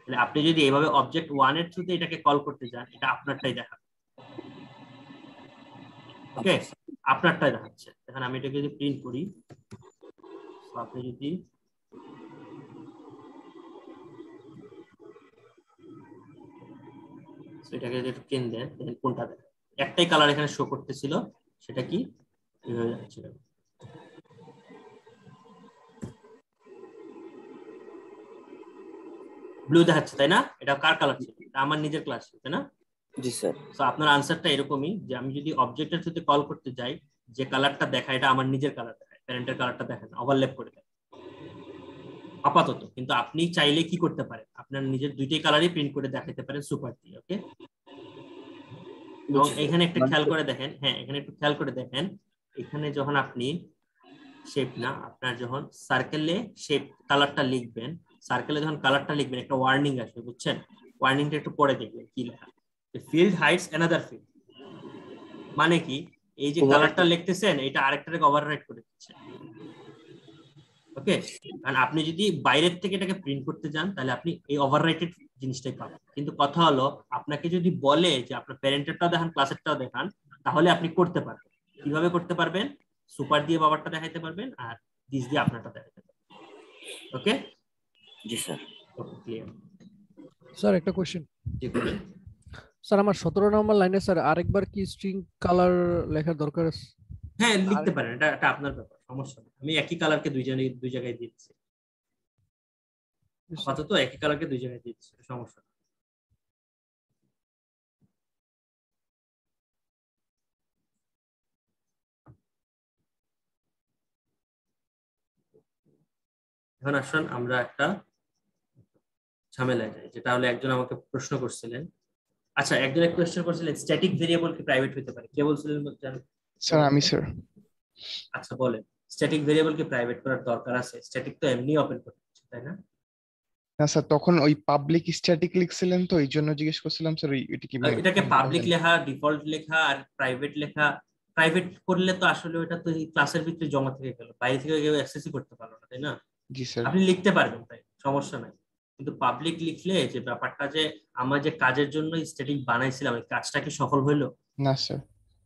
তাহলে আপনি যদি এইভাবে অবজেক্ট 1 এর থ্রুতে এটাকে কল করতে যান, এটা আপনারটাই দেখাবে। ওকে, আপনারটাই দেখাচ্ছে। এখন আমি এটাকে যদি প্রিন্ট করি, আপনি যদি এটাকে যদি একটু কেন দেন, দেখেন কোনটা দেন, একটাই কালার এখানে শো করতেছিল, সেটা কি এইভাবে যাচ্ছিল। ব্লু দেখাচ্ছে, তাই না? এটা কার কালার ছিল? এটা আমার নিজের ক্লাস, তাই না? জি স্যার। সো আপনার আনসারটা এরকমই যে আমি যদি অবজেক্টের থ্রুতে কল করতে যাই, যে কালারটা দেখায় এটা আমার নিজের কালার দেখায়, প্যারেন্টের কালারটা দেখেন ওভারল্যাপ করে দেয় আপাতত। কিন্তু আপনি চাইলে কি করতে পারেন, আপনার নিজের দুইটাই কালারই প্রিন্ট করে দেখাতে পারেন সুপার দিয়ে। ওকে, এবং এখানে একটা খেয়াল করে দেখেন, হ্যাঁ এখানে একটু খেয়াল করে দেখেন, এখানে যখন আপনি শেপ না, আপনার যখন সার্কেলে শেপ কালারটা লিখবেন, সার্কেলে যখন কালারটা লিখবেন একটা ওয়ার্নিং আসবে, বুঝছেন? ওয়ার্নিংটা একটু পরে দেখবেন কি লেখা, ফিল্ড হাইডস অ্যানাদার ফিল্ড। মানে কি, এই যে কালারটা লিখতেছেন এটা আরেকটাকে ওভাররাইট করে দিচ্ছে। ওকে, কারণ আপনি যদি বাইরের থেকে এটাকে প্রিন্ট করতে যান তাহলে আপনি এই ওভাররাইটেড জিনিসটাই পাবেন। কিন্তু কথা হলো, আপনাকে যদি বলে যে আপনার প্যারেন্টেরটাও দেখান ক্লাসেরটাও দেখান, তাহলে আপনি করতে পারবেন। কিভাবে করতে পারবেন? সুপার দিয়ে বাবারটা দেখাইতে পারবেন আর দিস দিয়ে আপনারটা দেখাইতে পারবেন। ওকে জি স্যার। ওকে, ক্লিয়ার। স্যার একটা কোশ্চেন। জি বলেন। স্যার আমার 17 নম্বর লাইনে স্যার আরেকবার কি স্ট্রিং কালার লেখার দরকার আছে? হ্যাঁ লিখতে পারেন, এটা আপনার ব্যাপার, সমস্যা নেই। আমি একই কালারকে দুই জায়গায় দিচ্ছি, আপাতত একই কালারকে দুই জায়গায় দিচ্ছি, সমস্যা নেই। এখন আসুন আমরা একটা ঝামেলায় যাই, যেটা হলো একজন আমাকে প্রশ্ন করছিলেন। আচ্ছা, একজন এক কোয়েশ্চেন করছিলেন স্ট্যাটিক ভেরিয়েবল কি প্রাইভেট হতে পারে, কে বলছিলেন জানেন? স্যার আমি স্যার। আচ্ছা বলেন, স্ট্যাটিক ভেরিয়েবল কি প্রাইভেট করার দরকার আছে? স্ট্যাটিক তো এমনি ওপেন করতে হচ্ছে, তাই না? না স্যার, তখন ওই পাবলিক স্ট্যাটিক লিখছিলেন তো এই জন্য জিজ্ঞেস করছিলাম স্যার, এটা কি এটাকে পাবলিক লেখা, ডিফল্ট লেখা আর প্রাইভেট লেখা। প্রাইভেট করলে তো আসলে ওটা তো ক্লাসের ভিতরে জমা থেকে গেল, বাইরে থেকে কেউ অ্যাক্সেসই করতে পারলো না, তাই না? জি স্যার। আপনি লিখতে পারবেন, তাই সমস্যা নাই। কিন্তু পাবলিক লিখলে যে ব্যাপারটা, যে আমার যে কাজের জন্য স্ট্যাটিক বানাইছিলাম ওই কাজটা কি সফল হইলো? না স্যার।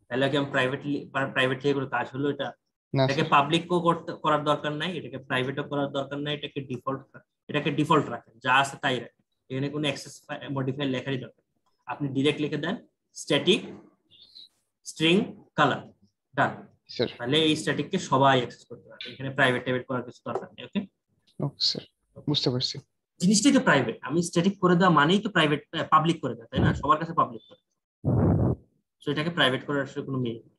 তাহলে কি আমি প্রাইভেট থেকে কোনো কাজ হলো? এটাকে পাবলিক করার দরকার নাই, এটাকে প্রাইভেটও করার দরকার নাই, এটাকে ডিফল্ট রাখেন, যা আছে তাই রাখেন। এখানে কোনো অ্যাক্সেস মডিফায়ার লেখারই দরকার। আপনি ডিরেক্ট লিখে দেন স্ট্যাটিক স্ট্রিং কালার, ডান। তাহলে এই স্ট্যাটিককে সবাই অ্যাক্সেস করতে পারবে, এখানে প্রাইভেট করার কিছু দরকার নেই। ওকে ওকে স্যার, বুঝতে পারছি। জিনিসটাই তো প্রাইভেট, আমি স্ট্যাটিক করে দেওয়া মানেই তো প্রাইভেট, পাবলিক করে দেওয়া, তাই না? সবার কাছে পাবলিক করে, তো এটাকে প্রাইভেট করার আসলে কোনো মিনিং নেই।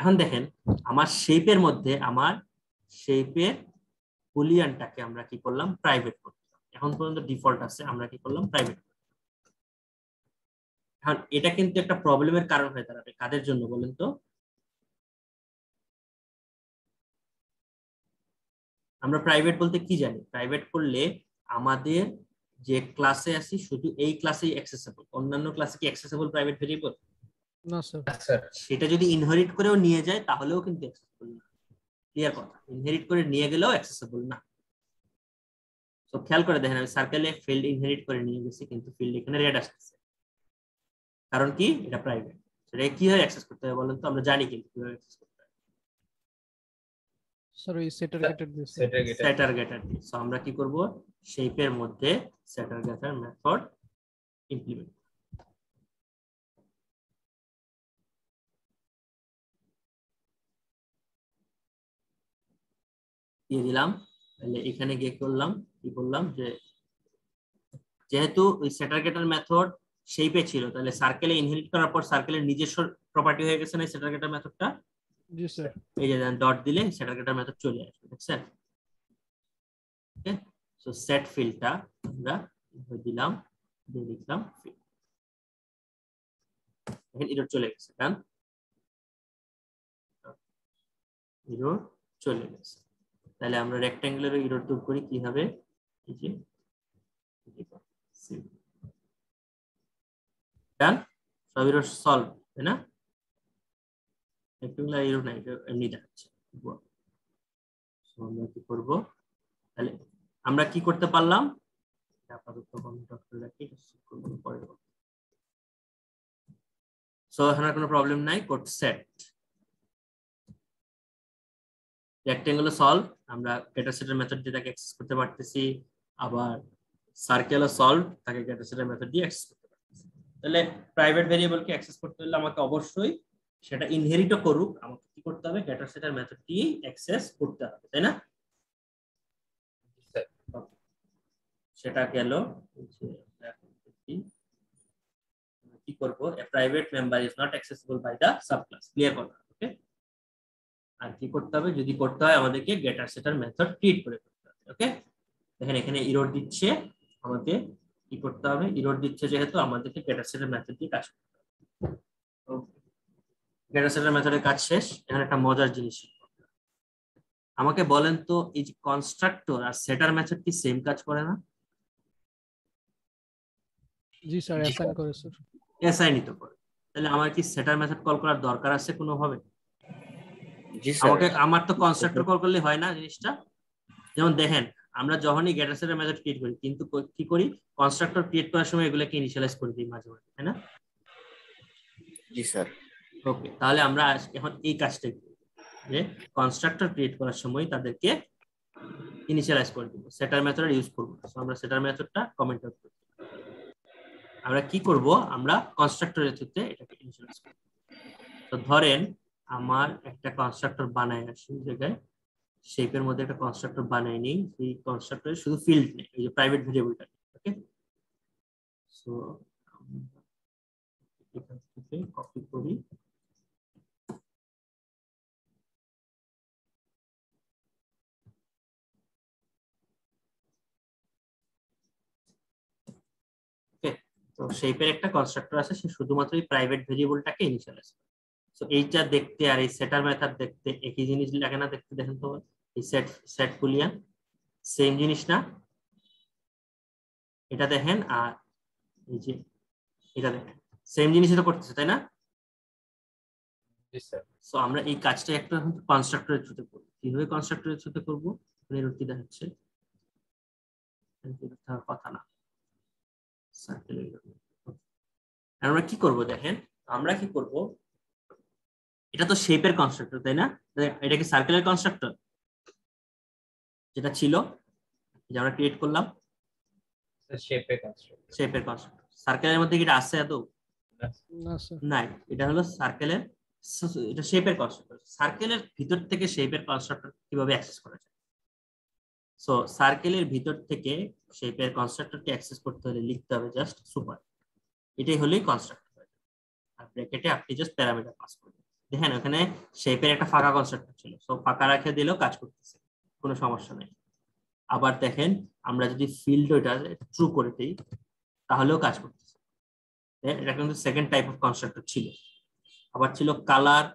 এখন দেখেন আমার শেপের মধ্যে, আমার শেপের বুলিয়ানটাকে আমরা কি করলাম? প্রাইভেট করলাম। এখন পর্যন্ত ডিফল্ট আছে, আমরা কি করলাম? প্রাইভেট। এখন এটা কিন্তু একটা প্রবলেমের কারণ হয়ে দাঁড়াবে, কাদের জন্য বলেন তো? আমরা প্রাইভেট বলতে কি জানি? প্রাইভেট করলে আমাদের যে ক্লাসে আছি শুধু এই ক্লাসেই অ্যাক্সেসিবল, অন্যান্য ক্লাসে কি অ্যাক্সেসিবল প্রাইভেট ভেরিয়েবল? না স্যার। সেটা যদি ইনহেরিট করেও নিয়ে যায় তাহলেও কিন্তু অ্যাক্সেসিবল না। ক্লিয়ার কথা? ইনহেরিট করে নিয়ে গেলেও অ্যাক্সেসিবল না। তো খেয়াল করে দেখেন, আমি সার্কেলে ফিল্ড ইনহেরিট করে নিয়ে গেছি, কিন্তু ফিল্ড এখানে রেড আসছে, কারণ কি? এটা প্রাইভেট। সেটা কিভাবে অ্যাক্সেস করতে হবে বলেন তো? আমরা জানি কিন্তু কিভাবে অ্যাক্সেস করতে হবে। স্যার ওই সেটার গেটার দিয়ে। সেটার গেটার দিয়ে। সো আমরা কি করব? শেপের মধ্যে সেটার গেটার মেথড ইমপ্লিমেন্ট। দিয়ে দিলাম। তাহলে এখানে গিয়ে করলাম কি বললাম, যে যেহেতু ওই সেটার গেটার মেথড শেপে ছিল, তাহলে সার্কেলে ইনহেরিট করার পর সার্কেলের নিজস্ব প্রপার্টি হয়ে গেছে না সেটার গেটার মেথডটা? জি স্যার। এই যে ডট দিলে সেটার গেটার মেথড চলে আসবে, দেখছেন? ওকে, সো সেট ফিল্ডটা আমরা দিলাম দিয়ে লিখলাম ফিল্ড, দেখেন এরর চলে গেছে, কারণ এরর চলে গেছে। তাহলে আমরা রেক্ট্যাঙ্গুলার এরর দূর করি কি হবে, এই যে ডান, সব এরর সলভ, তাই না? রেক্ট্যাঙ্গুলার এরর না, এটা এমনি দেখাচ্ছে। আমরা কি করব, তাহলে আমরা কি করতে পারলাম, আপাতত কমেন্ট করে রাখি, পরে করব। সো এখানে কোনো প্রবলেম নাই, কোড সেট রেক্ট্যাঙ্গুলার সলভ, আমরা গেটার সেটার মেথড দিয়ে তাকে অ্যাক্সেস করতে পারতেছি, আবার সার্কেলার সলভ তাকে গেটার সেটার মেথড দিয়ে অ্যাক্সেস করতে পারতেছি। তাহলে প্রাইভেট ভেরিয়েবলকে অ্যাক্সেস করতে হলে আমাকে অবশ্যই সেটা ইনহেরিটও করুক, আমাকে কি করতে হবে, গেটার সেটার মেথড দিয়ে অ্যাক্সেস করতে হবে, তাই না? সেটা গেল, কি করব, a private member is not accessible by the subclass, clear করতে হবে। ওকে, আর কি করতে হবে, যদি করতে হয় আমাদেরকে গেটার সেটার মেথড ক্রিয়েট করে করতে হবে। ওকে, দেখেন এখানে এরর দিচ্ছে, আমাকে কি করতে হবে, এরর দিচ্ছে যেহেতু আমাদেরকে গেটার সেটার মেথড দিয়ে কাজ করতে হবে। গেটার সেটার মেথডের কাজ শেষ। এখানে একটা মজার জিনিস, আমাকে বলেন তো এই যে কনস্ট্রাক্টর আর সেটার মেথড কি সেম কাজ করে না? জি স্যার, অ্যাসাইন করে স্যার। অ্যাসাইনই তো করে, তাহলে আমার কি সেটার মেথড কল করার দরকার আছে কোনো ভাবে? জি স্যার। আমাকে, আমার তো কনস্ট্রাক্টর কল করলে হয় না জিনিসটা। যেমন দেখেন আমরা যখনই গেটার সেটার মেথড ক্রিয়েট করি, কিন্তু কি করি, কনস্ট্রাক্টর ক্রিয়েট করার সময় এগুলোকে ইনিশিয়ালাইজ করে দিই মাঝে মাঝে, তাই না? জি স্যার। ওকে, তাহলে আমরা এখন এই কাজটাই করি যে কনস্ট্রাক্টর ক্রিয়েট করার সময় তাদেরকে ইনিশিয়ালাইজ করে দিব, সেটার মেথড ইউজ করব। সো আমরা সেটার মেথডটা কমেন্ট আউট করব। আমরা কি করব, আমরা কনস্ট্রাক্টরের থ্রুতে এটাকে ইনিশিয়ালাইজ করব। তো ধরেন আমার একটা কনস্ট্রাক্টর বানায় আসি, জায়গায় শেপের মধ্যে একটা কনস্ট্রাক্টর বানায় নেই, সেই কনস্ট্রাক্টরে শুধু ফিল্ড নেই, এই যে প্রাইভেট ভেরিয়েবলটা। ওকে, সো এখান থেকে কপি করি, তো শেপের একটা কনস্ট্রাক্টর আছে, সে শুধুমাত্র এই প্রাইভেট ভেরিয়েবলটাকে ইনিশিয়ালাইজ করে। সো এইটা দেখতে আর এই সেটার মেথড দেখতে একই জিনিস লাগে না? দেখতে দেখেন তো, এই সেট বুলিয়ান সেম জিনিস না? এটা দেখেন আর এই যে এটা দেখেন, সেম জিনিসই তো করতেছে, তাই না? সো আমরা এই কাজটা একটা কনস্ট্রাক্টরের থ্রুতে করব। কিভাবে কনস্ট্রাক্টরের থ্রুতে করব, এর কি দেখাচ্ছে, কথা না, আমরা কি করব দেখেন, আমরা কি করব, এটা তো শেপের কনস্ট্রাক্টর, তাই না? এটা কি সার্কেলের কনস্ট্রাক্টর যেটা ছিল, যে আমরা ক্রিয়েট করলাম? শেপের কনস্ট্রাক্টর। শেপের কনস্ট্রাক্টর সার্কেলের মধ্যে কি এটা আছে আদৌ? না স্যার। নাই, এটা হলো সার্কেলের, এটা শেপের কনস্ট্রাক্টর। সার্কেলের ভিতর থেকে শেপের কনস্ট্রাক্টর কিভাবে অ্যাক্সেস করা যায়? সো সার্কেলের ভিতর থেকে শেপের কনস্ট্রাক্টরকে অ্যাক্সেস করতে হলে লিখতে হবে জাস্ট সুপার, এটাই হলোই কনস্ট্রাক্টর। আর ব্র্যাকেটে আপনি জাস্ট প্যারামিটার পাস করবেন। দেখেন ওখানে শেপের একটা ফাঁকা কনস্ট্রাক্টর ছিল, সো ফাঁকা রেখে দিলেও কাজ করতেছে, কোনো সমস্যা নেই। আবার দেখেন আমরা যদি ফিল্ড ওটা ট্রু করে দিই তাহলেও কাজ করতেছে। এটা কিন্তু সেকেন্ড টাইপ অফ কনস্ট্রাক্টর ছিল। আবার ছিল কালার,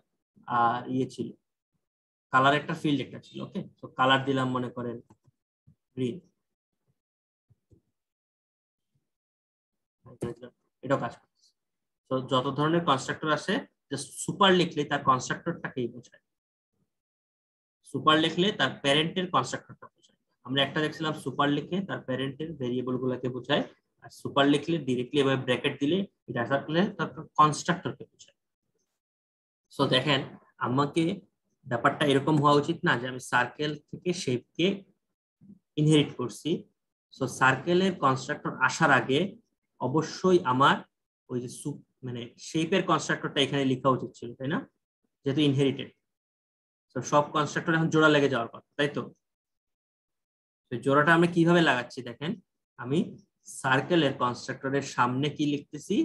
আর ইয়ে ছিল কালার একটা ফিল্ড একটা ছিল। ওকে, তো কালার দিলাম মনে করেন গ্রিন, এটাও কাজ করতেছে। তো যত ধরনের কনস্ট্রাক্টর আছে জাস্ট সুপার লিখলে তার কনস্ট্রাক্টরটাকেই বোঝায়, সুপার লিখলে তার প্যারেন্টের কনস্ট্রাক্টরটা বোঝায়। আমরা একটা দেখছিলাম সুপার লিখে তার প্যারেন্টের ভেরিয়েবল গুলোকে বোঝায়, আর সুপার লিখলে ডিরেক্টলি এভাবে ব্র্যাকেট দিলে এটা আসলে তার কনস্ট্রাক্টরকে বোঝায়। সো দেখেন আমাকে ব্যাপারটা এরকম হওয়া উচিত না যে আমি সার্কেল থেকে শেপকে ইনহেরিট করছি। সো সার্কেলের কনস্ট্রাক্টর আসার আগে অবশ্যই আমার ওই যে মানে শেপের কনস্ট্রাক্টরটা এখানে লেখা উচিত ছিল, তাই না? যেহেতু ইনহেরিটেড, তো সব কনস্ট্রাক্টর এখন জোড়া লেগে যাওয়ার কথা, তাই তো? জোড়াটা আমরা কিভাবে লাগাচ্ছি দেখেন, আমি সার্কেলের কনস্ট্রাক্টরের সামনে কি লিখতেছি,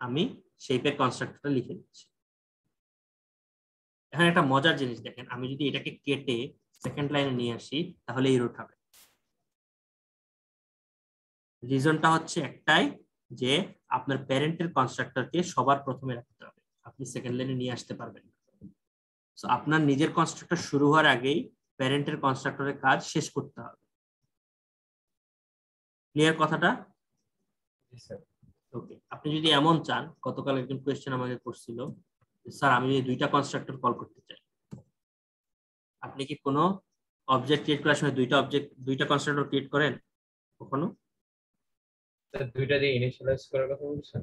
আমি শেপের কনস্ট্রাক্টরটা লিখে দিচ্ছি। এখানে একটা মজার জিনিস দেখেন, আমি যদি এটাকে কেটে সেকেন্ড লাইনে নিয়ে আসি তাহলে এই রুট হবে। রিজনটা হচ্ছে একটাই, যে আপনার প্যারেন্টের কনস্ট্রাক্টরকে সবার প্রথমে রাখতে হবে, আপনি সেকেন্ড লাইনে নিয়ে আসতে পারবেন না। সো আপনার নিজের কনস্ট্রাক্টর শুরু হওয়ার আগেই প্যারেন্টের কনস্ট্রাক্টরের কাজ শেষ করতে হবে। ক্লিয়ার কথাটা? ওকে, আপনি যদি এমন চান, গতকাল একজন কোয়েশ্চেন আমাকে করছিল, স্যার আমি যদি দুইটা কনস্ট্রাক্টর কল করতে চাই, আপনি কি কোনো অবজেক্ট ক্রিয়েট করার সময় দুইটা কনস্ট্রাক্টর ক্রিয়েট করেন কখনো? দুইটা দিয়ে ইনিশিয়ালাইজ করার কথা বলছেন?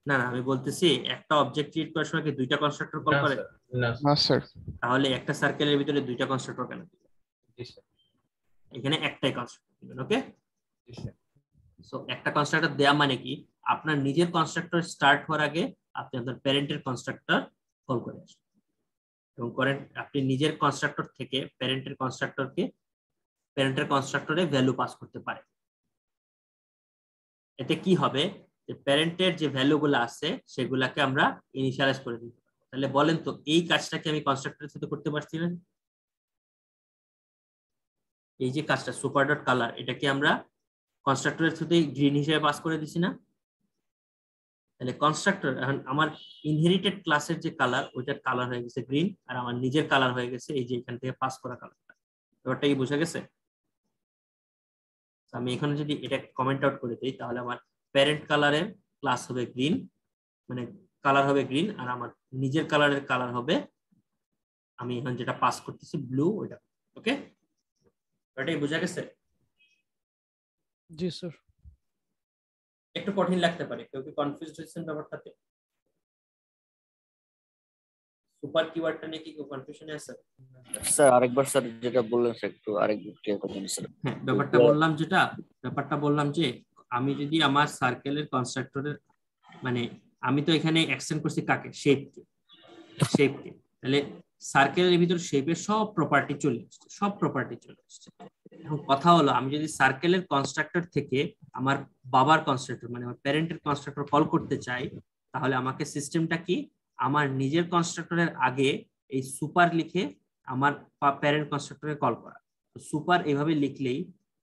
না না, আমি বলতেছি একটা অবজেক্ট ক্রিয়েট করার সময় কি দুইটা কনস্ট্রাক্টর কল করেন? না না স্যার। তাহলে একটা সার্কেলের ভিতরে দুইটা কনস্ট্রাক্টর কেন? জি স্যার। এখানে একটাই কনস্ট্রাক্টর দিবেন। ওকে, জি স্যার। সো একটা কনস্ট্রাক্টর দেয়া মানে কি, আপনার নিজের কনস্ট্রাক্টর স্টার্ট হওয়ার আগে আপনি আপনার প্যারেন্টের কনস্ট্রাক্টর কল করে আসবেন এবং আপনি নিজের কনস্ট্রাক্টর থেকে প্যারেন্টের কনস্ট্রাক্টরে ভ্যালু পাস করতে পারেন। এতে কি হবে, যে প্যারেন্টের যে ভ্যালুগুলো আছে সেগুলাকে আমরা ইনিশিয়ালাইজ করে দিতে পারবো। তাহলে বলেন তো এই কাজটাকে আমি কনস্ট্রাক্টরের সাথে করতে পারছি না? এই যে কাজটা সুপার ডট কালার, এটাকে আমরা কনস্ট্রাক্টরের সাথে গ্রিন হিসেবে পাস করে দিছি না? তাহলে কনস্ট্রাক্টর এখন আমার ইনহেরিটেড ক্লাসের যে কালার, ওইটার কালার হয়ে গেছে গ্রিন, আর আমার নিজের কালার হয়ে গেছে এই যে এখান থেকে পাস করা কালারটা। ব্যাপারটা কি বোঝা গেছে? আমি এখানে যদি এটা কমেন্ট আউট করে দিই, তাহলে আমার প্যারেন্ট কালারের ক্লাস হবে গ্রিন, মানে কালার হবে গ্রিন, আর আমার নিজের কালারের কালার হবে, আমি এখন যেটা পাস করতেছি ব্লু, ওইটা। ওকে, এটাই বোঝা গেছে? জি স্যার। একটু কঠিন লাগতে পারে, কেউ কি কনফিউজড হয়েছেন ব্যাপারটাতে? সুপার কিওয়ার্ডটা নিয়ে কি কেউ কনফিউশনে আছে? স্যার আরেকবার স্যার যেটা বললেন স্যার একটু আরেকবার ক্লিয়ার করে দিন স্যার। হ্যাঁ, ব্যাপারটা বললাম যে আমি যদি আমার সার্কেলের কনস্ট্রাক্টরের, মানে আমি তো এখানে এক্সটেন্ড করছি কাকে, শেপকে, তাহলে সার্কেলের ভিতর শেপের সব প্রপার্টি চলে আসছে। এখন কথা হলো, আমি যদি সার্কেলের কনস্ট্রাক্টর থেকে আমার বাবার কনস্ট্রাক্টর মানে আমার প্যারেন্টের কনস্ট্রাক্টর কল করতে চাই, তাহলে আমাকে সিস্টেমটা কি, আমার নিজের কনস্ট্রাক্টরের আগে এই সুপার লিখে আমার প্যারেন্ট কনস্ট্রাক্টরে কল করা। সুপার এইভাবে লিখলেই,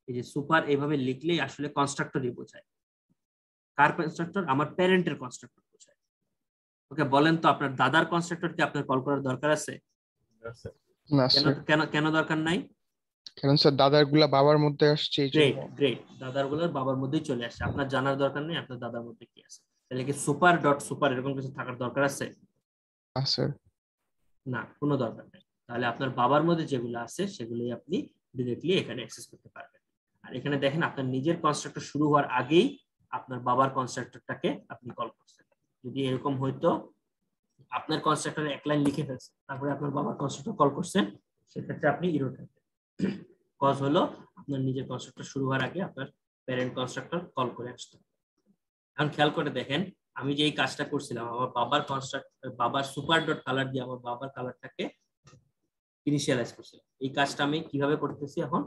এই যে সুপার এইভাবে লিখলেই আসলে কনস্ট্রাক্টরই বোঝায়। কার কনস্ট্রাক্টর? আমার প্যারেন্টের কনস্ট্রাক্টর বোঝায়। ওকে, বলেন তো আপনার দাদার কনস্ট্রাক্টরকে আপনার কল করার দরকার আছে? না স্যার। কেন দরকার নাই? কারণ স্যার দাদার গুলা বাবার মধ্যে আসছে এই জন্য। গ্রেট, দাদার গুলোর বাবার মধ্যেই চলে আসে, আপনার জানার দরকার নেই আপনার দাদার মধ্যে কি আছে। তাহলে কি সুপার ডট সুপার এরকম কিছু থাকার দরকার আছে? স্যার না, কোনো দরকার নেই। তাহলে আপনার বাবার মধ্যে যেগুলো আছে সেগুলোই আপনি ডিরেক্টলি এখানে অ্যাক্সেস করতে পারবেন। আর এখানে দেখেন আপনার নিজের কনস্ট্রাক্টর শুরু হওয়ার আগেই আপনার বাবার কনস্ট্রাক্টরটাকে আপনি কল করছেন। যদি এরকম হইতো আপনার কনস্ট্রাক্টরে এক লাইন লিখে ফেলছেন, তারপরে আপনার বাবার কনস্ট্রাক্টর কল করছেন, সেক্ষেত্রে আপনি এরর থাকবেন। কজ হলো আপনার নিজের কনস্ট্রাক্টর শুরু হওয়ার আগে আপনার প্যারেন্ট কনস্ট্রাক্টর কল করে আসতে। এখন খেয়াল করে দেখেন, আমি যে এই কাজটা করছিলাম, আমার বাবার সুপার ডট কালার দিয়ে আমার বাবার কালারটাকে ইনিশিয়ালাইজ করছিলাম। এই কাজটা আমি কিভাবে করতেছি এখন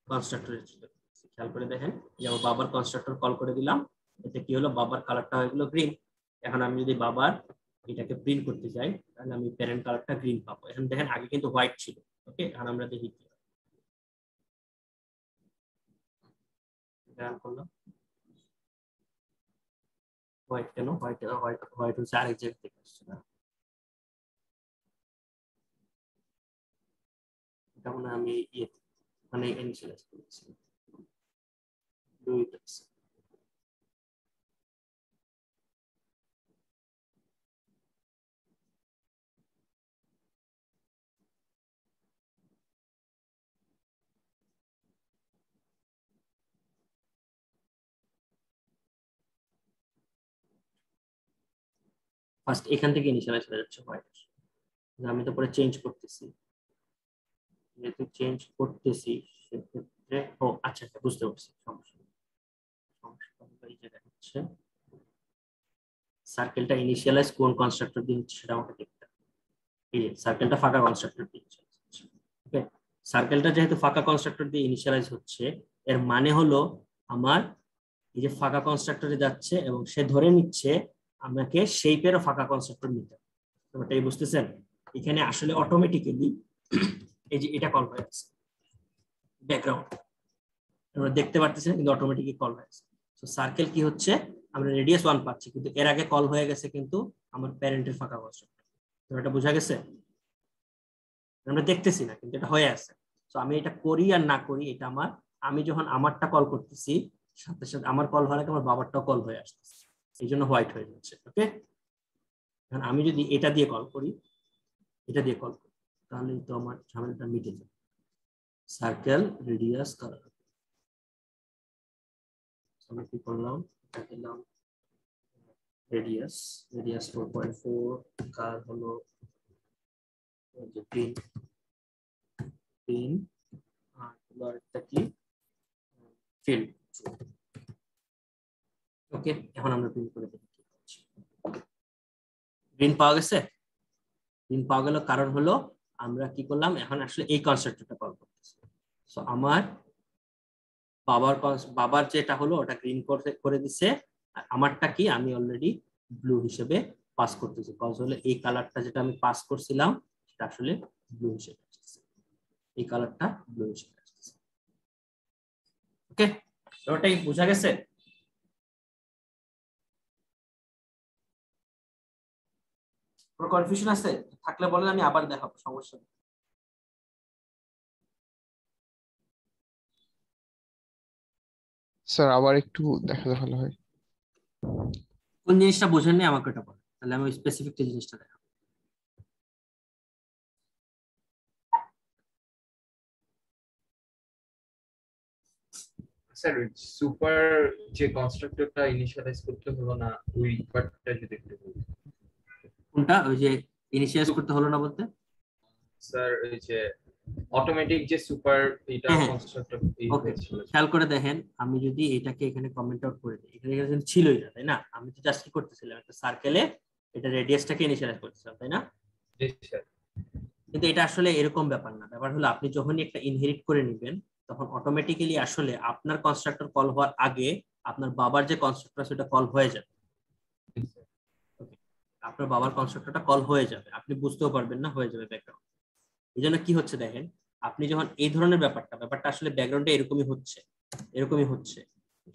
কনস্ট্রাক্টরের থ্রুতে। খেয়াল করে দেখেন যে আমার বাবার কনস্ট্রাক্টর কল করে দিলাম, এতে কি হলো, বাবার কালারটা হয়ে গেল গ্রিন। এখন আমি যদি বাবার এটাকে প্রিন্ট করতে চাই, তাহলে আমি প্যারেন্ট কালারটা গ্রিন পাবো। এখন দেখেন আগে কিন্তু হোয়াইট ছিল। ওকে, এখন আমরা দেখি কি করলাম। হোয়াইট কেন? হোয়াইট হচ্ছে আরেক জায়গা থেকে আসছে না, এটা মনে আমি মানে ইনিশিয়ালাইজ করেছি। ফার্স্ট এখান থেকে ইনিশিয়ালাইজ হয়ে যাচ্ছে হোয়াইট। আমি তো পরে চেঞ্জ করতেছি, যেহেতু চেঞ্জ করতেছি সেক্ষেত্রে আচ্ছা বুঝতে পারছি সমস্যা এই জায়গায় হচ্ছে সার্কেলটা ইনিশিয়ালাইজ কোন কনস্ট্রাক্টর দিয়ে হচ্ছে সেটা আমাকে দেখতে হবে। এই সার্কেলটা ফাঁকা কনস্ট্রাক্টর দিয়ে হচ্ছে। ওকে, সার্কেলটা যেহেতু ফাঁকা কনস্ট্রাক্টর দিয়ে ইনিশিয়ালাইজ হচ্ছে, এর মানে হলো আমার এই যে ফাঁকা কনস্ট্রাক্টরে যাচ্ছে এবং সে ধরে নিচ্ছে আমাকে শেপেরও ফাঁকা কনস্ট্রাক্টর নিতে হবে। এটাই বুঝতেছেন? এখানে আসলে অটোমেটিক্যালি এই যে এটা কল হয়ে গেছে ব্যাকগ্রাউন্ড, আমরা দেখতে পারতেছেন কিন্তু অটোমেটিক্যালি কল হয়ে গেছে। তো সার্কেল কি হচ্ছে, আমরা রেডিয়াস 1 পাচ্ছি, কিন্তু এর আগে কল হয়ে গেছে কিন্তু আমার প্যারেন্টের ফাঁকা কনস্ট্রাক্টর। এটা বোঝা গেছে? আমরা দেখতেছি না কিন্তু এটা হয়ে আছে। তো আমি এটা করি আর না করি এটা আমার, আমি যখন আমারটা কল করতেছি সাথে সাথে আমার কল হওয়ার আগে আমার বাবারটাও কল হয়ে আসতেছে, এই জন্য হোয়াইট হয়ে যাচ্ছে। ওকে, এখন আমি যদি এটা দিয়ে কল করি, এটা দিয়ে কল করি, তাহলে তো আমার ঝামেলাটা মিটে যাবে। সার্কেল রেডিয়াস কালার, আমি কি করলাম, দিলাম রেডিয়াস 4.4, কালার হলো গ্রিন, আর কালারটা কি ফিল। ওকে, এখন আমরা প্রিন্ট করে দেখি কি হচ্ছে। গ্রিন পাওয়া গেছে। গ্রিন পাওয়া গেল কারণ হলো আমরা কি করলাম, এখন আসলে এই কনস্ট্রাক্টরটা কল করতেছি। সো আমার বাবার যেটা হলো ওটা গ্রিন করে দিছে, আর আমারটা কি আমি অলরেডি ব্লু হিসেবে পাস করতেছি, কজ হলে এই কালারটা যেটা আমি পাস করছিলাম সেটা আসলে ব্লু হিসেবে আসতেছে, এই কালারটা ব্লু হিসেবে আসতেছে। ওকে, ওটাই বোঝা গেছে। কোনো কনফিউশন আছে থাকলে বলেন, আমি আবার দেখাবো, সমস্যা নেই। স্যার আবার একটু দেখালে ভালো হয়। কোন জিনিসটা বোঝেননি আমাকে এটা বলেন, তাহলে আমি স্পেসিফিক জিনিসটা দেখাবো। স্যার সুপার যে কনস্ট্রাক্টরটা ইনিশিয়ালাইজ করতে হলো না, ওই পার্টটা যদি একটু বলতেন। কোনটা? ওই যে ইনিশিয়ালাইজ করতে হলো না বলতে? স্যার ওই যে অটোমেটিক যে সুপার এটা হ্যাঁ, কনস্ট্রাক্টর ওকে, খেয়াল করে দেখেন, আমি যদি এটাকে এখানে কমেন্ট আউট করে দিই, এখানে কিন্তু ছিলই না, তাই না? আমি তো জাস্ট কি করতেছিলাম, একটা সার্কেলে এটা রেডিয়াসটাকে ইনিশিয়ালাইজ করতেছিলাম, তাই না? কিন্তু এটা আসলে এরকম ব্যাপার না। ব্যাপার হলো আপনি যখনই একটা ইনহেরিট করে নেবেন তখন অটোমেটিক্যালি আসলে আপনার কনস্ট্রাক্টর কল হওয়ার আগে আপনার বাবার যে কনস্ট্রাক্টর সেটা কল হয়ে যাবে। আপনার বাবার কনস্ট্রাক্টরটা কল হয়ে যাবে, আপনি বুঝতেও পারবেন না, হয়ে যাবে ব্যাকগ্রাউন্ড। এই জন্য কি হচ্ছে দেখেন, আপনি যখন এই ধরনের ব্যাপারটা আসলে ব্যাকগ্রাউন্ডে এরকমই হচ্ছে।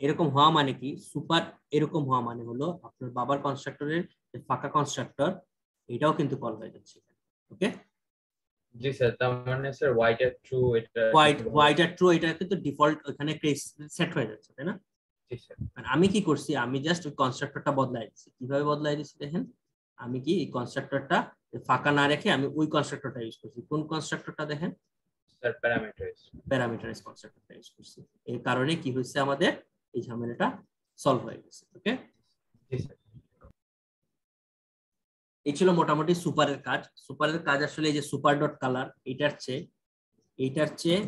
এরকম হওয়া মানে কি, সুপার এরকম হওয়া মানে হলো আপনার বাবার কনস্ট্রাক্টরের যে ফাঁকা কনস্ট্রাক্টর এটাও কিন্তু কল হয়ে যাচ্ছে। ওকে, জি স্যার, তার মানে স্যার হোয়াইট আর ট্রু, এটা হোয়াইট আর ট্রু এটা কিন্তু ডিফল্ট ওখানে সেট হয়ে যাচ্ছে, তাই না? জি স্যার। আমি কি করছি, আমি জাস্ট ওই কনস্ট্রাক্টরটা বদলাই দিচ্ছি। কিভাবে বদলাই দিচ্ছি দেখেন, আমি কি এই কনস্ট্রাক্টরটা ফাঁকা না রেখে আমি ওই কনস্ট্রাক্টরটা ইউজ করছি। কোন কনস্ট্রাক্টরটা দেখেন? স্যার প্যারামিটারাইজ কনস্ট্রাক্টরটা ইউজ করছি। এর কারণে কি হয়েছে, আমাদের এই ঝামেলাটা সলভ হয়ে গেছে। ওকে, জি স্যার। এই ছিল মোটামুটি সুপারের কাজ। সুপারের কাজ আসলে এই যে সুপার ডট কালার, এইটার চেয়ে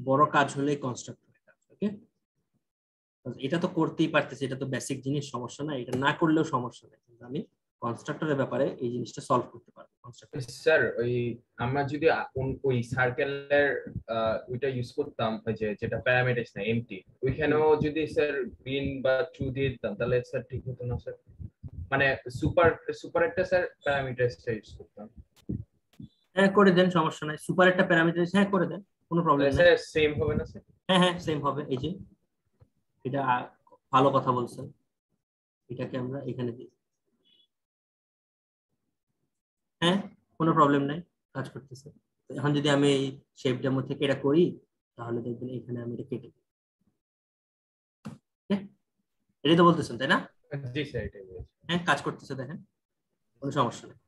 বড় কাজ হলো এই কনস্ট্রাক্টরের কাজ। ওকে, এটা তো করতেই পারতেছি, এটা তো বেসিক জিনিস, সমস্যা না, এটা না করলেও সমস্যা নেই, কিন্তু আমি কনস্ট্রাক্টরের ব্যাপারে এই জিনিসটা সলভ করতে পারবো। স্যার ওই আমরা যদি ওই সার্কেলের ওইটা ইউজ করতাম, ওই যে যেটা প্যারামিটারাইজ না এমটি, ওইখানেও যদি স্যার গ্রিন বা ট্রু দিয়ে দিতাম তাহলে স্যার ঠিক হতো না স্যার? মানে সুপারেরটা স্যার প্যারামিটারাইজটা ইউজ করতাম। হ্যাঁ করে দেন, সমস্যা নাই। সুপার একটা প্যারামিটারাইজ হ্যাঁ করে দেন, কোনো প্রবলেম নেই। স্যার সেম হবে না স্যার? হ্যাঁ সেম হবে। এই যে এটা ভালো কথা বলছেন, এটাকে আমরা এখানে দিই। হ্যাঁ কোনো প্রবলেম নাই, কাজ করতেছে। এখন যদি আমি এই শেপ ডেমো থেকে এটা করি তাহলে দেখবেন এখানে আমি এটা কেটে দিই। এটাই তো বলতেছেন তাই না? জি স্যার এটাই বলছি। হ্যাঁ কাজ করতেছে দেখেন, কোনো সমস্যা নেই।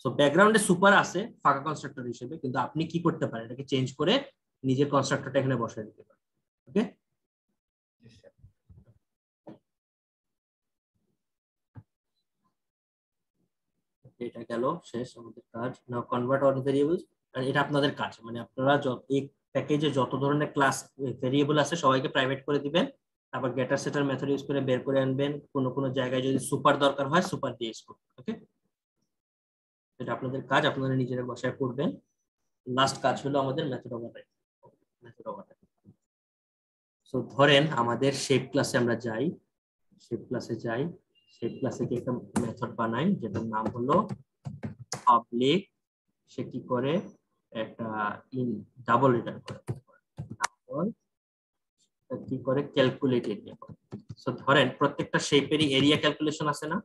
সো ব্যাকগ্রাউন্ডে সুপার আছে ফাঁকা কনস্ট্রাক্টর হিসেবে, কিন্তু আপনি কি করতে পারেন, এটাকে চেঞ্জ করে নিজের কনস্ট্রাক্টরটা এখানে বসায় দিতে পারেন। ওকে, এটা গেল শেষ আমাদের কাজ। নাও কনভার্ট অল ভেরিয়েবলস, আর এটা আপনাদের কাজ, মানে আপনারা এই প্যাকেজে যত ধরনের ক্লাস ভেরিয়েবল আছে সবাইকে প্রাইভেট করে দিবেন, তারপর গেটার সেটার মেথড ইউজ করে বের করে আনবেন। কোনো জায়গায় যদি সুপার দরকার হয় সুপার দিয়ে ইউজ করবেন। ওকে, এটা আপনাদের কাজ, আপনারা নিজেরা বসায় করবেন। লাস্ট কাজ হলো আমাদের মেথড ওভাররাইড। সো ধরেন আমাদের শেপ ক্লাসে আমরা যাই, শেপ ক্লাসে কি একটা মেথড বানাই যেটার নাম হলো পাবলিক। সে কি করে, একটা ডাবল রিটার্ন করে, কি করে ক্যালকুলেট এরিয়া করে। সো ধরেন প্রত্যেকটা শেপেরই এরিয়া ক্যালকুলেশন আছে না?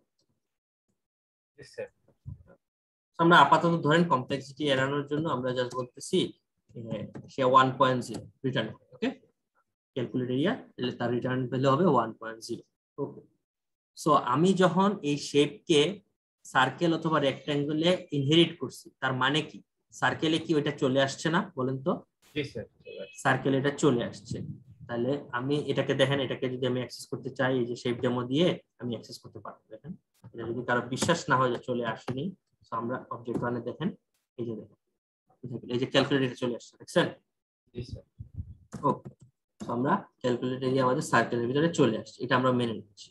আমরা আপাতত ধরেন কমপ্লেক্সিটি এড়ানোর জন্য আমরা জাস্ট বলতেছি সে 1.0 রিটার্ন করে। ওকে, ক্যালকুলেট এরিয়া তাহলে তার রিটার্ন ভ্যালু হবে 1.0। ওকে, সো আমি যখন এই শেপকে সার্কেল অথবা রেক্ট্যাঙ্গেলে ইনহেরিট করছি তার মানে কি সার্কেলে কি ওইটা চলে আসছে না বলেন তো? সার্কেল এটা চলে আসছে। তাহলে আমি এটাকে দেখেন, এটাকে যদি আমি অ্যাক্সেস করতে চাই এই যে শেপ ডেমো দিয়ে আমি অ্যাক্সেস করতে পারবো। দেখেন এটা যদি কারো বিশ্বাস না হয় যে চলে আসেনি, তো আমরা অবজেক্ট ওয়ানে দেখেন এই যে দেখেন এই যে ক্যালকুলেটর চলে আসছে, দেখছেন? ওকে, তো আমরা ক্যালকুলেট এরিয়া আমাদের সার্কেলের ভিতরে চলে আসছে, এটা আমরা মেনে নিচ্ছি।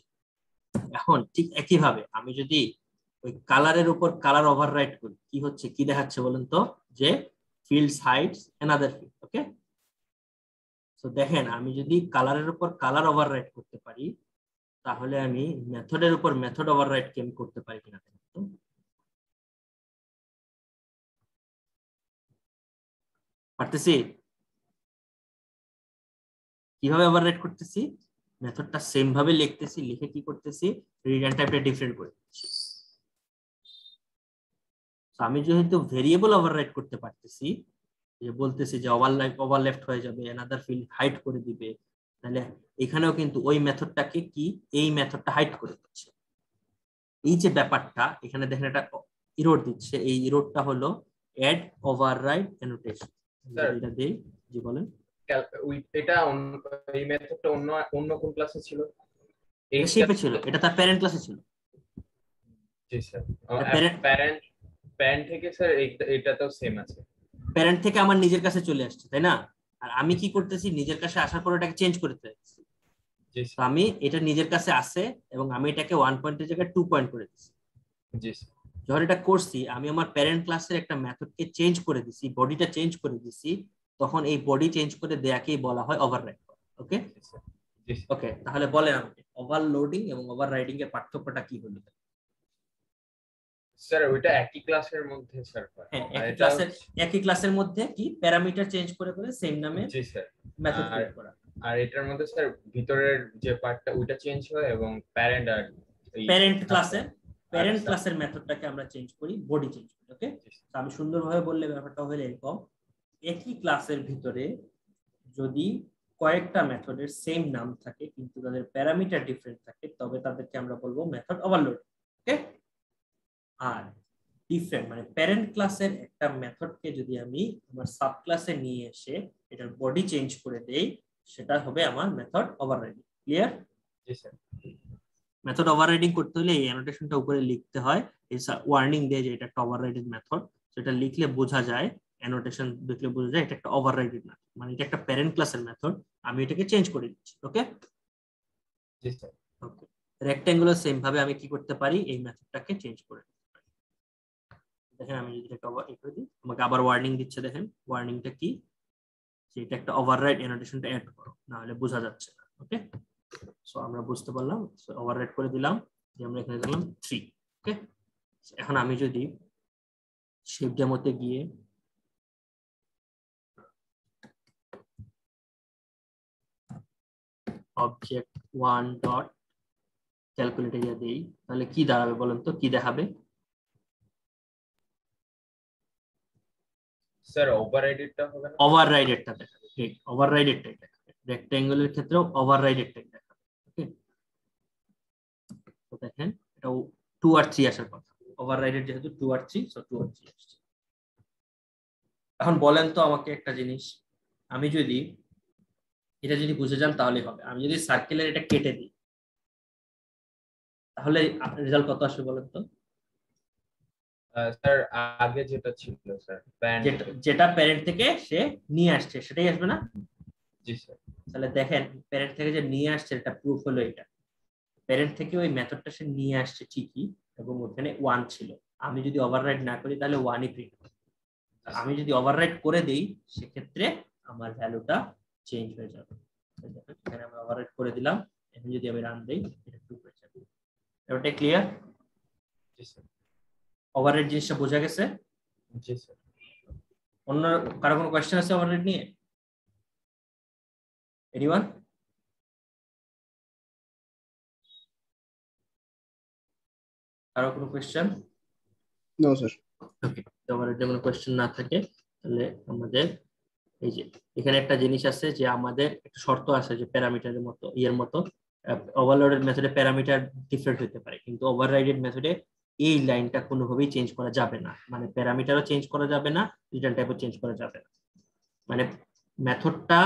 এখন ঠিক একই ভাবে আমি যদি ওই কালারের উপর কালার ওভাররাইট করি কি হচ্ছে, কি দেখাচ্ছে বলেন তো? যে ফিল্ডস হাইডস অ্যানাদার ফিল্ড। ওকে, তো দেখেন আমি যদি কালারের উপর কালার ওভাররাইট করতে পারি তাহলে আমি মেথডের উপর মেথড ওভাররাইট কেম করতে পারি কিনা দেখুন। পারতেছি? কিভাবে ওভাররাইট করতেছি? মেথডটা সেম ভাবে লিখতেছি, লিখে কি করতেছি রিটার্ন টাইপটা ডিফারেন্ট করে দিচ্ছি। তো আমি যেহেতু ভেরিয়েবল ওভাররাইট করতে পারতেছি, যে বলতেছি যে ওভারলেফট হয়ে যাবে, অ্যানাদার ফিল্ড হাইড করে দিবে, তাহলে এখানেও কিন্তু ওই মেথডটাকে কি এই মেথডটা হাইড করে দিচ্ছে। এই যে ব্যাপারটা এখানে দেখেন একটা ইরোড দিচ্ছে, এই ইরোডটা হলো অ্যাড ওভাররাইড অ্যানোটেশন। এটা দেই, জি বলেন। এটা এই মেথডটা অন্য কোন ক্লাসে ছিল? এই শেপে ছিল, এটা তার প্যারেন্ট ক্লাসে ছিল। জি স্যার, প্যারেন্ট থেকে স্যার এটা তো সেম আছে। প্যারেন্ট থেকে আমার নিজের কাছে চলে আসছে, তাই না? আর আমি কি করতেছি নিজের কাছে আসার পর এটাকে চেঞ্জ করে দিচ্ছি। তো আমি এটা নিজের কাছে আসে এবং আমি এটাকে 1 পয়েন্টের জায়গায় 2 পয়েন্ট করে দিচ্ছি। জি, যখন এটা করছি আমি আমার প্যারেন্ট ক্লাসের একটা মেথডকে চেঞ্জ করে দিছি, বডিটা চেঞ্জ করে দিছি, তখন এই বডি চেঞ্জ করে দেয়াকেই বলা হয় ওভাররাইড। ওকে ওকে, তাহলে বলেন আমাকে ওভারলোডিং এবং ওভাররাইডিং এর পার্থক্যটা কি হলো? স্যার ওইটা একই ক্লাসের মধ্যে স্যার হয়। হ্যাঁ, একই ক্লাসের মধ্যে কি প্যারামিটার চেঞ্জ করে করে সেম নামে জি স্যার মেথড ক্রিয়েট করা। আর এটার মধ্যে স্যার ভিতরের যে পার্টটা ওইটা চেঞ্জ হয় এবং প্যারেন্ট আর প্যারেন্ট ক্লাসের মেথডটাকে আমরা চেঞ্জ করি, বডি চেঞ্জ করি। ওকে, তো আমি সুন্দরভাবে বললে ব্যাপারটা হলো এরকম, একই ক্লাসের ভিতরে যদি কয়েকটা মেথডের সেম নাম থাকে কিন্তু তাদের প্যারামিটার ডিফারেন্ট থাকে তবে তাদেরকে আমরা বলবো মেথড ওভারলোড। ওকে, আর ডিফারেন্ট মানে প্যারেন্ট ক্লাসের একটা মেথডকে যদি আমি আমার সাব ক্লাসে নিয়ে এসে এটার বডি চেঞ্জ করে দেই সেটা হবে আমার মেথড ওভাররাইডিং। ক্লিয়ার? জি স্যার। মেথড ওভাররাইডিং করতে হলে এই অ্যানোটেশনটা উপরে লিখতে হয়, এই ওয়ার্নিং দিয়ে যে এটা একটা ওভাররাইডেড মেথড, সেটা লিখলে বোঝা যায়, অ্যানোটেশন দেখলে বোঝা যায় এটা একটা ওভাররাইডেড মেথড, মানে এটা একটা প্যারেন্ট ক্লাসের মেথড, আমি এটাকে চেঞ্জ করে দিচ্ছি। ওকে, জি স্যার। ওকে, রেক্ট্যাঙ্গুলার সেম ভাবে আমি কি করতে পারি এই মেথডটাকে চেঞ্জ করে দিতে পারি। দেখেন আমি যদি এটা ওভার করে দিই আমাকে আবার ওয়ার্নিং দিচ্ছে, দেখেন ওয়ার্নিংটা কি, যে এটা একটা ওভাররাইড, অ্যানোটেশনটা অ্যাড করো না হলে বোঝা যাচ্ছে না। ওকে, সো আমরা বুঝতে পারলাম, সো ওভাররাইড করে দিলাম, যে আমরা এখানে দিলাম 3। ওকে, এখন আমি যদি শেপ ডেমোতে গিয়ে অবজেক্ট 1 ডট ক্যালকুলেট এরিয়া দেই তাহলে কি দাঁড়াবে বলেন তো, কি দেখাবে? স্যার ওভাররাইডেডটা হবে না? ওভাররাইডেডটা দেখাবে, ঠিক ওভাররাইডেডটাই দেখাবে, রেক্ট্যাঙ্গুলারের ক্ষেত্রেও ওভাররাইডেডটাই দেখাবে। ওকে, তো দেখেন এটা 2 আর 3 আসার কথা, ওভাররাইডেড যেহেতু 2 আর 3, সো 2 আর 3 আসছে। এখন বলেন তো আমাকে একটা জিনিস, আমি যদি এটা যদি বুঝে যান তাহলে হবে, আমি যদি সার্কেলের এটা কেটে দিই তাহলে রেজাল্ট কত আসবে বলেন তো? স্যার আগে যেটা ছিল স্যার যেটা প্যারেন্ট থেকে সে নিয়ে আসছে সেটাই আসবে না? জি স্যার। তাহলে দেখেন প্যারেন্ট থেকে যে নিয়ে আসছে এটা প্রুফ হলো এটা, প্যারেন্ট থেকে ওই মেথডটা সে নিয়ে আসছে ঠিকই এবং ওখানে 1 ছিল, আমি যদি ওভাররাইড না করি তাহলে 1ই প্রিন্ট হবে। আমি যদি ওভাররাইড করে দেই সেক্ষেত্রে আমার ভ্যালুটা চেঞ্জ হয়ে যাবে। এখানে আমি ওভাররাইড করে দিলাম, এখন যদি আমি রান দেই এটা 2 হয়ে যাবে। এটা ক্লিয়ার? জি স্যার। ওভাররাইড জিনিসটা বোঝা গেছে? জি স্যার। অন্য কারো কোনো কোশ্চেন আছে ওভাররাইড নিয়ে? এনিওয়ান? কারো কোনো কোয়েশ্চেন? No sir. ওকে, তোমার যদি কোনো কোয়েশ্চেন না থাকে তাহলে আমাদের এই যে এখানে একটা জিনিস আছে যে আমাদের একটা শর্ত আছে যে প্যারামিটারের মতো মতো ওভারলোডেড মেথডে প্যারামিটার ডিফারেন্ট হতে পারে, কিন্তু ওভাররাইডেড মেথডে এই লাইনটা কোনোভাবেই চেঞ্জ করা যাবে না, মানে প্যারামিটারও চেঞ্জ করা যাবে না, রিটার্ন টাইপও চেঞ্জ করা যাবে না। মানে মেথডটা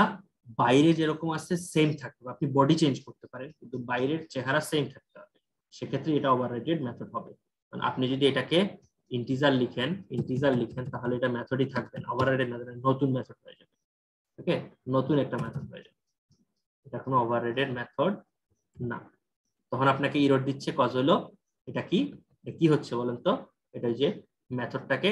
বাইরে যেরকম আছে সেম থাকবে, আপনি বডি চেঞ্জ করতে পারেন কিন্তু বাইরের চেহারা সেম থাকতে হবে, সেক্ষেত্রে এটা ওভাররাইডেড মেথড হবে। মানে আপনি যদি এটাকে ইন্টিজার লিখেন তাহলে এটা মেথডই থাকবে না, ওভাররাইডেড মেথড নতুন মেথড হয়ে যাবে। ওকে, নতুন একটা মেথড হয়ে যাবে, এটা কোনো ওভাররাইডেড মেথড না। তখন আপনাকে এরর দিচ্ছে কজ হলো এটা কি হচ্ছে বলেন তো, এটা যে মেথডটাকে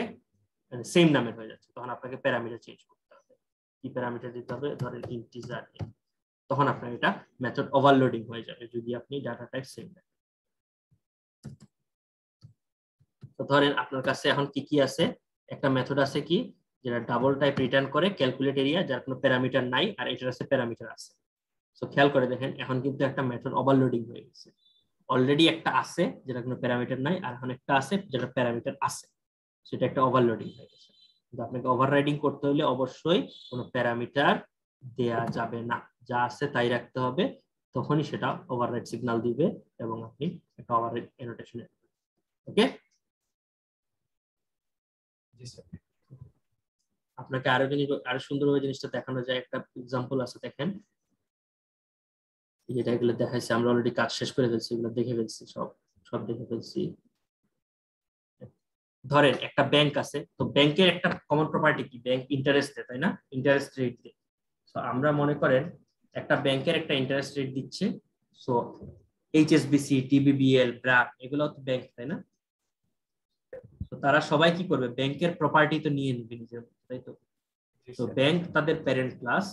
সেম নামের হয়ে যাচ্ছে, তখন আপনাকে প্যারামিটার চেঞ্জ করতে হবে। কি প্যারামিটার দিতে হবে? ধরেন ইন্টিজার, তখন আপনার এটা মেথড ওভারলোডিং হয়ে যাবে যদি আপনি ডাটা টাইপ সেম দেন। তো ধরেন আপনার কাছে এখন কি আছে, একটা মেথড আছে কি যেটা ডাবল টাইপ রিটার্ন করে ক্যালকুলেট এরিয়া, যার কোনো প্যারামিটার নাই, আর এটার আছে প্যারামিটার আছে। সো খেয়াল করে দেখেন এখন কিন্তু একটা মেথড ওভারলোডিং হয়ে গেছে, অলরেডি একটা আছে যেটা কোনো প্যারামিটার নাই, আর এখন একটা আছে যেটা প্যারামিটার আছে, সেটা একটা ওভারলোডিং হয়ে গেছে। কিন্তু আপনাকে ওভাররাইডিং করতে হলে অবশ্যই কোনো প্যারামিটার দেয়া যাবে না, যা আছে তাই রাখতে হবে, তখনই সেটা ওভাররাইড সিগন্যাল দিবে এবং আপনি একটা ওভাররাইড অ্যানোটেশন। ওকে, আপনাকে আরো সুন্দরভাবে জিনিসটা দেখানো যায়, একটা এক্সাম্পল আছে দেখেন, যেটা এগুলো দেখাইছে, আমরা অলরেডি কাজ শেষ করে ফেলছি, এগুলো দেখে ফেলছি, সব দেখে ফেলছি। ধরেন একটা ব্যাংক আছে, তো ব্যাংকের একটা কমন প্রপার্টি কি, ব্যাংক ইন্টারেস্ট দেয়, তাই না? ইন্টারেস্ট রেট দেয়। সো আমরা মনে করেন একটা ব্যাংকের একটা ইন্টারেস্ট রেট দিচ্ছে, সো এইচএসবিসি, টিবিবিএল, ব্র্যাক এগুলো তো ব্যাংক, তাই না? তো তারা সবাই কি করবে, ব্যাংকের প্রপার্টি তো নিয়ে নেবে নিজের, তাই তো? তো ব্যাংক তাদের প্যারেন্ট ক্লাস,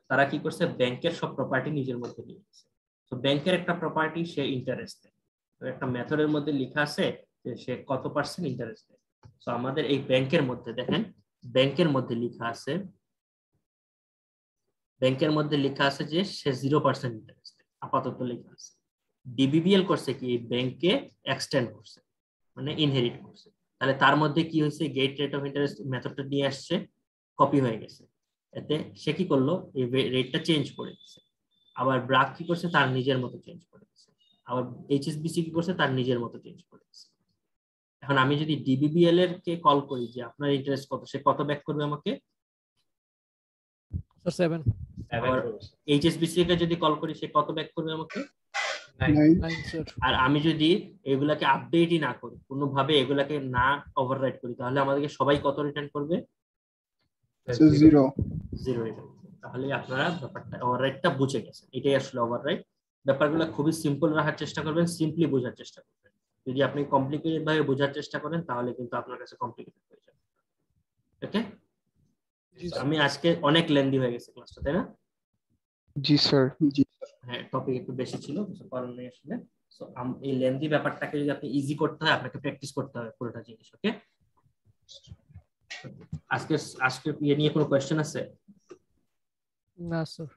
তারা কি করছে, ব্যাংকের সব প্রপার্টি নিজের মধ্যে নিয়ে নিচ্ছে। তো ব্যাংকের একটা প্রপার্টি সে ইন্টারেস্ট দেয়, তো একটা মেথডের মধ্যে লেখা আছে যে সে কত পার্সেন্ট ইন্টারেস্ট দেয়। তো আমাদের এই ব্যাংকের মধ্যে দেখেন, ব্যাংকের মধ্যে লেখা আছে যে সে 0% ইন্টারেস্ট দেয়, আপাতত লেখা আছে। ডিবিবিএল করছে কি, এই ব্যাংকে এক্সটেন্ড করছে, মানে ইনহেরিট করছে, তাহলে তার মধ্যে কি হয়েছে, গেট রেট অফ ইন্টারেস্ট মেথডটা নিয়ে আসছে, কপি হয়ে গেছে, এতে সে কি করলো, এই রেটটা চেঞ্জ করে দিচ্ছে। আবার ব্র্যাক কি করছে, তার নিজের মতো চেঞ্জ করে দিচ্ছে। আবার এইচএসবিসি কি করছে, তার নিজের মতো চেঞ্জ করে দিচ্ছে। এখন আমি যদি ডিবিবিএল এর কে কল করি যে আপনার ইন্টারেস্ট কত, সে কত ব্যাক করবে আমাকে? 7। আবার এইচএসবিসি কে যদি কল করি, সে কত ব্যাক করবে আমাকে? 9 আর আমি যদি এগুলাকে আপডেটই না করি, কোনোভাবে এগুলাকে না ওভাররাইড করি, তাহলে আমাদেরকে সবাই কত রিটার্ন করবে? 0 রিটার্ন। তাহলে আপনারা ব্যাপারটা ওভাররাইডটা বুঝে গেছেন, এটাই আসলে ওভাররাইড। ব্যাপারগুলো খুবই সিম্পল রাখার চেষ্টা করবেন, সিম্পলি বোঝার চেষ্টা করবেন। যদি আপনি কমপ্লিকেটেড ভাবে বোঝার চেষ্টা করেন তাহলে কিন্তু আপনার কাছে কমপ্লিকেটেড হয়ে যাবে। ওকে, আমি আজকে অনেক লেন্দি হয়ে গেছে ক্লাসটা, তাই না? জি স্যার। হ্যাঁ, টপিক একটু বেশি ছিল, কিছু করার নেই আসলে। সো এই লেন্দি ব্যাপারটাকে যদি আপনি ইজি করতে হয়, আপনাকে প্র্যাকটিস করতে হবে পুরোটা জিনিস। ওকে, আজকে নিয়ে কোনো কোয়েশ্চেন আছে? না স্যার।